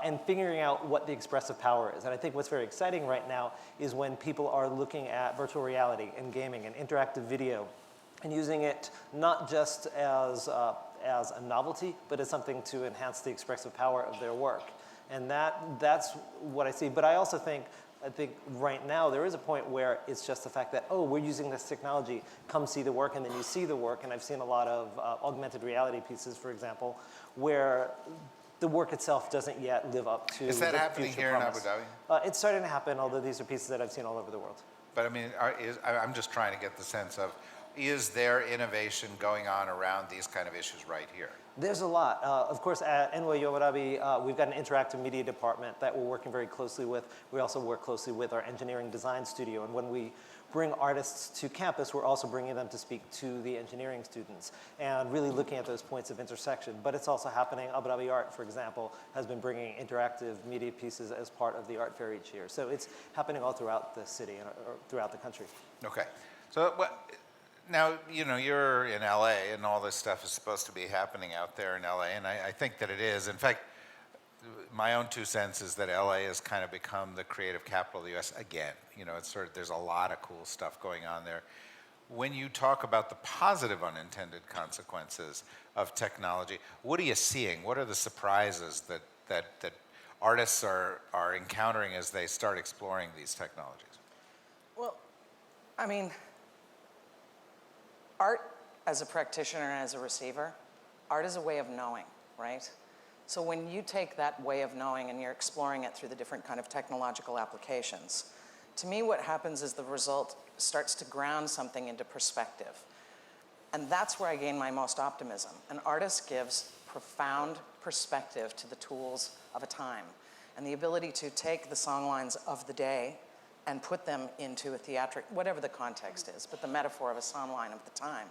and figuring out what the expressive power is. And I think what's very exciting right now is when people are looking at virtual reality and gaming and interactive video and using it not just as a novelty, but as something to enhance the expressive power of their work. And that's what I see. But I also think right now there is a point where it's just the fact that, oh, we're using this technology, come see the work, and then you see the work. And I've seen a lot of augmented reality pieces, for example, where the work itself doesn't yet live up to Is that the happening future here promise. in Abu Dhabi? It's starting to happen, although these are pieces that I've seen all over the world. But I mean, I'm just trying to get the sense of, is there innovation going on around these kind of issues right here? There's a lot. Of course, at NYU Abu Dhabi, we've got an interactive media department that we're working very closely with. We also work closely with our engineering design studio. And when we bring artists to campus, we're also bringing them to speak to the engineering students and really looking at those points of intersection. But it's also happening. Abu Dhabi Art, for example, has been bringing interactive media pieces as part of the art fair each year. So it's happening all throughout the city or throughout the country. Okay. So now, you know, you're in LA and all this stuff is supposed to be happening out there in LA, and I think that it is. In fact, my own 2 cents is that LA has kind of become the creative capital of the US again. You know, it's there's a lot of cool stuff going on there. When you talk about the positive unintended consequences of technology, what are you seeing? What are the surprises that artists are encountering as they start exploring these technologies? Well, I mean, art as a practitioner and as a receiver, art is a way of knowing, right? So when you take that way of knowing and you're exploring it through the different kind of technological applications, to me what happens is the result starts to ground something into perspective. And that's where I gain my most optimism. An artist gives profound perspective to the tools of a time and the ability to take the songlines of the day and put them into a theatric, whatever the context is, but the metaphor of a songline of the time,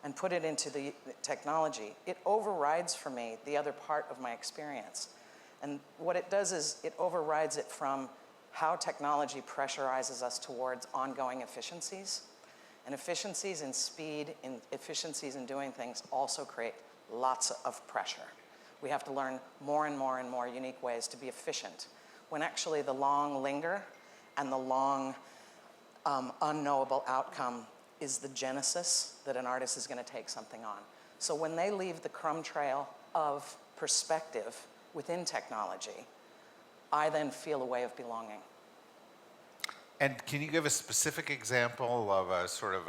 and put it into the technology. It overrides for me the other part of my experience. And what it does is it overrides it from how technology pressurizes us towards ongoing efficiencies. And efficiencies in speed, and efficiencies in doing things also create lots of pressure. We have to learn more and more and more unique ways to be efficient, when actually the long linger and the long, unknowable outcome is the genesis that an artist is going to take something on. So when they leave the crumb trail of perspective within technology, I then feel a way of belonging. And can you give a specific example of a sort of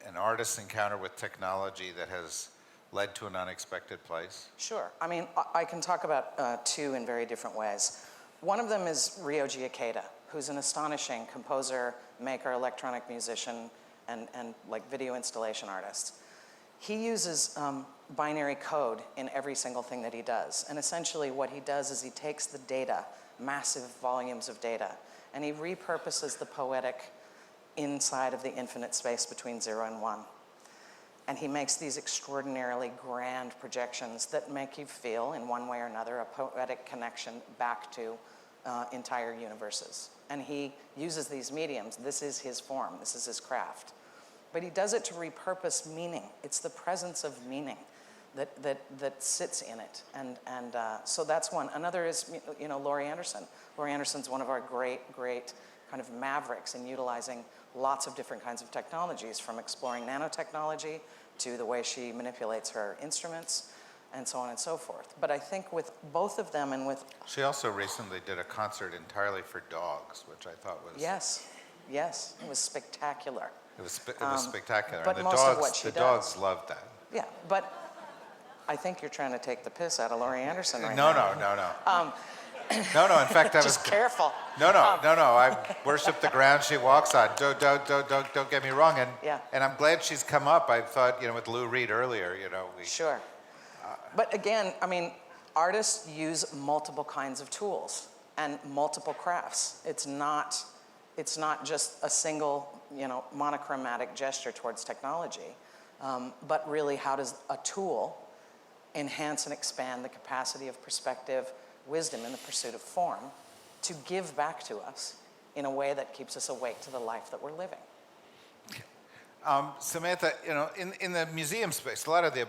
an artist's encounter with technology that has led to an unexpected place? Sure. I mean, I can talk about two in very different ways. One of them is Ryoji Ikeda, who's an astonishing composer, maker, electronic musician, and like video installation artist. He uses binary code in every single thing that he does. And essentially what he does is he takes the data, massive volumes of data, and he repurposes the poetic inside of the infinite space between 0 and 1. And he makes these extraordinarily grand projections that make you feel, in one way or another, a poetic connection back to entire universes. And he uses these mediums. This is his form. This is his craft. But he does it to repurpose meaning. It's the presence of meaning that sits in it. And so that's one. Another is, Laurie Anderson. Laurie Anderson's one of our great kind of mavericks in utilizing lots of different kinds of technologies, from exploring nanotechnology to the way she manipulates her instruments, and so on and so forth. But I think with both of them and with... She also recently did a concert entirely for dogs, which I thought was... Yes, it was spectacular. It was spectacular. But and most of what she does... dogs loved that. Yeah, but I think you're trying to take the piss out of Laurie Anderson right now. No. No, in fact, I was... Just careful. No, I worship the ground she walks on. Don't get me wrong. And I'm glad she's come up. I thought, with Lou Reed earlier, we... Sure. But again, I mean, artists use multiple kinds of tools and multiple crafts. It's not just a single, monochromatic gesture towards technology, but really how does a tool enhance and expand the capacity of perspective, wisdom in the pursuit of form, to give back to us in a way that keeps us awake to the life that we're living. Samantha, in the museum space, a lot of the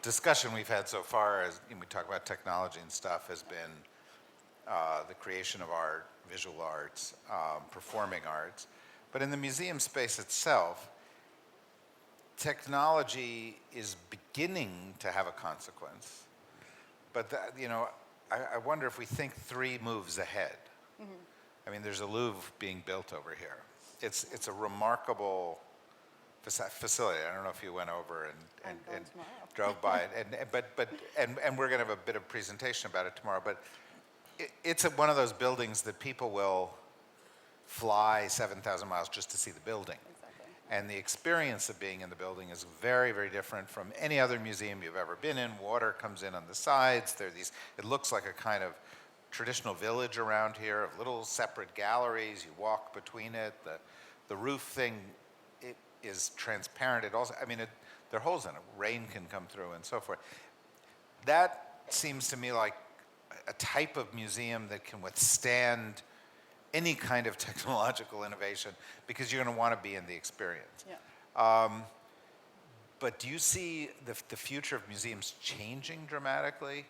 discussion we've had so far, as we talk about technology and stuff, has been the creation of art, visual arts, performing arts. But in the museum space itself, technology is beginning to have a consequence. But I wonder if we think 3 moves ahead. Mm-hmm. I mean, there's a Louvre being built over here. It's a remarkable facility. I don't know if you went over and drove by it, and we're going to have a bit of presentation about it tomorrow. But it's one of those buildings that people will fly 7,000 miles just to see the building. Exactly. And the experience of being in the building is very, very different from any other museum you've ever been in. Water comes in on the sides. It looks like a kind of traditional village around here of little separate galleries. You walk between it. The roof thing, it is transparent. It also, there are holes in it. Rain can come through and so forth. That seems to me like a type of museum that can withstand any kind of technological innovation, because you're going to want to be in the experience. Yeah. But do you see the future of museums changing dramatically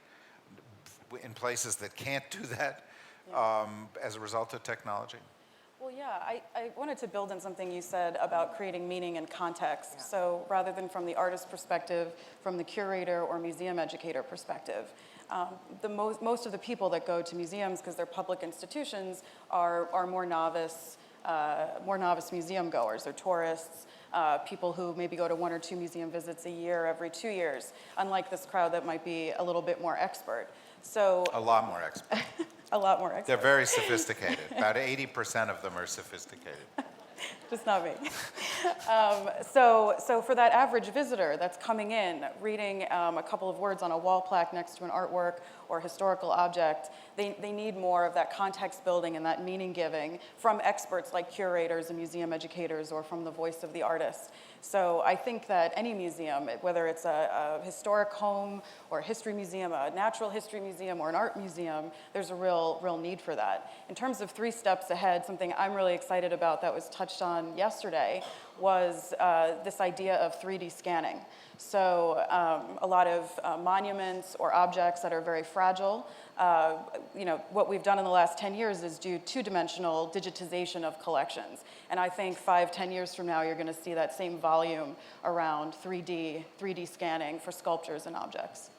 in places that can't do that as a result of technology? Well, yeah, I wanted to build on something you said about creating meaning and context. Yeah. So rather than from the artist perspective, from the curator or museum educator perspective. Most of the people that go to museums, because they're public institutions, are more novice museum goers. They're tourists, people who maybe go to 1 or 2 museum visits a year, every 2 years, unlike this crowd that might be a little bit more expert. So a lot more expert. A lot more expert. They're very sophisticated. About 80% of them are sophisticated. Just not me. So for that average visitor that's coming in, reading a couple of words on a wall plaque next to an artwork or historical object, they need more of that context building and that meaning giving from experts like curators and museum educators, or from the voice of the artist. So I think that any museum, whether it's a historic home or a history museum, a natural history museum, or an art museum, there's a real need for that. In terms of 3 steps ahead, something I'm really excited about that was touched on yesterday was this idea of 3D scanning. So a lot of monuments or objects that are very fragile, what we've done in the last 10 years is do two-dimensional digitization of collections. And I think 5-10 years from now, you're going to see that same volume around 3D scanning for sculptures and objects.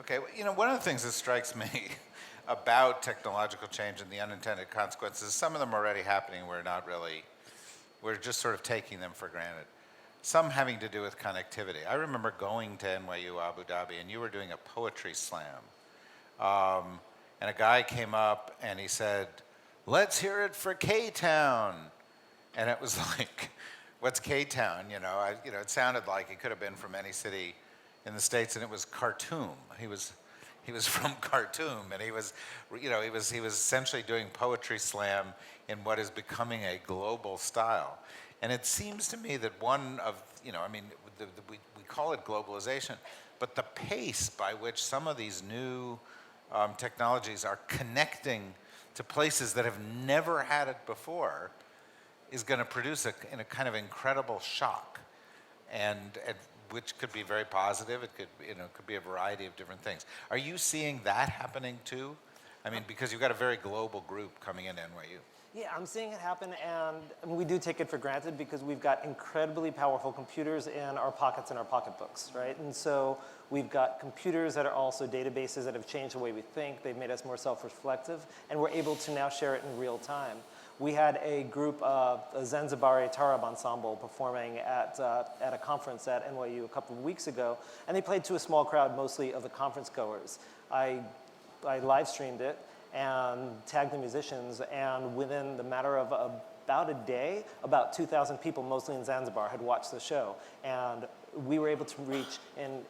Okay, one of the things that strikes me about technological change and the unintended consequences, some of them are already happening, we're just sort of taking them for granted. Some having to do with connectivity. I remember going to NYU Abu Dhabi and you were doing a poetry slam. And a guy came up and he said, "Let's hear it for K-Town." And it was like, what's K-Town? It sounded like it could have been from any city in the States, and it was Khartoum. He was from Khartoum, and he was essentially doing poetry slam in what is becoming a global style. And it seems to me that one of, we call it globalization, but the pace by which some of these new technologies are connecting to places that have never had it before is going to produce a kind of incredible shock, and which could be very positive. It could be a variety of different things. Are you seeing that happening too? I mean, because you've got a very global group coming into NYU. Yeah, I'm seeing it happen, and we do take it for granted because we've got incredibly powerful computers in our pockets and our pocketbooks, right? And so we've got computers that are also databases that have changed the way we think. They've made us more self-reflective, and we're able to now share it in real time. We had a group of a Zanzibari Tarab ensemble performing at a conference at NYU a couple of weeks ago, and they played to a small crowd, mostly of the conference goers. I live streamed it and tagged the musicians, and within the matter of about a day, about 2,000 people, mostly in Zanzibar, had watched the show. And we were able to reach an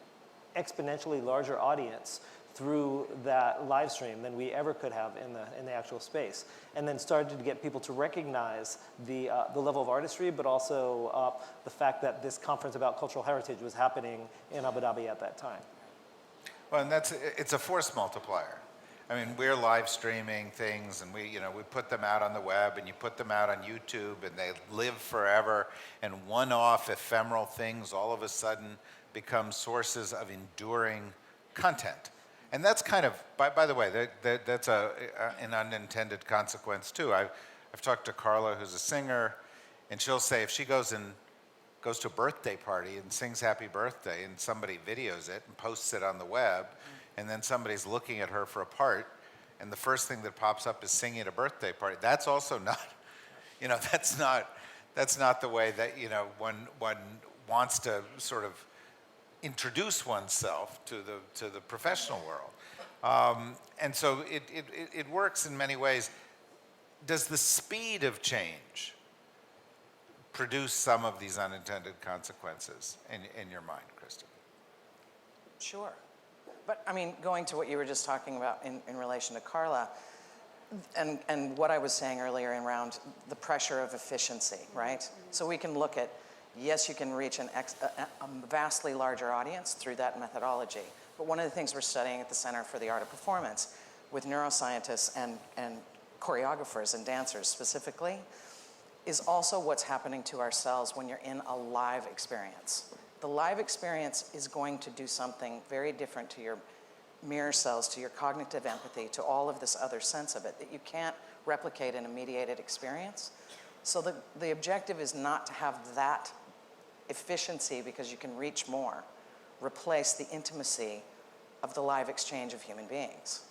exponentially larger audience through that live stream than we ever could have in the actual space. And then started to get people to recognize the level of artistry, but also the fact that this conference about cultural heritage was happening in Abu Dhabi at that time. Well, and it's a force multiplier. I mean, we're live streaming things, and we put them out on the web, and you put them out on YouTube, and they live forever. And one-off ephemeral things all of a sudden become sources of enduring content. And that's kind of, by the way, that's an unintended consequence too. I've talked to Carla, who's a singer, and she'll say if she goes to a birthday party and sings happy birthday, and somebody videos it and posts it on the web, and then somebody's looking at her for a part, and the first thing that pops up is singing at a birthday party. That's also not, that's not the way that one wants to sort of introduce oneself to the professional world. And so it works in many ways. Does the speed of change produce some of these unintended consequences in your mind, Kristen? Sure. But I mean, going to what you were just talking about in relation to Carla, and what I was saying earlier around the pressure of efficiency, right? So we can look at, yes, you can reach a vastly larger audience through that methodology. But one of the things we're studying at the Center for the Art of Performance with neuroscientists and choreographers and dancers specifically is also what's happening to our cells when you're in a live experience. The live experience is going to do something very different to your mirror cells, to your cognitive empathy, to all of this other sense of it that you can't replicate in a mediated experience. So the objective is not to have that efficiency, because you can reach more, replace the intimacy of the live exchange of human beings.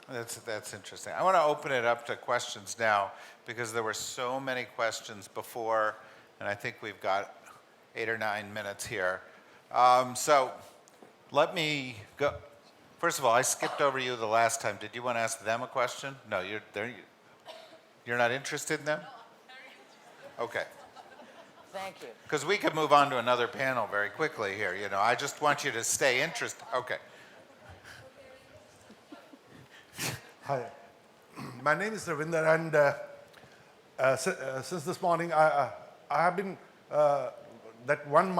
That's interesting. I want to open it up to questions now, because there were so many questions before, and I think we've got 8 or 9 minutes here. So let me go. First of all, I skipped over you the last time. Did you want to ask them a question? No, you're not interested in them? Okay. Thank you. Because we could move on to another panel very quickly here. I just want you to stay interested. Okay. Hi, my name is Ravinder, and since this morning, I have been that one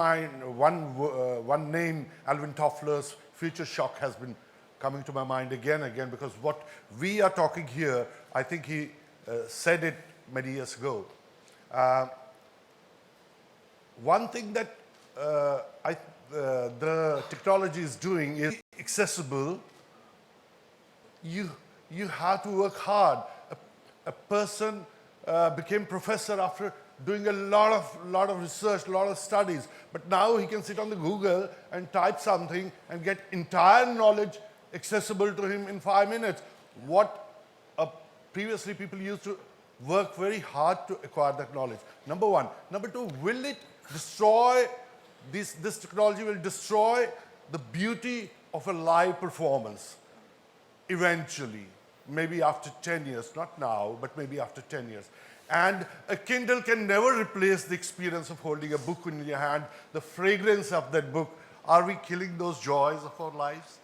name, Alvin Toffler's Future Shock, has been coming to my mind again and again, because what we are talking here, I think he said it many years ago. one thing that the technology is doing is accessible. You have to work hard. A person became professor after doing a lot of research, a lot of studies. But now he can sit on the Google and type something and get entire knowledge accessible to him in 5 minutes. What previously people used to work very hard to acquire that knowledge. Number one. Number two, will it destroy, this technology will destroy the beauty of a live performance eventually, maybe after 10 years, not now, but maybe after 10 years. And a Kindle can never replace the experience of holding a book in your hand, the fragrance of that book. Are we killing those joys of our lives?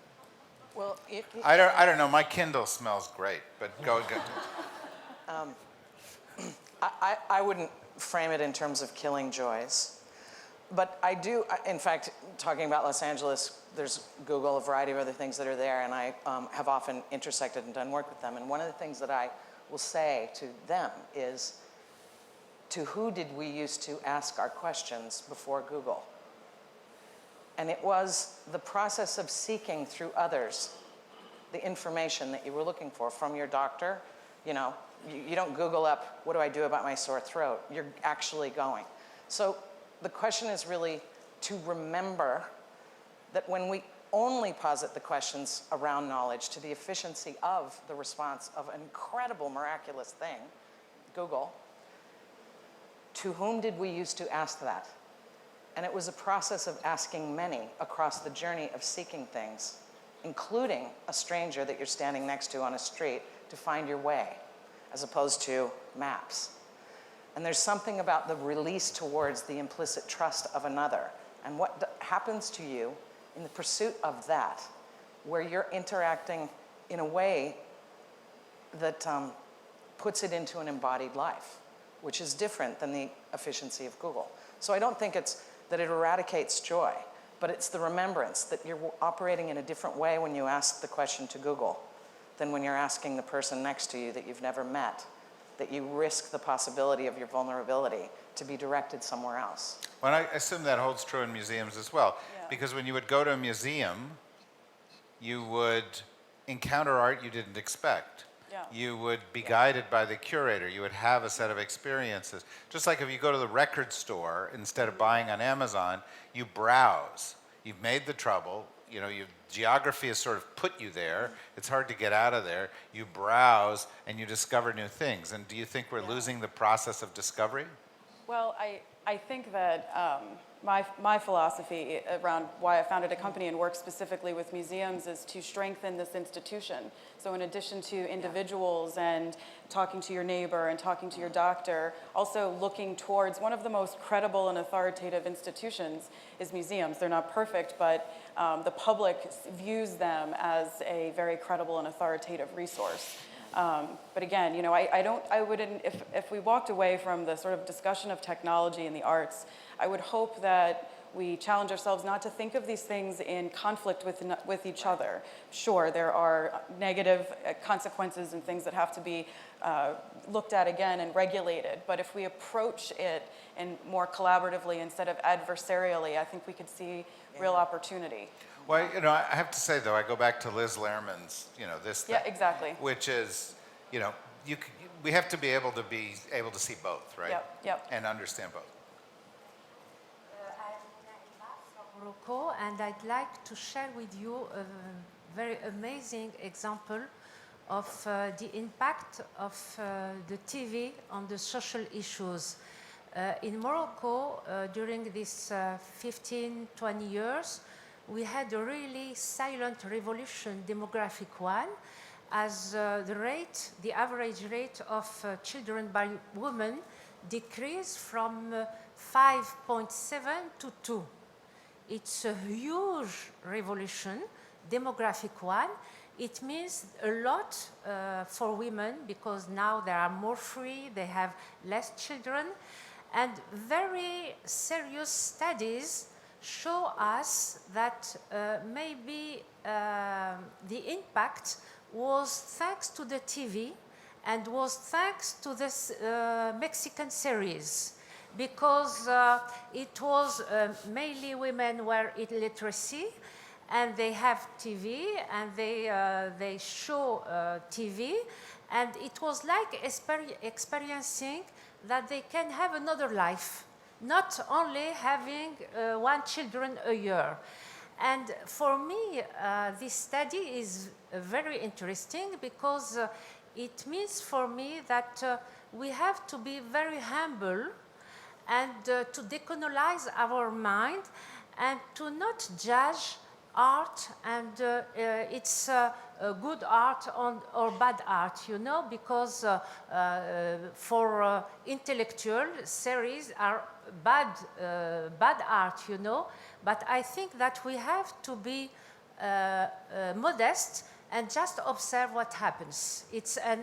Well, I don't know. My Kindle smells great, but go. I wouldn't frame it in terms of killing joys. But I do, in fact, talking about Los Angeles, there's Google, a variety of other things that are there, and I have often intersected and done work with them. And one of the things that I will say to them is, to who did we used to ask our questions before Google? And it was the process of seeking through others the information that you were looking for from your doctor. You know, you don't Google up, what do I do about my sore throat? You're actually going. So the question is really to remember that when we only posit the questions around knowledge to the efficiency of the response of an incredible, miraculous thing, Google, to whom did we used to ask that? And it was a process of asking many across the journey of seeking things, including a stranger that you're standing next to on a street to find your way, as opposed to maps. And there's something about the release towards the implicit trust of another and what happens to you in the pursuit of that, where you're interacting in a way that puts it into an embodied life, which is different than the efficiency of Google. So I don't think it's that it eradicates joy, but it's the remembrance that you're operating in a different way when you ask the question to Google than when you're asking the person next to you that you've never met, that you risk the possibility of your vulnerability to be directed somewhere else. Well, I assume that holds true in museums as well, because when you would go to a museum, you would encounter art you didn't expect. Yeah. You would be guided by the curator. You would have a set of experiences. Just like if you go to the record store, instead of buying on Amazon, you browse. You've made the trouble. You know, geography has sort of put you there. It's hard to get out of there. You browse and you discover new things. And do you think we're losing the process of discovery? Well, I think that my philosophy around why I founded a company and work specifically with museums is to strengthen this institution. So in addition to individuals and talking to your neighbor and talking to your doctor, also looking towards one of the most credible and authoritative institutions is museums. They're not perfect, but the public views them as a very credible and authoritative resource. But again, you know, I wouldn't, if we walked away from the sort of discussion of technology and the arts, I would hope that we challenge ourselves not to think of these things in conflict with each other. Sure, there are negative consequences and things that have to be looked at again and regulated, but if we approach it in more collaboratively instead of adversarially, I think we could see real opportunity. Well, you know, I have to say, though, I go back to Liz Lehrman's, you know, this thing. Yeah, exactly. Which is, you know, we have to be able to see both, right? Yep. And understand both. I'm Morocco, and I'd like to share with you a very amazing example of the impact of the TV on the social issues. In Morocco, during these 15, 20 years, we had a really silent revolution, demographic one, as the average rate of children by women decreased from 5.7 to 2. It's a huge revolution, demographic one. It means a lot for women because now they are more free, they have less children, and very serious studies show us that maybe the impact was thanks to the TV and was thanks to this Mexican series. because it was mainly women were illiteracy, and they have TV, and they show TV, and it was like experiencing that they can have another life, not only having one children a year. And for me, this study is very interesting because it means for me that we have to be very humble and to decolonize our mind and to not judge art and it's good art or bad art, you know, because for intellectual series are bad art, you know, but I think that we have to be modest and just observe what happens. It's a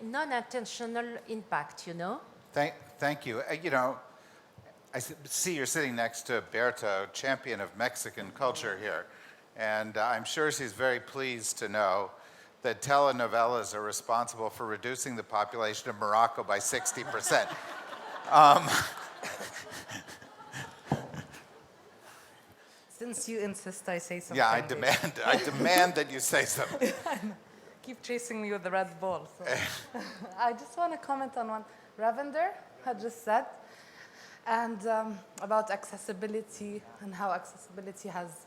non-intentional impact, you know. Thank you. You know, I see you're sitting next to Berto, champion of Mexican culture here. And I'm sure she's very pleased to know that telenovelas are responsible for reducing the population of Morocco by 60%. Since you insist, I say something. Yeah, I demand that you say something. Keep chasing me with the Red Bull. So. I just want to comment on what Ravender had just said, and about accessibility and how accessibility has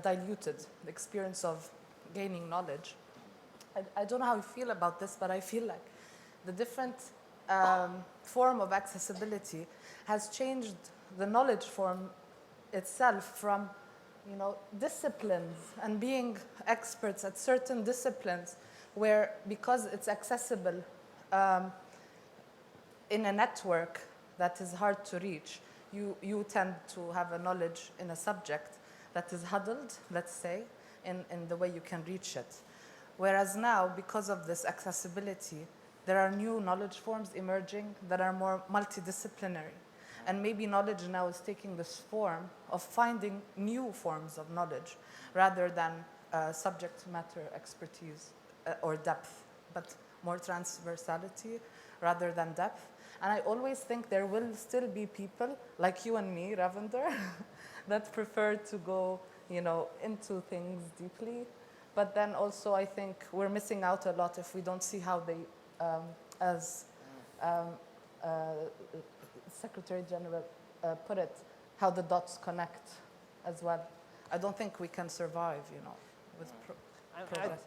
diluted the experience of gaining knowledge. I don't know how you feel about this, but I feel like the different form of accessibility has changed the knowledge form itself from, you know, disciplines and being experts at certain disciplines where, because it's accessible in a network that is hard to reach, you tend to have a knowledge in a subject that is huddled, let's say, in the way you can reach it. Whereas now, because of this accessibility, there are new knowledge forms emerging that are more multidisciplinary. And maybe knowledge now is taking this form of finding new forms of knowledge rather than subject matter expertise or depth, but more transversality rather than depth. And I always think there will still be people like you and me, Ravender, that prefer to go, you know, into things deeply. But then also I think we're missing out a lot if we don't see how they, as Secretary General put it, how the dots connect as well. I don't think we can survive, you know, with progress.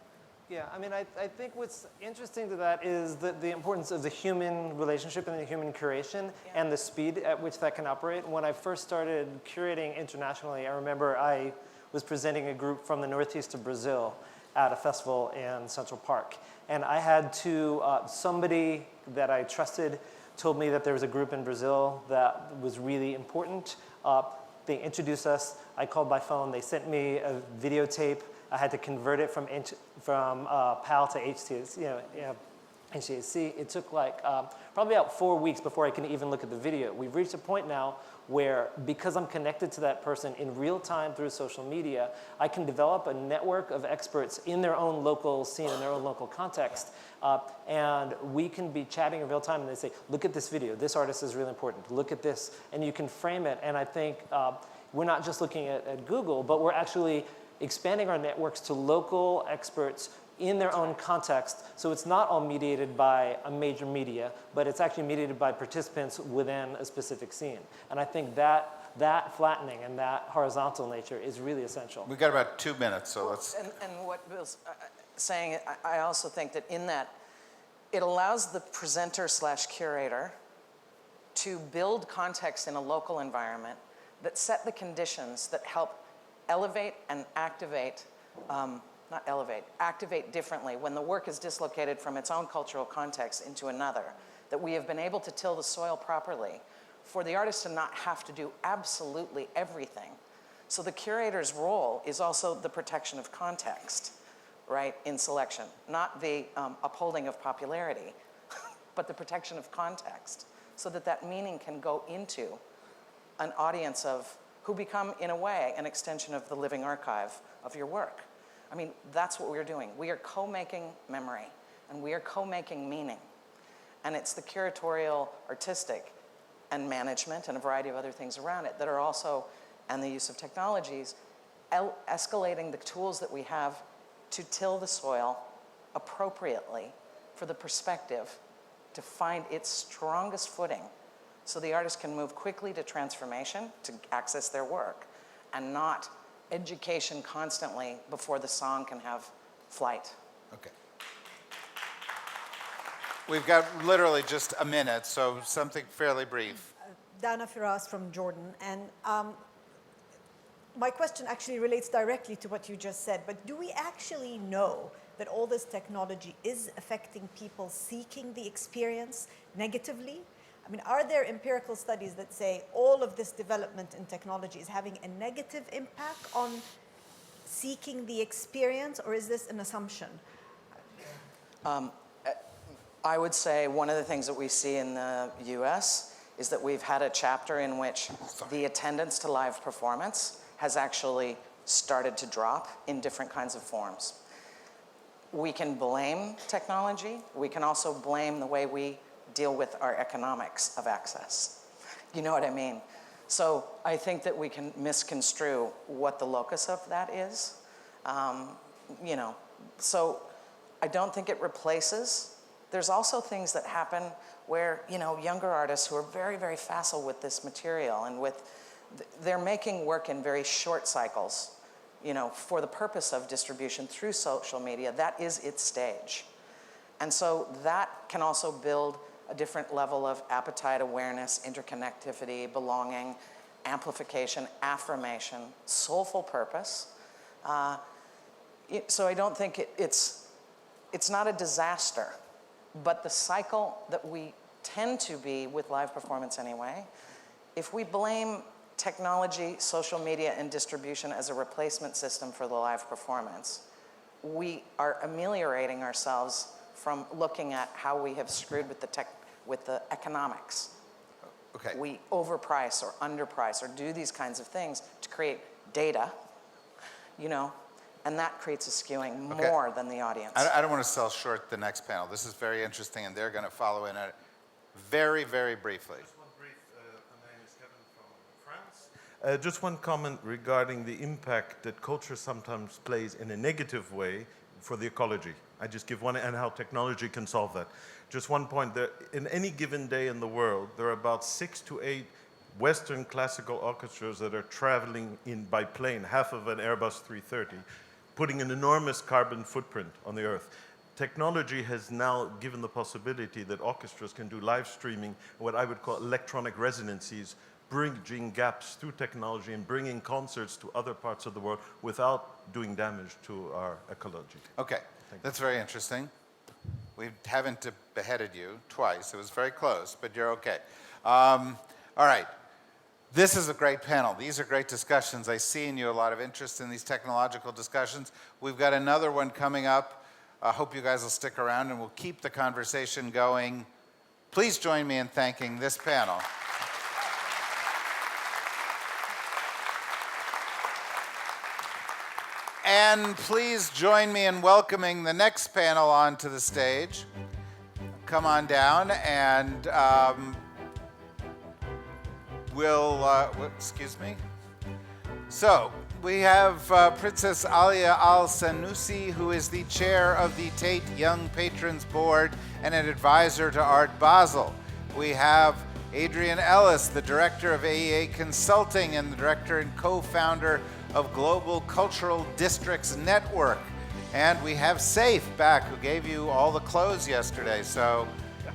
Yeah, I mean, I think what's interesting to that is the importance of the human relationship and the human curation and the speed at which that can operate. When I first started curating internationally, I remember I was presenting a group from the northeast of Brazil at a festival in Central Park. And I had to, somebody that I trusted told me that there was a group in Brazil that was really important. They introduced us. I called by phone. They sent me a videotape. I had to convert it from PAL to HTC. It took like probably about 4 weeks before I can even look at the video. We've reached a point now where, because I'm connected to that person in real time through social media, I can develop a network of experts in their own local scene, in their own local context. And we can be chatting in real time and they say, look at this video. This artist is really important. Look at this. And you can frame it. And I think we're not just looking at Google, but we're actually expanding our networks to local experts in their own context. So it's not all mediated by a major media, but it's actually mediated by participants within a specific scene. And I think that flattening and that horizontal nature is really essential. We've got about 2 minutes, so let's... And what Bill's saying, I also think that in that, it allows the presenter/curator to build context in a local environment that set the conditions that help elevate and activate, activate differently when the work is dislocated from its own cultural context into another, that we have been able to till the soil properly for the artist to not have to do absolutely everything. So the curator's role is also the protection of context, right, in selection, not the upholding of popularity, but the protection of context, so that that meaning can go into an audience of who become, in a way, an extension of the living archive of your work. I mean, that's what we're doing. We are co-making memory, and we are co-making meaning. And it's the curatorial, artistic and management and a variety of other things around it that are also, and the use of technologies, escalating the tools that we have to till the soil appropriately for the perspective to find its strongest footing so the artist can move quickly to transformation to access their work and not education constantly before the song can have flight. Okay. We've got literally just a minute, so something fairly brief. Dana Firas from Jordan, and my question actually relates directly to what you just said, but do we actually know that all this technology is affecting people seeking the experience negatively? I mean, are there empirical studies that say all of this development in technology is having a negative impact on seeking the experience, or is this an assumption? I would say one of the things that we see in the US is that we've had a chapter in which the attendance to live performance has actually started to drop in different kinds of forms. We can blame technology. We can also blame the way we deal with our economics of access. You know what I mean? So I think that we can misconstrue what the locus of that is. So I don't think it replaces. There's also things that happen where, younger artists who are very, very facile with this material and they're making work in very short cycles, for the purpose of distribution through social media. That is its stage. And so that can also build a different level of appetite, awareness, interconnectivity, belonging, amplification, affirmation, soulful purpose. So I don't think it's not a disaster, but the cycle that we tend to be with live performance anyway, if we blame technology, social media, and distribution as a replacement system for the live performance, we are ameliorating ourselves from looking at how we have screwed with the economics. Okay. We overprice or underprice or do these kinds of things to create data, and that creates a skewing more than the audience. I don't want to sell short the next panel. This is very interesting, and they're going to follow in it very, very briefly. Just one comment regarding the impact that culture sometimes plays in a negative way for the ecology. I just give one, and how technology can solve that. Just one point, that in any given day in the world, there are about 6 to 8 Western classical orchestras that are traveling in by plane, half of an Airbus 330, putting an enormous carbon footprint on the Earth. Technology has now given the possibility that orchestras can do live streaming, what I would call electronic resonancies, bridging gaps through technology and bringing concerts to other parts of the world without doing damage to our ecology. Okay, that's very interesting. We haven't beheaded you twice. It was very close, but you're okay. All right. This is a great panel. These are great discussions. I see in you a lot of interest in these technological discussions. We've got another one coming up. I hope you guys will stick around, and we'll keep the conversation going. Please join me in thanking this panel. And please join me in welcoming the next panel onto the stage. Come on down, and excuse me. So we have Princess Alia Al-Sanusi, who is the chair of the Tate Young Patrons Board and an advisor to Art Basel. We have Adrian Ellis, the director of AEA Consulting and the director and co-founder of Global Cultural Districts Network. And we have Safe back, who gave you all the clothes yesterday. So,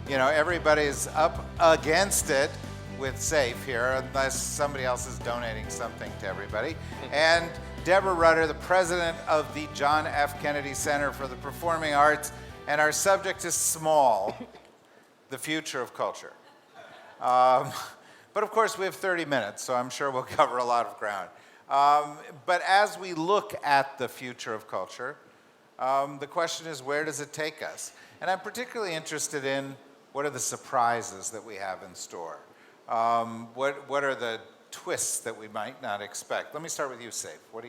everybody's up against it with Safe here, unless somebody else is donating something to everybody. And Deborah Rutter, the president of the John F. Kennedy Center for the Performing Arts. And our subject is small, the future of culture. But of course, we have 30 minutes, so I'm sure we'll cover a lot of ground. But as we look at the future of culture, the question is, where does it take us? And I'm particularly interested in what are the surprises that we have in store? What are the twists that we might not expect? Let me start with you, Saif. What are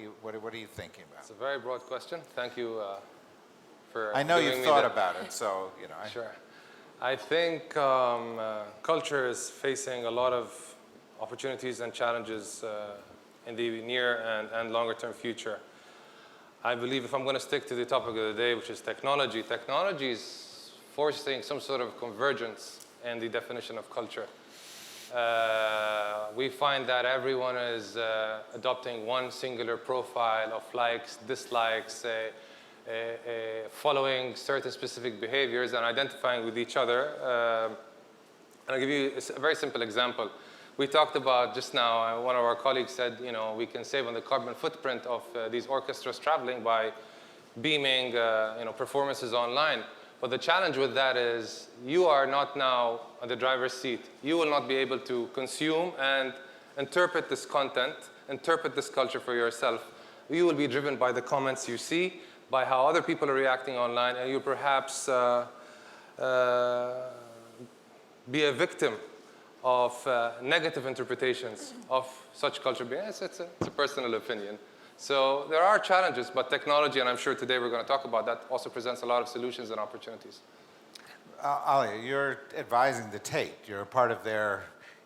you thinking about? It's a very broad question. Thank you for I know giving you've me thought the- about it, so Sure. I think culture is facing a lot of opportunities and challenges in the near and longer term future. I believe if I'm going to stick to the topic of the day, which is technology, technology is forcing some sort of convergence in the definition of culture. We find that everyone is adopting one singular profile of likes, dislikes, following certain specific behaviors and identifying with each other. And I'll give you a very simple example. We talked about just now, one of our colleagues said, we can save on the carbon footprint of these orchestras traveling by beaming, performances online. But the challenge with that is you are not now on the driver's seat. You will not be able to consume and interpret this content, interpret this culture for yourself. You will be driven by the comments you see, by how other people are reacting online, and you'll perhaps be a victim of negative interpretations of such culture. It's a personal opinion. So there are challenges, but technology, and I'm sure today we're going to talk about that, also presents a lot of solutions and opportunities. Alia, you're advising the Tate. You're a part of their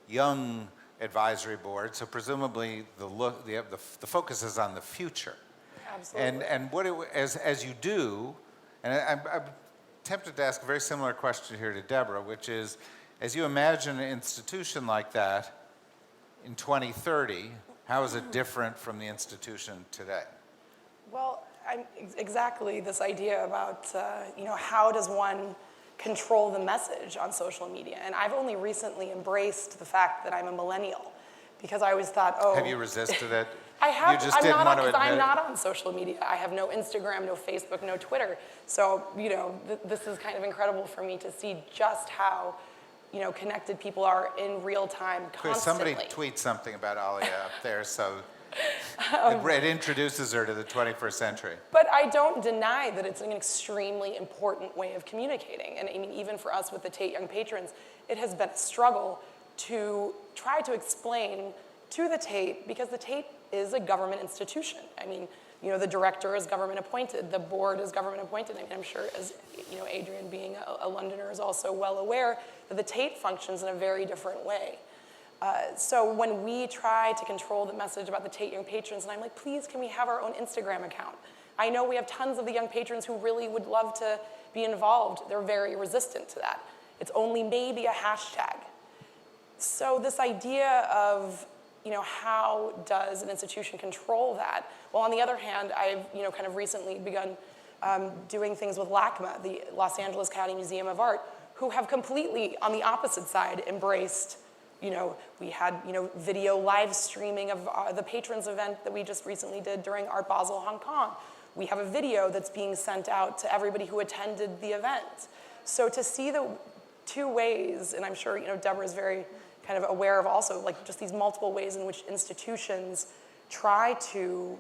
young advisory board, so presumably the focus is on the future. Absolutely. And what as you do, and I'm tempted to ask a very similar question here to Deborah, which is, as you imagine an institution like that in 2030, how is it different from the institution today? Well, exactly this idea about, how does one control the message on social media? And I've only recently embraced the fact that I'm a millennial, because I always thought, oh. Have you resisted it? I have. You just didn't want to admit I'm not on social media. I have no Instagram, no Facebook, no Twitter. So, this is kind of incredible for me to see just how, connected people are in real time constantly. Somebody tweet something about Alia up there, so it introduces her to the 21st century. But I don't deny that it's an extremely important way of communicating. And I mean, even for us with the Tate Young Patrons, it has been a struggle to try to explain to the Tate, because the Tate is a government institution. I mean, the director is government appointed, the board is government appointed. I mean, I'm sure, as Adrian being a Londoner is also well aware that the Tate functions in a very different way. So when we try to control the message about the Tate Young Patrons, and I'm like, please, can we have our own Instagram account? I know we have tons of the young patrons who really would love to be involved. They're very resistant to that. It's only maybe a hashtag. So this idea of, how does an institution control that? Well, on the other hand, I've, kind of recently begun doing things with LACMA, the Los Angeles County Museum of Art, who have completely, on the opposite side, embraced, we had, video live streaming of the Patrons event that we just recently did during Art Basel Hong Kong. We have a video that's being sent out to everybody who attended the event. So to see the two ways, and I'm sure, Deborah is very kind of aware of also, like, just these multiple ways in which institutions try to,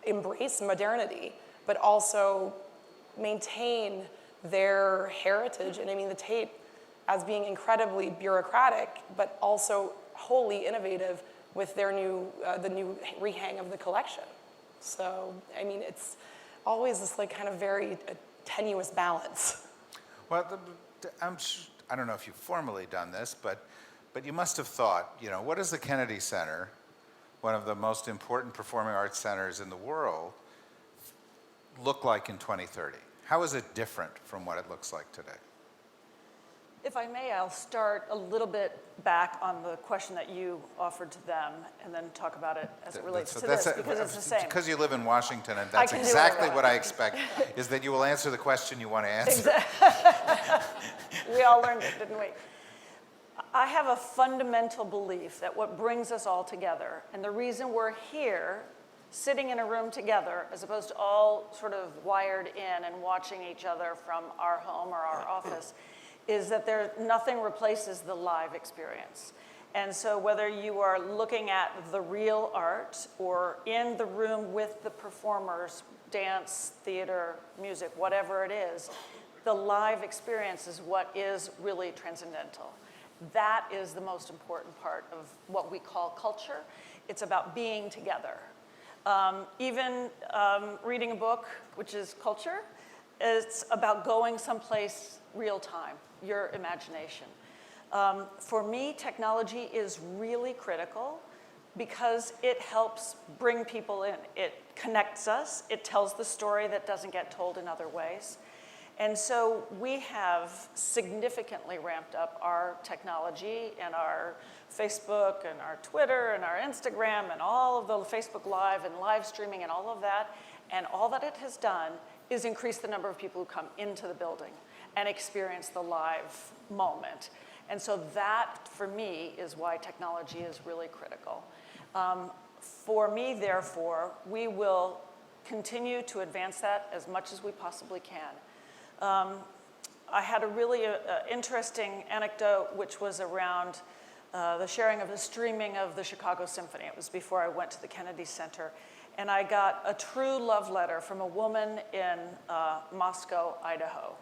embrace modernity, but also maintain their heritage. And I mean, the Tate as being incredibly bureaucratic, but also wholly innovative with their the new rehang of the collection. So, I mean, it's always this kind of very tenuous balance. Well, I don't know if you've formally done this, but you must have thought, what does the Kennedy Center, one of the most important performing arts centers in the world, look like in 2030? How is it different from what it looks like today? If I may, I'll start a little bit back on the question that you offered to them, and then talk about it as it relates to this, because it's the same. Because you live in Washington, and that's exactly what I expect, is that you will answer the question you want to answer. We all learned it, didn't we? I have a fundamental belief that what brings us all together, and the reason we're here, sitting in a room together, as opposed to all sort of wired in and watching each other from our home or our office, is that nothing replaces the live experience. And so whether you are looking at the real art or in the room with the performers, dance, theater, music, whatever it is, the live experience is what is really transcendental. That is the most important part of what we call culture. It's about being together. Even reading a book, which is culture, it's about going someplace real time, your imagination. For me, technology is really critical because it helps bring people in. It connects us. It tells the story that doesn't get told in other ways. And so we have significantly ramped up our technology and our Facebook and our Twitter and our Instagram and all of the Facebook Live and live streaming and all of that. And all that it has done is increase the number of people who come into the building and experience the live moment. And so that, for me, is why technology is really critical. For me, therefore, we will continue to advance that as much as we possibly can. I had a really interesting anecdote, which was around the sharing of the streaming of the Chicago Symphony. It was before I went to the Kennedy Center. And I got a true love letter from a woman in Moscow, Idaho.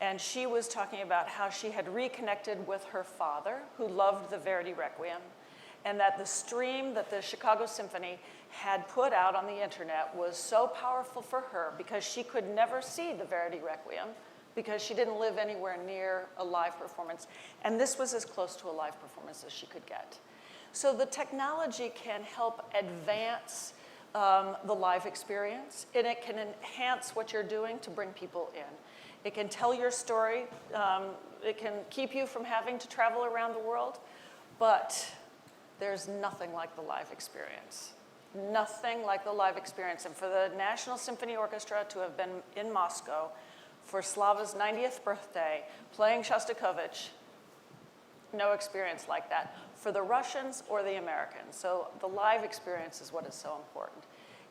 And she was talking about how she had reconnected with her father, who loved the Verdi Requiem, and that the stream that the Chicago Symphony had put out on the internet was so powerful for her because she could never see the Verdi Requiem because she didn't live anywhere near a live performance. And this was as close to a live performance as she could get. So the technology can help advance the live experience, and it can enhance what you're doing to bring people in. It can tell your story. It can keep you from having to travel around the world, but there's nothing like the live experience. Nothing like the live experience. And for the National Symphony Orchestra to have been in Moscow for Slava's 90th birthday, playing Shostakovich, no experience like that for the Russians or the Americans. So the live experience is what is so important.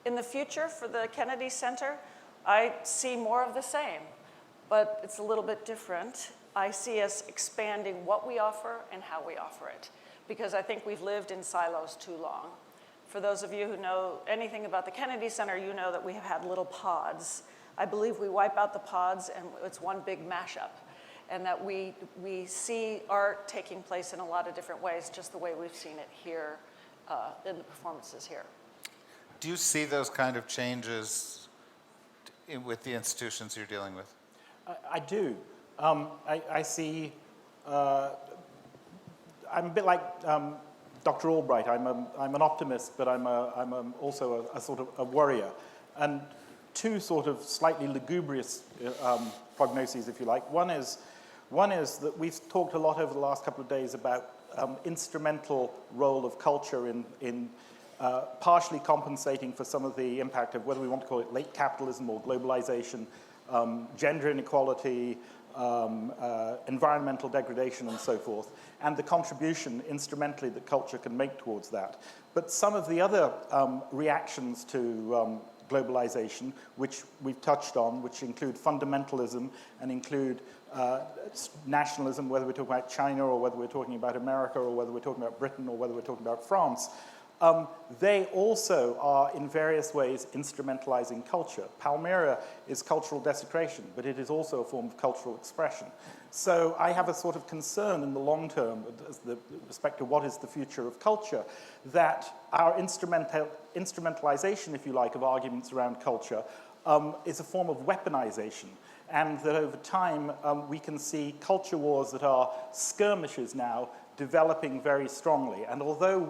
In the future, for the Kennedy Center, I see more of the same, but it's a little bit different. I see us expanding what we offer and how we offer it, because I think we've lived in silos too long. For those of you who know anything about the Kennedy Center, you know that we have had little pods. I believe we wipe out the pods and it's one big mashup, and that we see art taking place in a lot of different ways, just the way we've seen it here in the performances here. Do you see those kind of changes with the institutions you're dealing with? I do. I see, I'm a bit like Dr. Albright. I'm an optimist, but I'm also a sort of a worrier. And two sort of slightly lugubrious prognoses, if you like. One is that we've talked a lot over the last couple of days about instrumental role of culture in partially compensating for some of the impact of whether we want to call it late capitalism or globalization, gender inequality, environmental degradation and so forth, and the contribution instrumentally that culture can make towards that. But some of the other reactions to globalization, which we've touched on, which include fundamentalism and include nationalism, whether we're talking about China or whether we're talking about America or whether we're talking about Britain or whether we're talking about France, they also are in various ways instrumentalizing culture. Palmyra is cultural desecration, but it is also a form of cultural expression. So I have a sort of concern in the long term with respect to what is the future of culture, that our instrumentalization, if you like, of arguments around culture is a form of weaponization, and that over time we can see culture wars that are skirmishes now developing very strongly. And although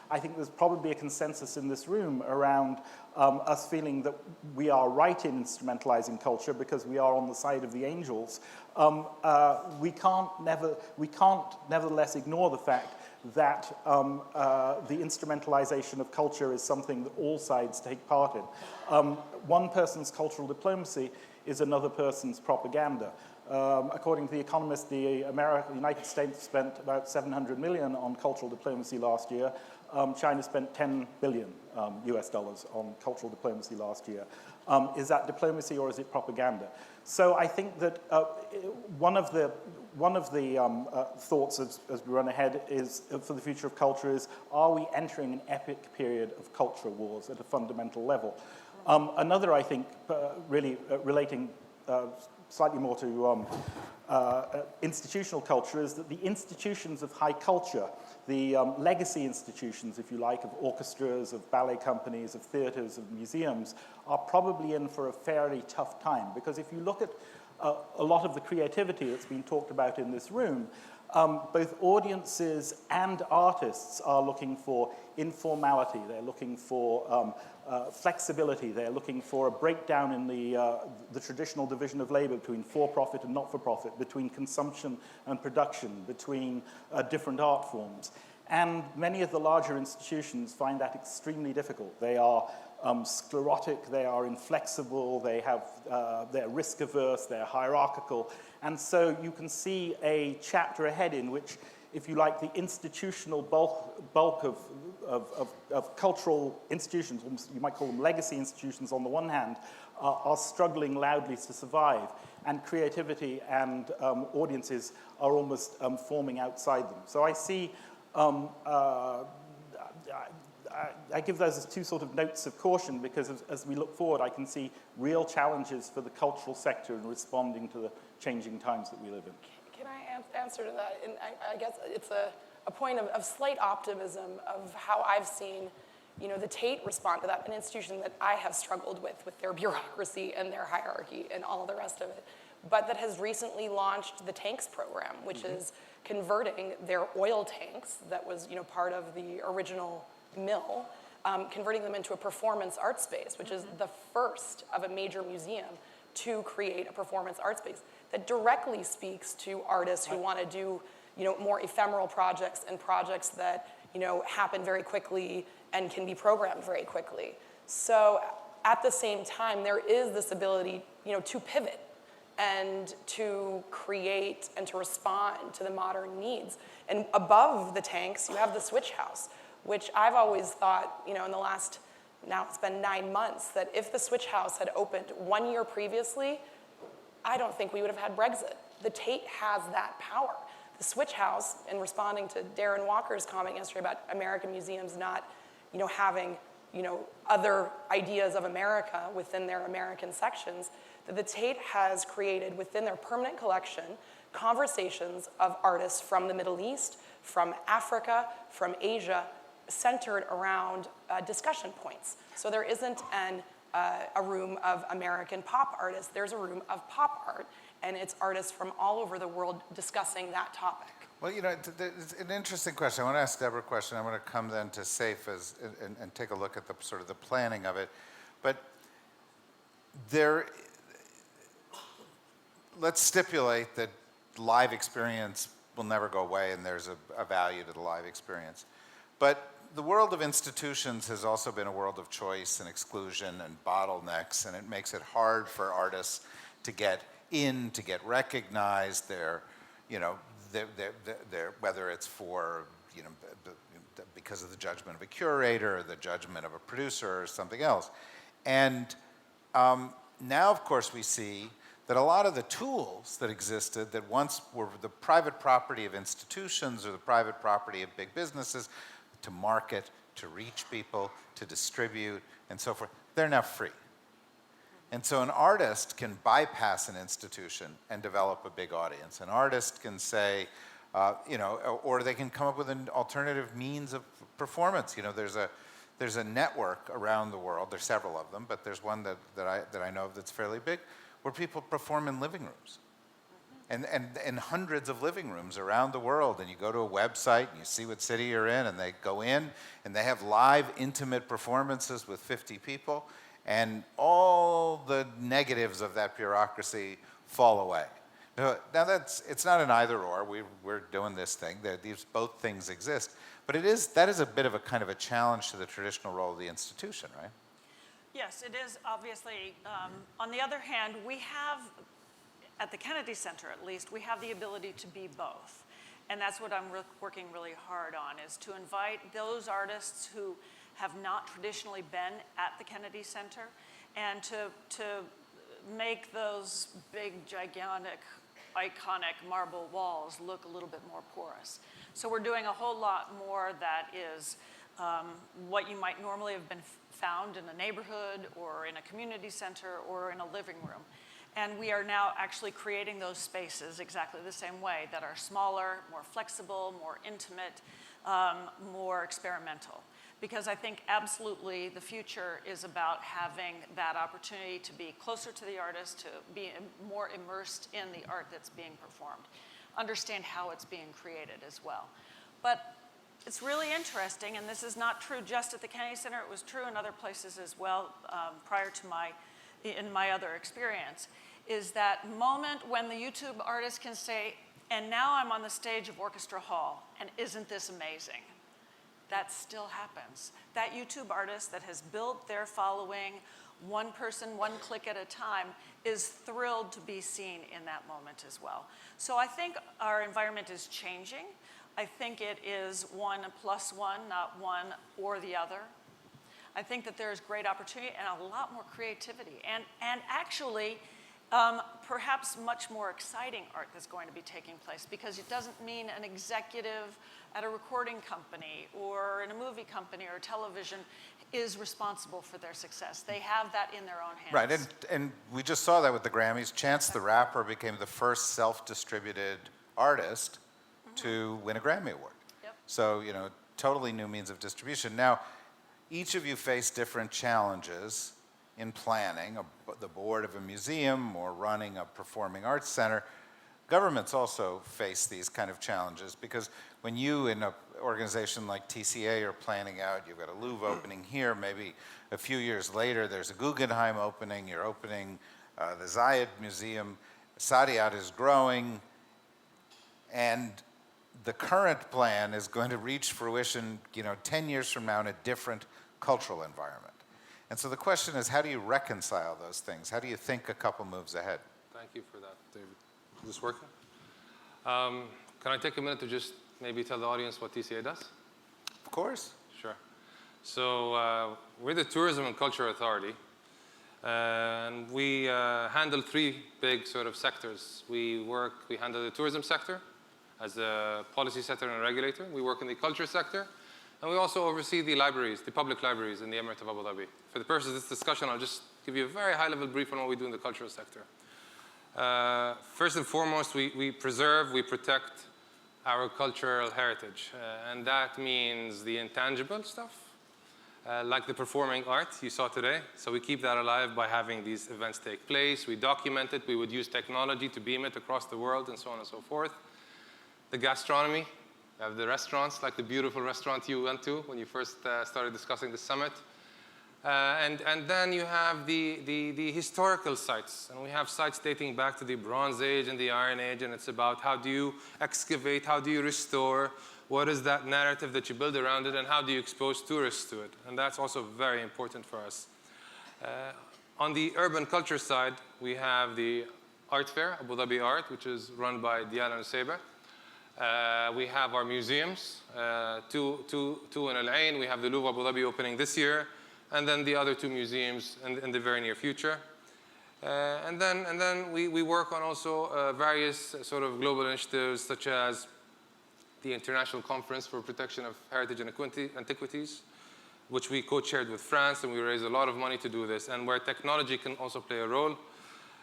I think there's probably a consensus in this room around us feeling that we are right in instrumentalizing culture because we are on the side of the angels, we can't nevertheless ignore the fact that the instrumentalization of culture is something that all sides take part in. One person's cultural diplomacy is another person's propaganda. According to The Economist, the United States spent about $700 million on cultural diplomacy last year. China spent $10 billion US dollars on cultural diplomacy last year. Is that diplomacy or is it propaganda? So I think that one of the thoughts as we run ahead is for the future of culture is, are we entering an epic period of culture wars at a fundamental level? Another, I think, really relating slightly more to institutional culture is that the institutions of high culture, the legacy institutions, if you like, of orchestras, of ballet companies, of theaters, of museums, are probably in for a fairly tough time. Because if you look at a lot of the creativity that's been talked about in this room, both audiences and artists are looking for informality. They're looking for flexibility. They're looking for a breakdown in the traditional division of labor between for-profit and not-for-profit, between consumption and production, between different art forms. And many of the larger institutions find that extremely difficult. They are sclerotic, they are inflexible, they're risk-averse, they're hierarchical. And so you can see a chapter ahead in which, if you like, the institutional bulk of cultural institutions, almost you might call them legacy institutions on the one hand, are struggling loudly to survive. And creativity and audiences are almost forming outside them. So I see I give those as two sort of notes of caution, because as we look forward, I can see real challenges for the cultural sector in responding to the changing times that we live in. Can I answer to that? And I guess it's a point of slight optimism of how I've seen, the Tate respond to that, an institution that I have struggled with their bureaucracy and their hierarchy and all the rest of it, but that has recently launched the Tanks program, which is converting their oil tanks that was, part of the original mill, converting them into a performance art space, which is the first of a major museum to create a performance art space that directly speaks to artists who want to do, more ephemeral projects and projects that, happen very quickly and can be programmed very quickly. So at the same time, there is this ability, to pivot and to create and to respond to the modern needs. And above the tanks, you have the switch house, which I've always thought, in the last, now it's been 9 months, that if the switch house had opened 1 year previously, I don't think we would have had Brexit. The Tate has that power. The switch house, in responding to Darren Walker's comment yesterday about American museums not, having, other ideas of America within their American sections, that the Tate has created within their permanent collection conversations of artists from the Middle East, from Africa, from Asia, centered around discussion points. So there isn't a room of American pop artists, there's a room of pop art, and it's artists from all over the world discussing that topic. Well, it's an interesting question. I want to ask Deborah a question. I want to come then to SAFE and take a look at the sort of the planning of it. But let's stipulate that live experience will never go away and there's a value to the live experience. But the world of institutions has also been a world of choice and exclusion and bottlenecks, and it makes it hard for artists to get in, to get recognized. Whether it's for, because of the judgment of a curator or the judgment of a producer or something else. And now, of course, we see that a lot of the tools that existed that once were the private property of institutions or the private property of big businesses to market, to reach people, to distribute, and so forth, they're now free. And so an artist can bypass an institution and develop a big audience. An artist can say, or they can come up with an alternative means of performance. There's a network around the world. There's several of them, but there's one that I know of that's fairly big, where people perform in living rooms. And in hundreds of living rooms around the world, and you go to a website and you see what city you're in, and they go in and they have live, intimate performances with 50 people, and all the negatives of that bureaucracy fall away. Now it's not an either or. We're doing this thing. These both things exist, but that is a bit of a kind of a challenge to the traditional role of the institution, right? Yes, it is, obviously. On the other hand, we have, at the Kennedy Center at least, we have the ability to be both. And that's what I'm working really hard on, is to invite those artists who have not traditionally been at the Kennedy Center, and to make those big, gigantic, iconic marble walls look a little bit more porous. So we're doing a whole lot more that is what you might normally have been found in a neighborhood or in a community center or in a living room. And we are now actually creating those spaces exactly the same way, that are smaller, more flexible, more intimate, more experimental. Because I think absolutely the future is about having that opportunity to be closer to the artist, to be more immersed in the art that's being performed, understand how it's being created as well. But it's really interesting, and this is not true just at the Kennedy Center, it was true in other places as well prior to in my other experience, is that moment when the YouTube artist can say, and now I'm on the stage of Orchestra Hall, and isn't this amazing? That still happens. That YouTube artist that has built their following, one person, one click at a time, is thrilled to be seen in that moment as well. So I think our environment is changing. I think it is 1 plus 1, not one or the other. I think that there is great opportunity and a lot more creativity. And actually, perhaps much more exciting art that's going to be taking place, because it doesn't mean an executive at a recording company or in a movie company or television is responsible for their success. They have that in their own hands. Right, and we just saw that with the Grammys. Chance the Rapper became the first self-distributed artist to win a Grammy Award. Yep. So, you know, totally new means of distribution. Now, each of you face different challenges in planning the board of a museum or running a performing arts center. Governments also face these kind of challenges, because when you in an organization like TCA are planning out, you've got a Louvre opening here, maybe a few years later there's a Guggenheim opening, you're opening the Zayed Museum, Saadiyat is growing, and the current plan is going to reach fruition, 10 years from now in a different cultural environment. And so the question is, how do you reconcile those things? How do you think a couple moves ahead? Thank you for that, David. Is this working? Can I take a minute to just maybe tell the audience what TCA does? Of course. Sure. So we're the Tourism and Culture Authority. And we handle 3 big sort of sectors. We handle the tourism sector as a policy setter and a regulator. We work in the culture sector. And we also oversee the libraries, the public libraries in the Emirate of Abu Dhabi. For the purpose of this discussion, I'll just give you a very high-level brief on what we do in the cultural sector. First and foremost, we preserve, we protect our cultural heritage. And that means the intangible stuff, like the performing art you saw today. So we keep that alive by having these events take place. We document it. We would use technology to beam it across the world and so on and so forth. The gastronomy. We have the restaurants, like the beautiful restaurant you went to when you first started discussing the summit. And then you have the historical sites. And we have sites dating back to the Bronze Age and the Iron Age. And it's about how do you excavate, how do you restore, what is that narrative that you build around it, and how do you expose tourists to it. And that's also very important for us. On the urban culture side, we have the art fair, Abu Dhabi Art, which is run by Diana Nusayba. We have our museums, two in Al Ain. We have the Louvre Abu Dhabi opening this year, and then the other 2 museums in the very near future. And then we work on also various sort of global initiatives, such as the International Conference for Protection of Heritage and Antiquities, which we co-chaired with France, and we raised a lot of money to do this, and where technology can also play a role,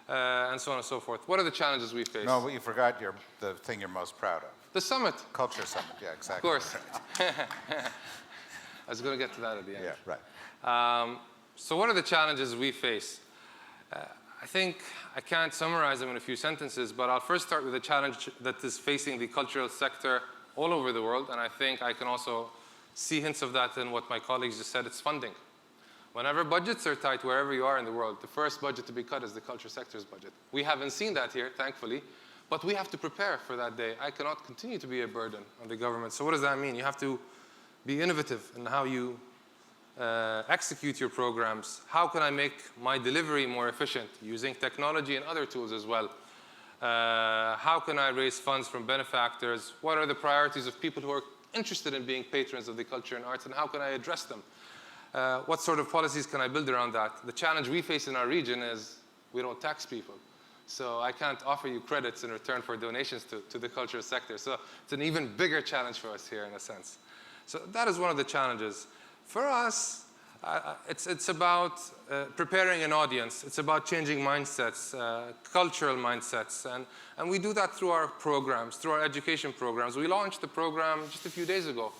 and so on and so forth. What are the challenges we face? No, but you forgot the thing you're most proud of. The summit. Culture Summit, yeah, exactly. Of course. I was going to get to that at the end. Yeah, right. So what are the challenges we face? I think I can't summarize them in a few sentences, but I'll first start with a challenge that is facing the cultural sector all over the world, and I think I can also see hints of that in what my colleagues just said. It's funding. Whenever budgets are tight, wherever you are in the world, the first budget to be cut is the culture sector's budget. We haven't seen that here, thankfully, but we have to prepare for that day. I cannot continue to be a burden on the government. So what does that mean? You have to be innovative in how you execute your programs. How can I make my delivery more efficient using technology and other tools as well? How can I raise funds from benefactors? What are the priorities of people who are interested in being patrons of the culture and arts, and how can I address them? What sort of policies can I build around that? The challenge we face in our region is we don't tax people. So I can't offer you credits in return for donations to the cultural sector. So it's an even bigger challenge for us here in a sense. So that is one of the challenges. For us, It's about preparing an audience. It's about changing mindsets, cultural mindsets. And we do that through our programs, through our education programs. We launched the program just a few days ago.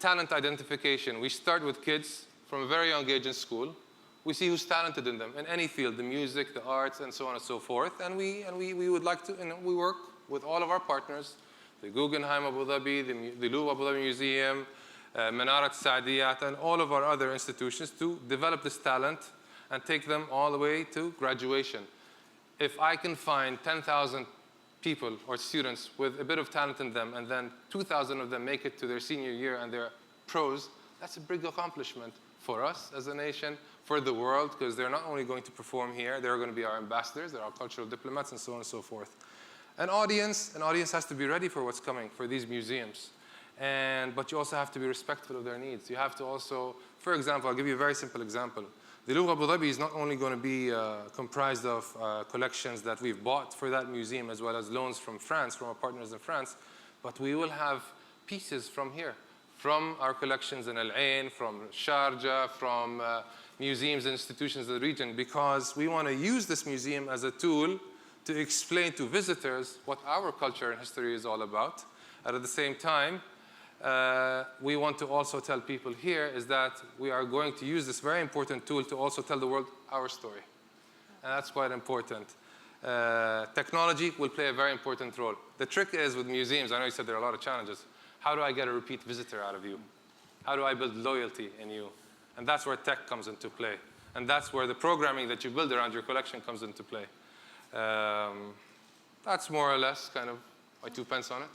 Talent identification. We start with kids from a very young age in school. We see who's talented in them, in any field, the music, the arts, and so on and so forth. And we would like to, we work with all of our partners, the Guggenheim Abu Dhabi, the Louvre Abu Dhabi Museum, Manarat Saadiyat, and all of our other institutions to develop this talent and take them all the way to graduation. If I can find 10,000 people or students with a bit of talent in them, and then 2,000 of them make it to their senior year and they're pros, that's a big accomplishment for us as a nation, for the world, because they're not only going to perform here, they're going to be our ambassadors, they're our cultural diplomats, and so on and so forth. An audience has to be ready for what's coming for these museums. But you also have to be respectful of their needs. You have to also, for example, I'll give you a very simple example. The Louvre Abu Dhabi is not only going to be comprised of collections that we've bought for that museum, as well as loans from France, from our partners in France, but we will have pieces from here, from our collections in Al Ain, from Sharjah, from museums and institutions of the region, because we want to use this museum as a tool to explain to visitors what our culture and history is all about. And at the same time, we want to also tell people here is that we are going to use this very important tool to also tell the world our story. And that's quite important. Technology will play a very important role. The trick is with museums, I know you said there are a lot of challenges. How do I get a repeat visitor out of you? How do I build loyalty in you? And that's where tech comes into play. And that's where the programming that you build around your collection comes into play. That's more or less kind of my 2 pence on it.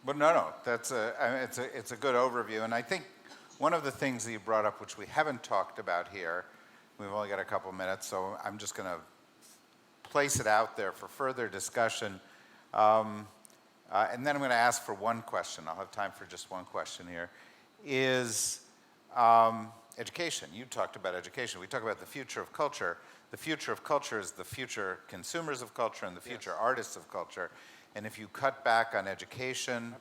But no, that's it's a good overview. And I think one of the things that you brought up, which we haven't talked about here, we've only got a couple minutes, so I'm just going to place it out there for further discussion. And then I'm going to ask for one question. I'll have time for just one question here. Is education. You talked about education. We talk about the future of culture. The future of culture is the future consumers of culture and the future artists of culture. And if you cut back on education,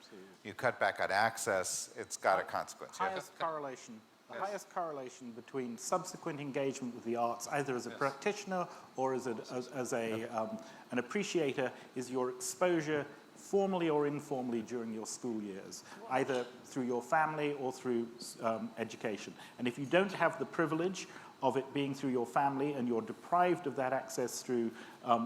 you cut back on access, it's got a consequence. Highest correlation. The highest correlation between subsequent engagement with the arts, either as a practitioner or as an appreciator, is your exposure formally or informally during your school years, either through your family or through education. And if you don't have the privilege of it being through your family and you're deprived of that access through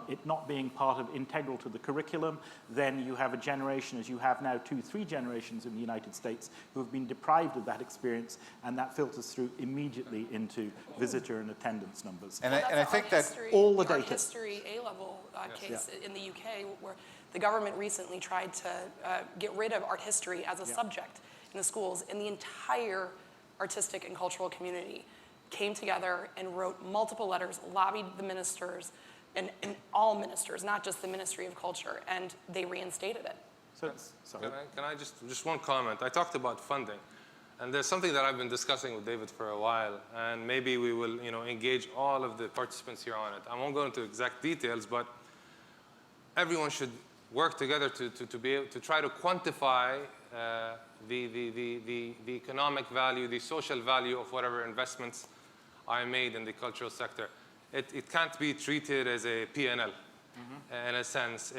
it not being integral to the curriculum, then you have a generation, as you have now 2-3 generations in the United States, who have been deprived of that experience, and that filters through immediately into visitor and attendance numbers. And I think that all the data. Art history A-level case in the UK, where the government recently tried to get rid of art history as a subject in the schools, and the entire artistic and cultural community came together and wrote multiple letters, lobbied the ministers, and all ministers, not just the Ministry of Culture, and they reinstated it. Can I just one comment? I talked about funding, and there's something that I've been discussing with David for a while, and maybe we will engage all of the participants here on it. I won't go into exact details, but everyone should work together to be able to try to quantify the economic value, the social value of whatever investments are made in the cultural sector. It can't be treated as a P&L in a sense.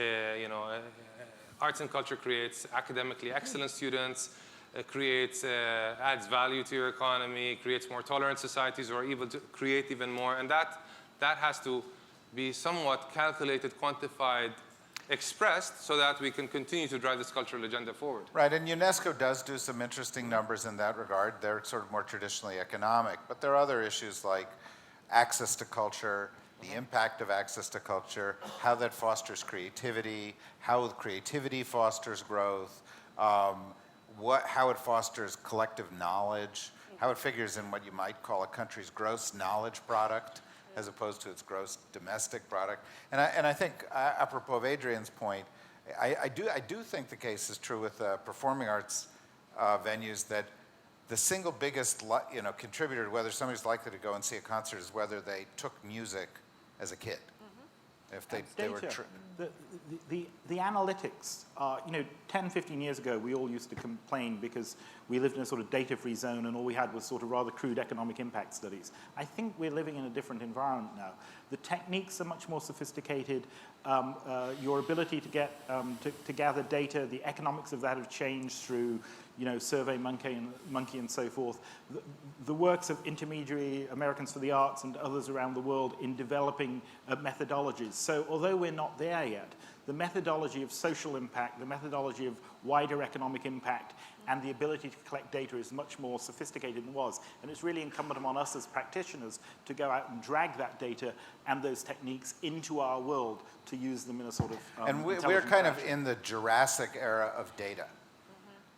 Arts and culture creates academically excellent students, adds value to your economy, creates more tolerant societies, or able to create even more. And that has to be somewhat calculated, quantified, expressed, so that we can continue to drive this cultural agenda forward. Right, and UNESCO does do some interesting numbers in that regard. They're sort of more traditionally economic, but there are other issues like access to culture, the impact of access to culture, how that fosters creativity, how creativity fosters growth, how it fosters collective knowledge, how it figures in what you might call a country's gross knowledge product, as opposed to its gross domestic product. And I think, apropos of Adrian's point, I do think the case is true with performing arts venues, that the single biggest contributor to whether somebody's likely to go and see a concert is whether they took music as a kid. If they were the analytics are, 10, 15 years ago, we all used to complain because we lived in a sort of data-free zone and all we had was sort of rather crude economic impact studies. I think we're living in a different environment now. The techniques are much more sophisticated. Your ability to get to gather data, the economics of that have changed through, SurveyMonkey and so forth. The works of intermediary Americans for the Arts and others around the world in developing methodologies. So although we're not there yet, the methodology of social impact, the methodology of wider economic impact, and the ability to collect data is much more sophisticated than it was. And it's really incumbent on us as practitioners to go out and drag that data and those techniques into our world to use them in a sort of and we're kind of in the Jurassic era of data.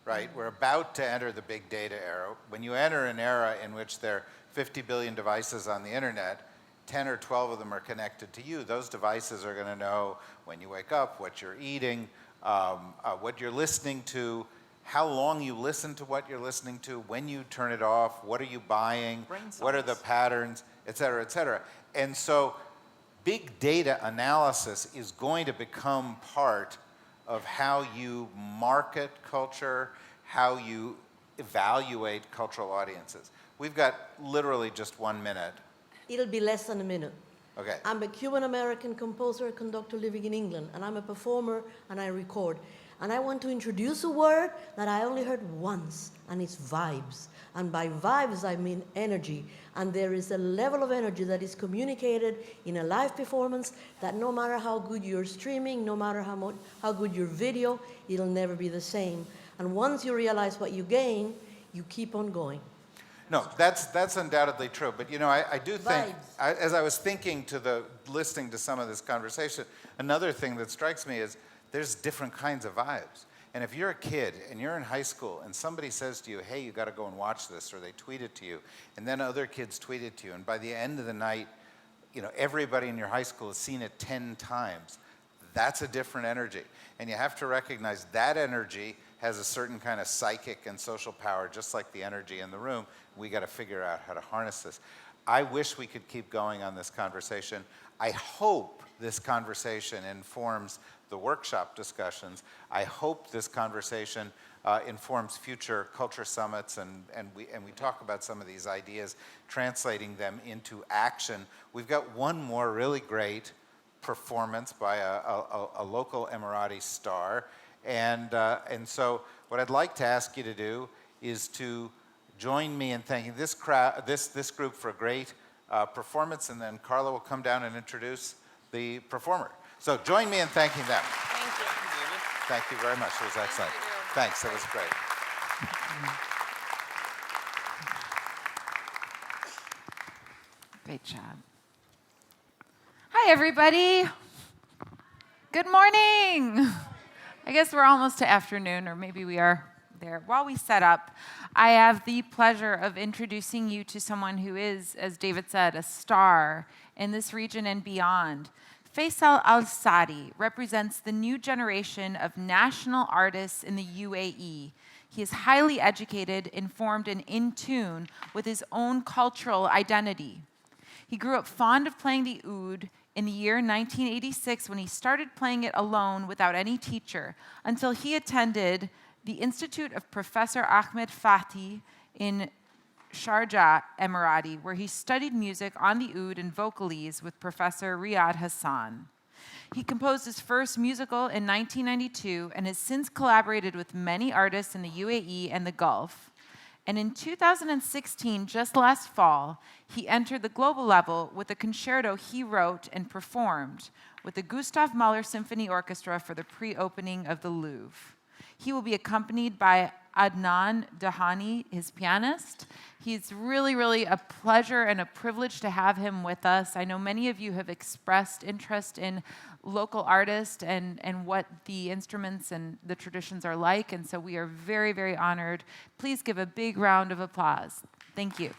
Right? We're about to enter the big data era. When you enter an era in which there are 50 billion devices on the internet, 10 or 12 of them are connected to you. Those devices are going to know when you wake up, what you're eating, what you're listening to, how long you listen to what you're listening to, when you turn it off, what are you buying, what are the patterns, et cetera, et cetera. And so big data analysis is going to become part of how you market culture, how you evaluate cultural audiences. We've got literally just 1 minute. It'll be less than a minute. Okay. I'm a Cuban-American composer and conductor living in England, and I'm a performer, and I record. And I want to introduce a word that I only heard once, and it's vibes. And by vibes, I mean energy. And there is a level of energy that is communicated in a live performance that no matter how good you're streaming, no matter how good your video, it'll never be the same. And once you realize what you gain, you keep on going. No, that's undoubtedly true. But I do think, as I was listening to some of this conversation, another thing that strikes me is there's different kinds of vibes. And if you're a kid and you're in high school and somebody says to you, hey, you got to go and watch this, or they tweet it to you, and then other kids tweet it to you, and by the end of the night, everybody in your high school has seen it 10 times, that's a different energy. And you have to recognize that energy has a certain kind of psychic and social power, just like the energy in the room. We got to figure out how to harness this. I wish we could keep going on this conversation. I hope this conversation informs the workshop discussions. I hope this conversation informs future culture summits, and we talk about some of these ideas, translating them into action. We've got one more really great performance by a local Emirati star, and so what I'd like to ask you to do is to join me in thanking this crowd, this group for a great performance, and then Carla will come down and introduce the performer. So join me in thanking them. Thank you. Thank you very much. It was excellent. Thanks. That was great. Great job. Hi, everybody. Good morning. I guess we're almost to afternoon, or maybe we are there. While we set up, I have the pleasure of introducing you to someone who is, as David said, a star in this region and beyond. Faisal Al-Sadi represents the new generation of national artists in the UAE. He is highly educated, informed, and in tune with his own cultural identity. He grew up fond of playing the oud in the year 1986 when he started playing it alone without any teacher, until he attended the Institute of Professor Ahmed Fatih in Sharjah, Emirati, where he studied music on the oud and vocalese with Professor Riyad Hassan. He composed his first musical in 1992 and has since collaborated with many artists in the UAE and the Gulf. And in 2016, just last fall, he entered the global level with a concerto he wrote and performed with the Gustav Mahler Symphony Orchestra for the pre-opening of the Louvre. He will be accompanied by Adnan Dahani, his pianist. He's really, really a pleasure and a privilege to have him with us. I know many of you have expressed interest in local artists and what the instruments and the traditions are like, and so we are very, very honored. Please give a big round of applause. Thank you.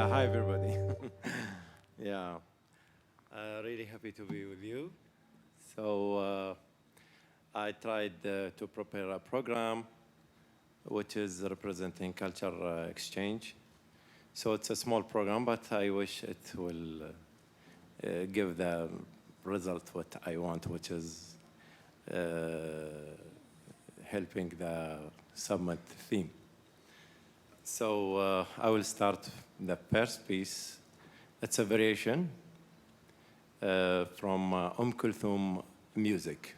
Yeah, hi everybody. Yeah, really happy to be with you. So I tried to prepare a program which is representing culture exchange. So it's a small program, but I wish it will give the result what I want, which is helping the summit theme. So I will start the first piece. It's a variation from Kulthum music.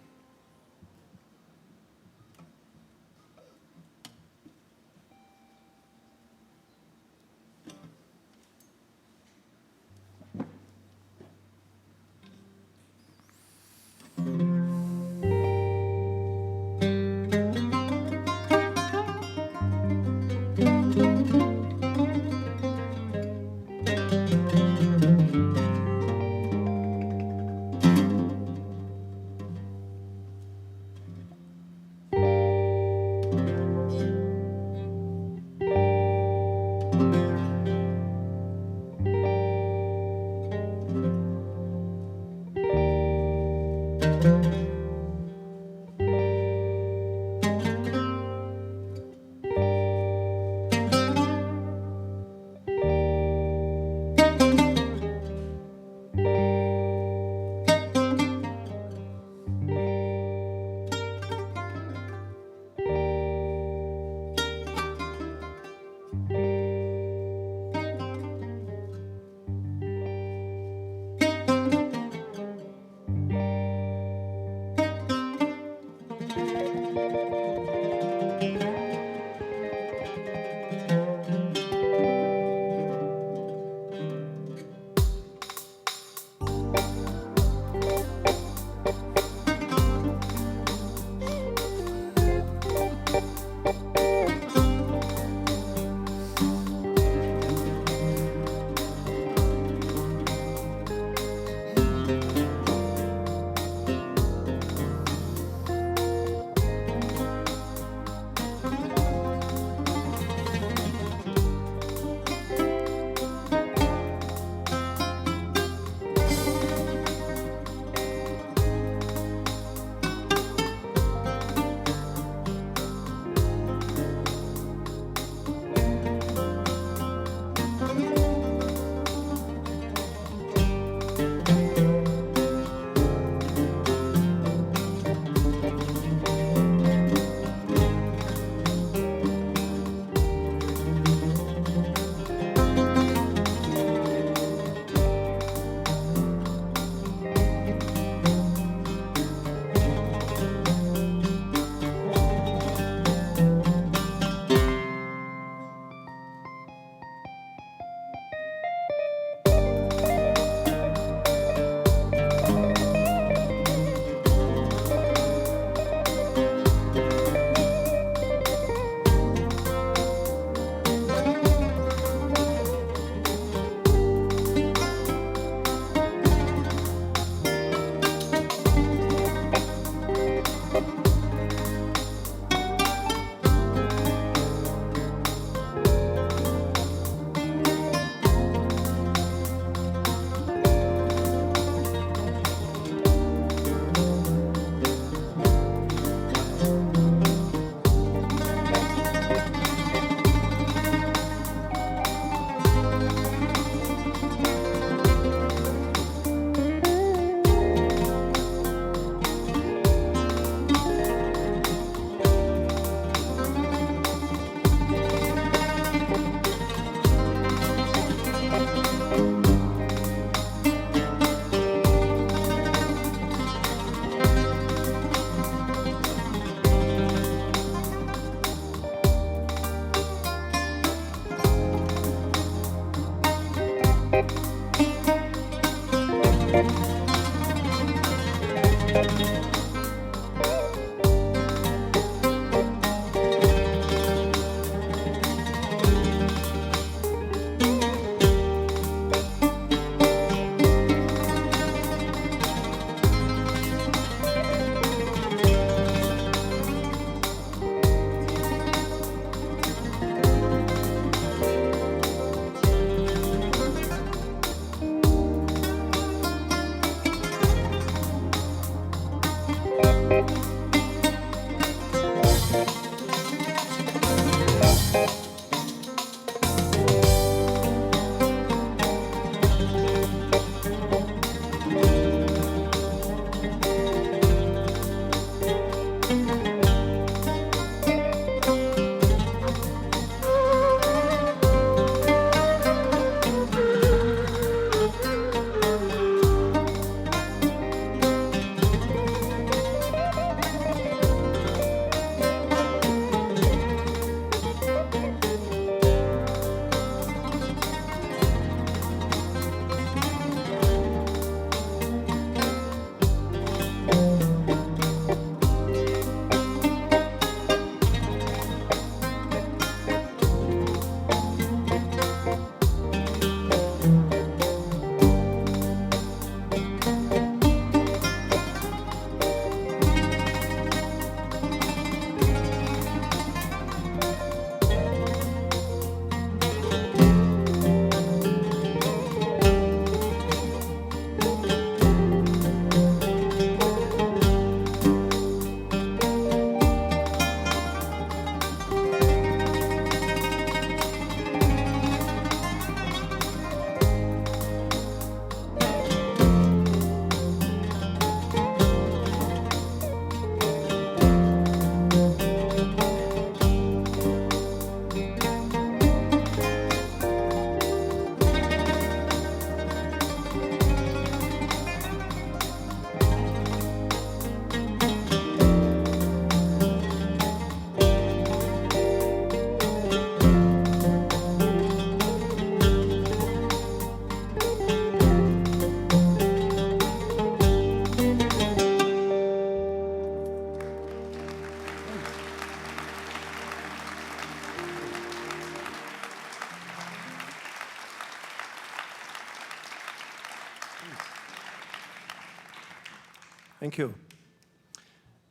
Thank you.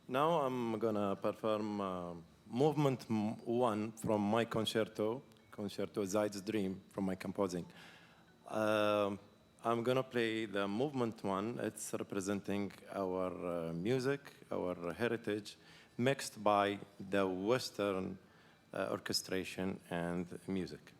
Now I'm gonna perform movement 1 from my concerto Zeit's Dream, from my composing. I'm gonna play the movement 1. It's representing our music, our heritage, mixed by the Western orchestration and music.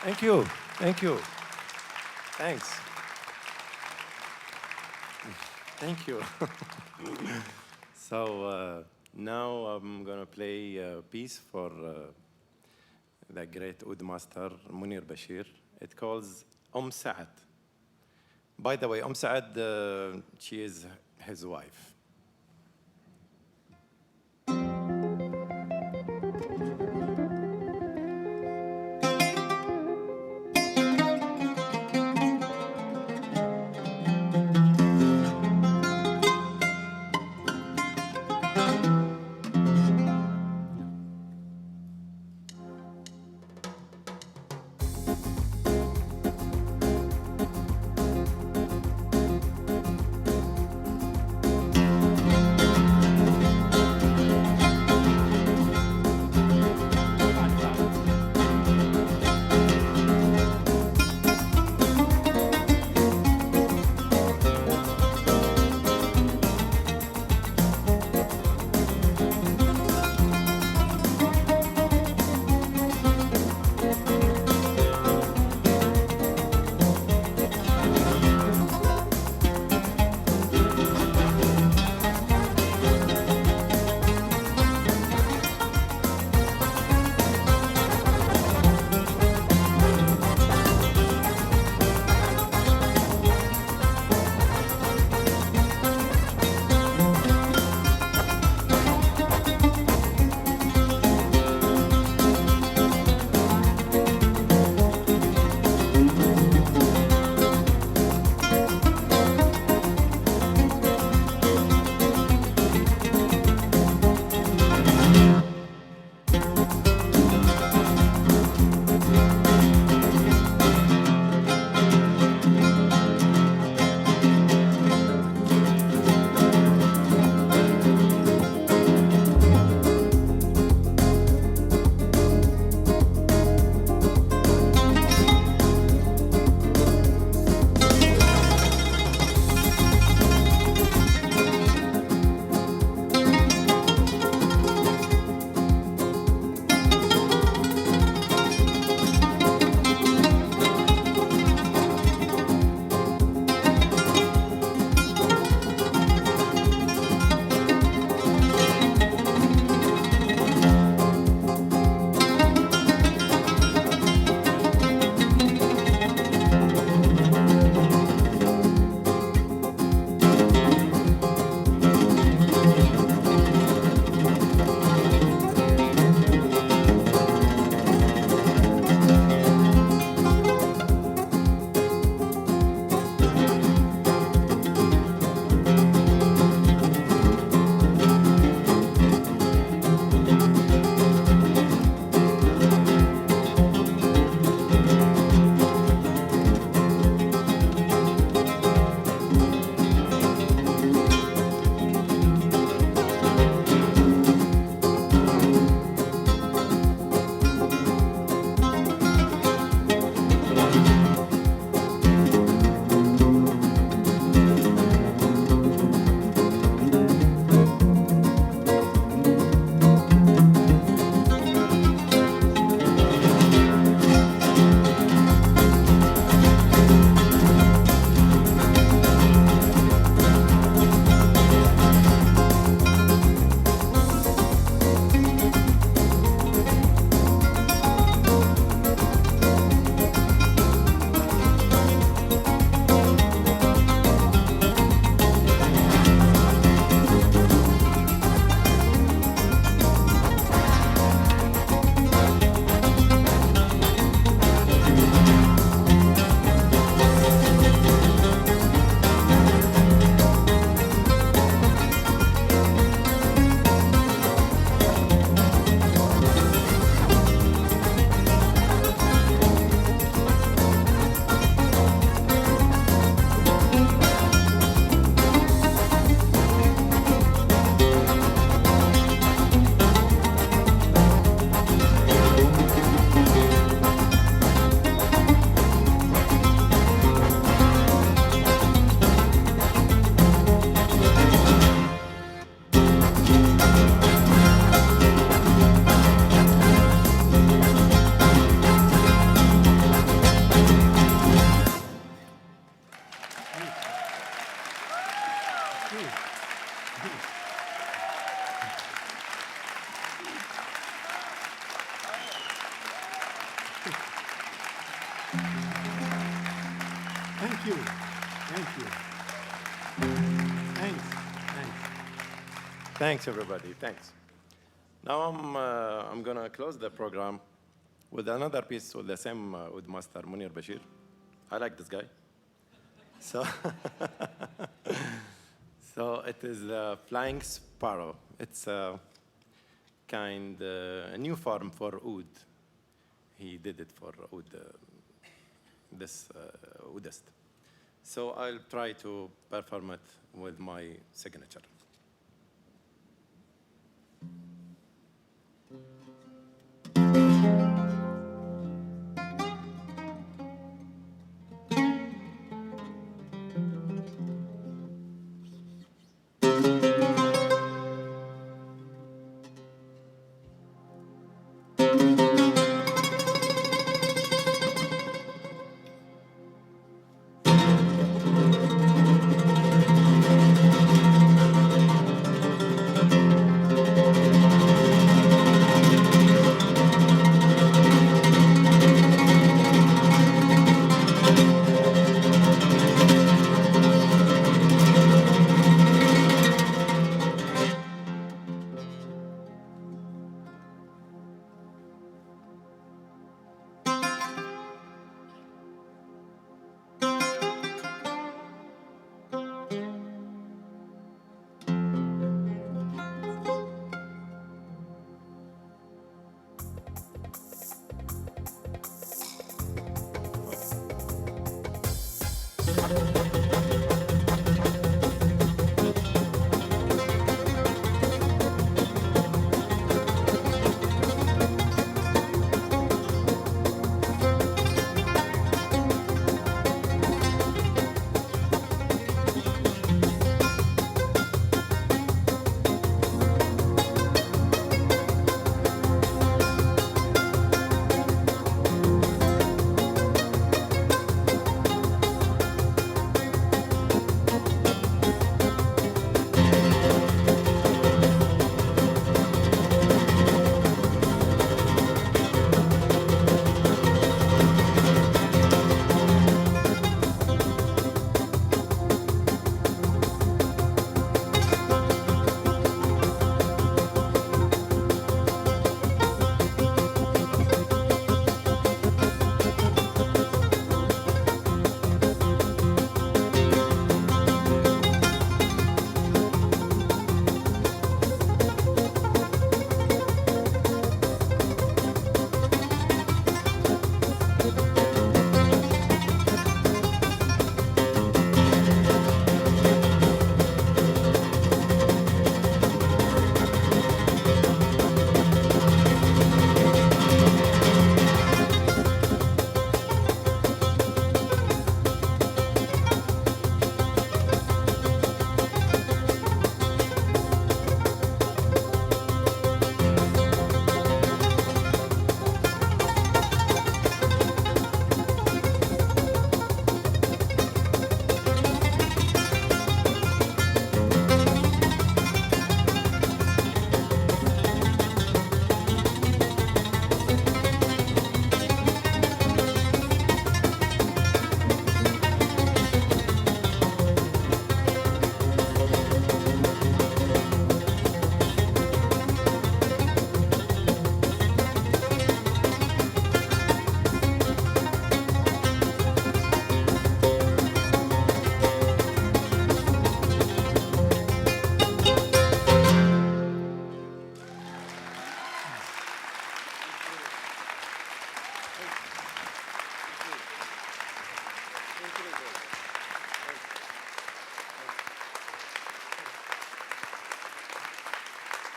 Thank you. Thank you. Thanks. Thank you. So now I'm going to play a piece for the great oud master Munir Bashir. It calls Saad. By the way, Saad, she is his wife. Thank you. Thank you. Thanks. Thanks. Thanks, everybody. Thanks. Now I'm going to close the program with another piece with the same with Master Munir Bashir. I like this guy. So, so it is the flying sparrow. It's a new form for oud. He did it for oud, this oudist. So I'll try to perform it with my signature.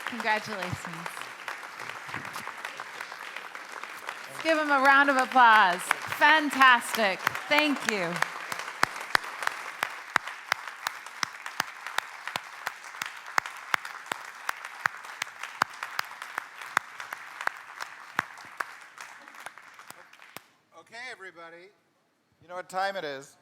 Congratulations. Let's give him a round of applause. Fantastic. Thank you. Okay, everybody. You know what time it is?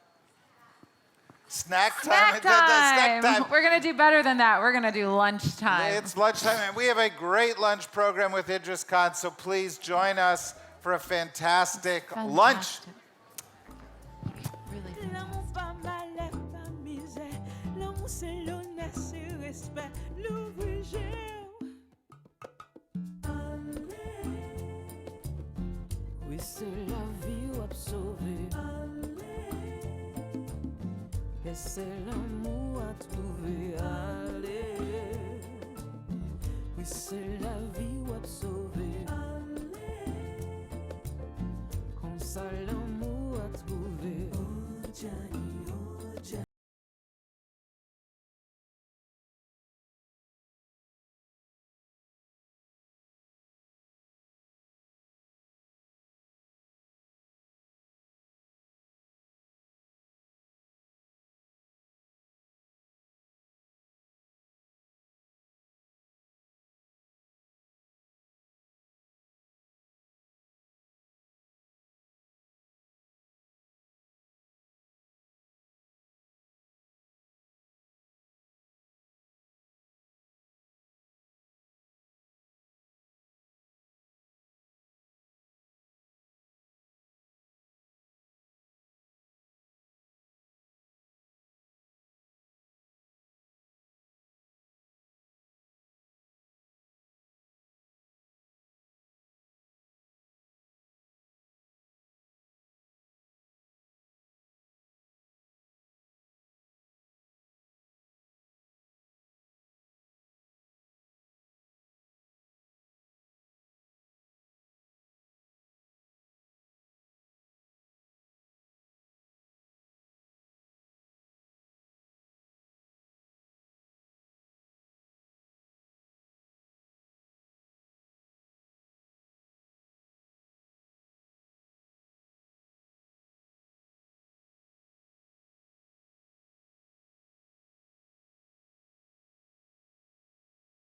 Snack time. Snack time. Snack time. We're going to do better than that. We're going to do lunchtime. It's lunchtime, and we have a great lunch program with Idris Khan, so please join us for a fantastic lunch. Oui, c'est la vie ou sauver. Et c'est l'amour à trouver. Allez. Oui, c'est la vie ou sauver. Quand ça l'amour à trouver. Oh,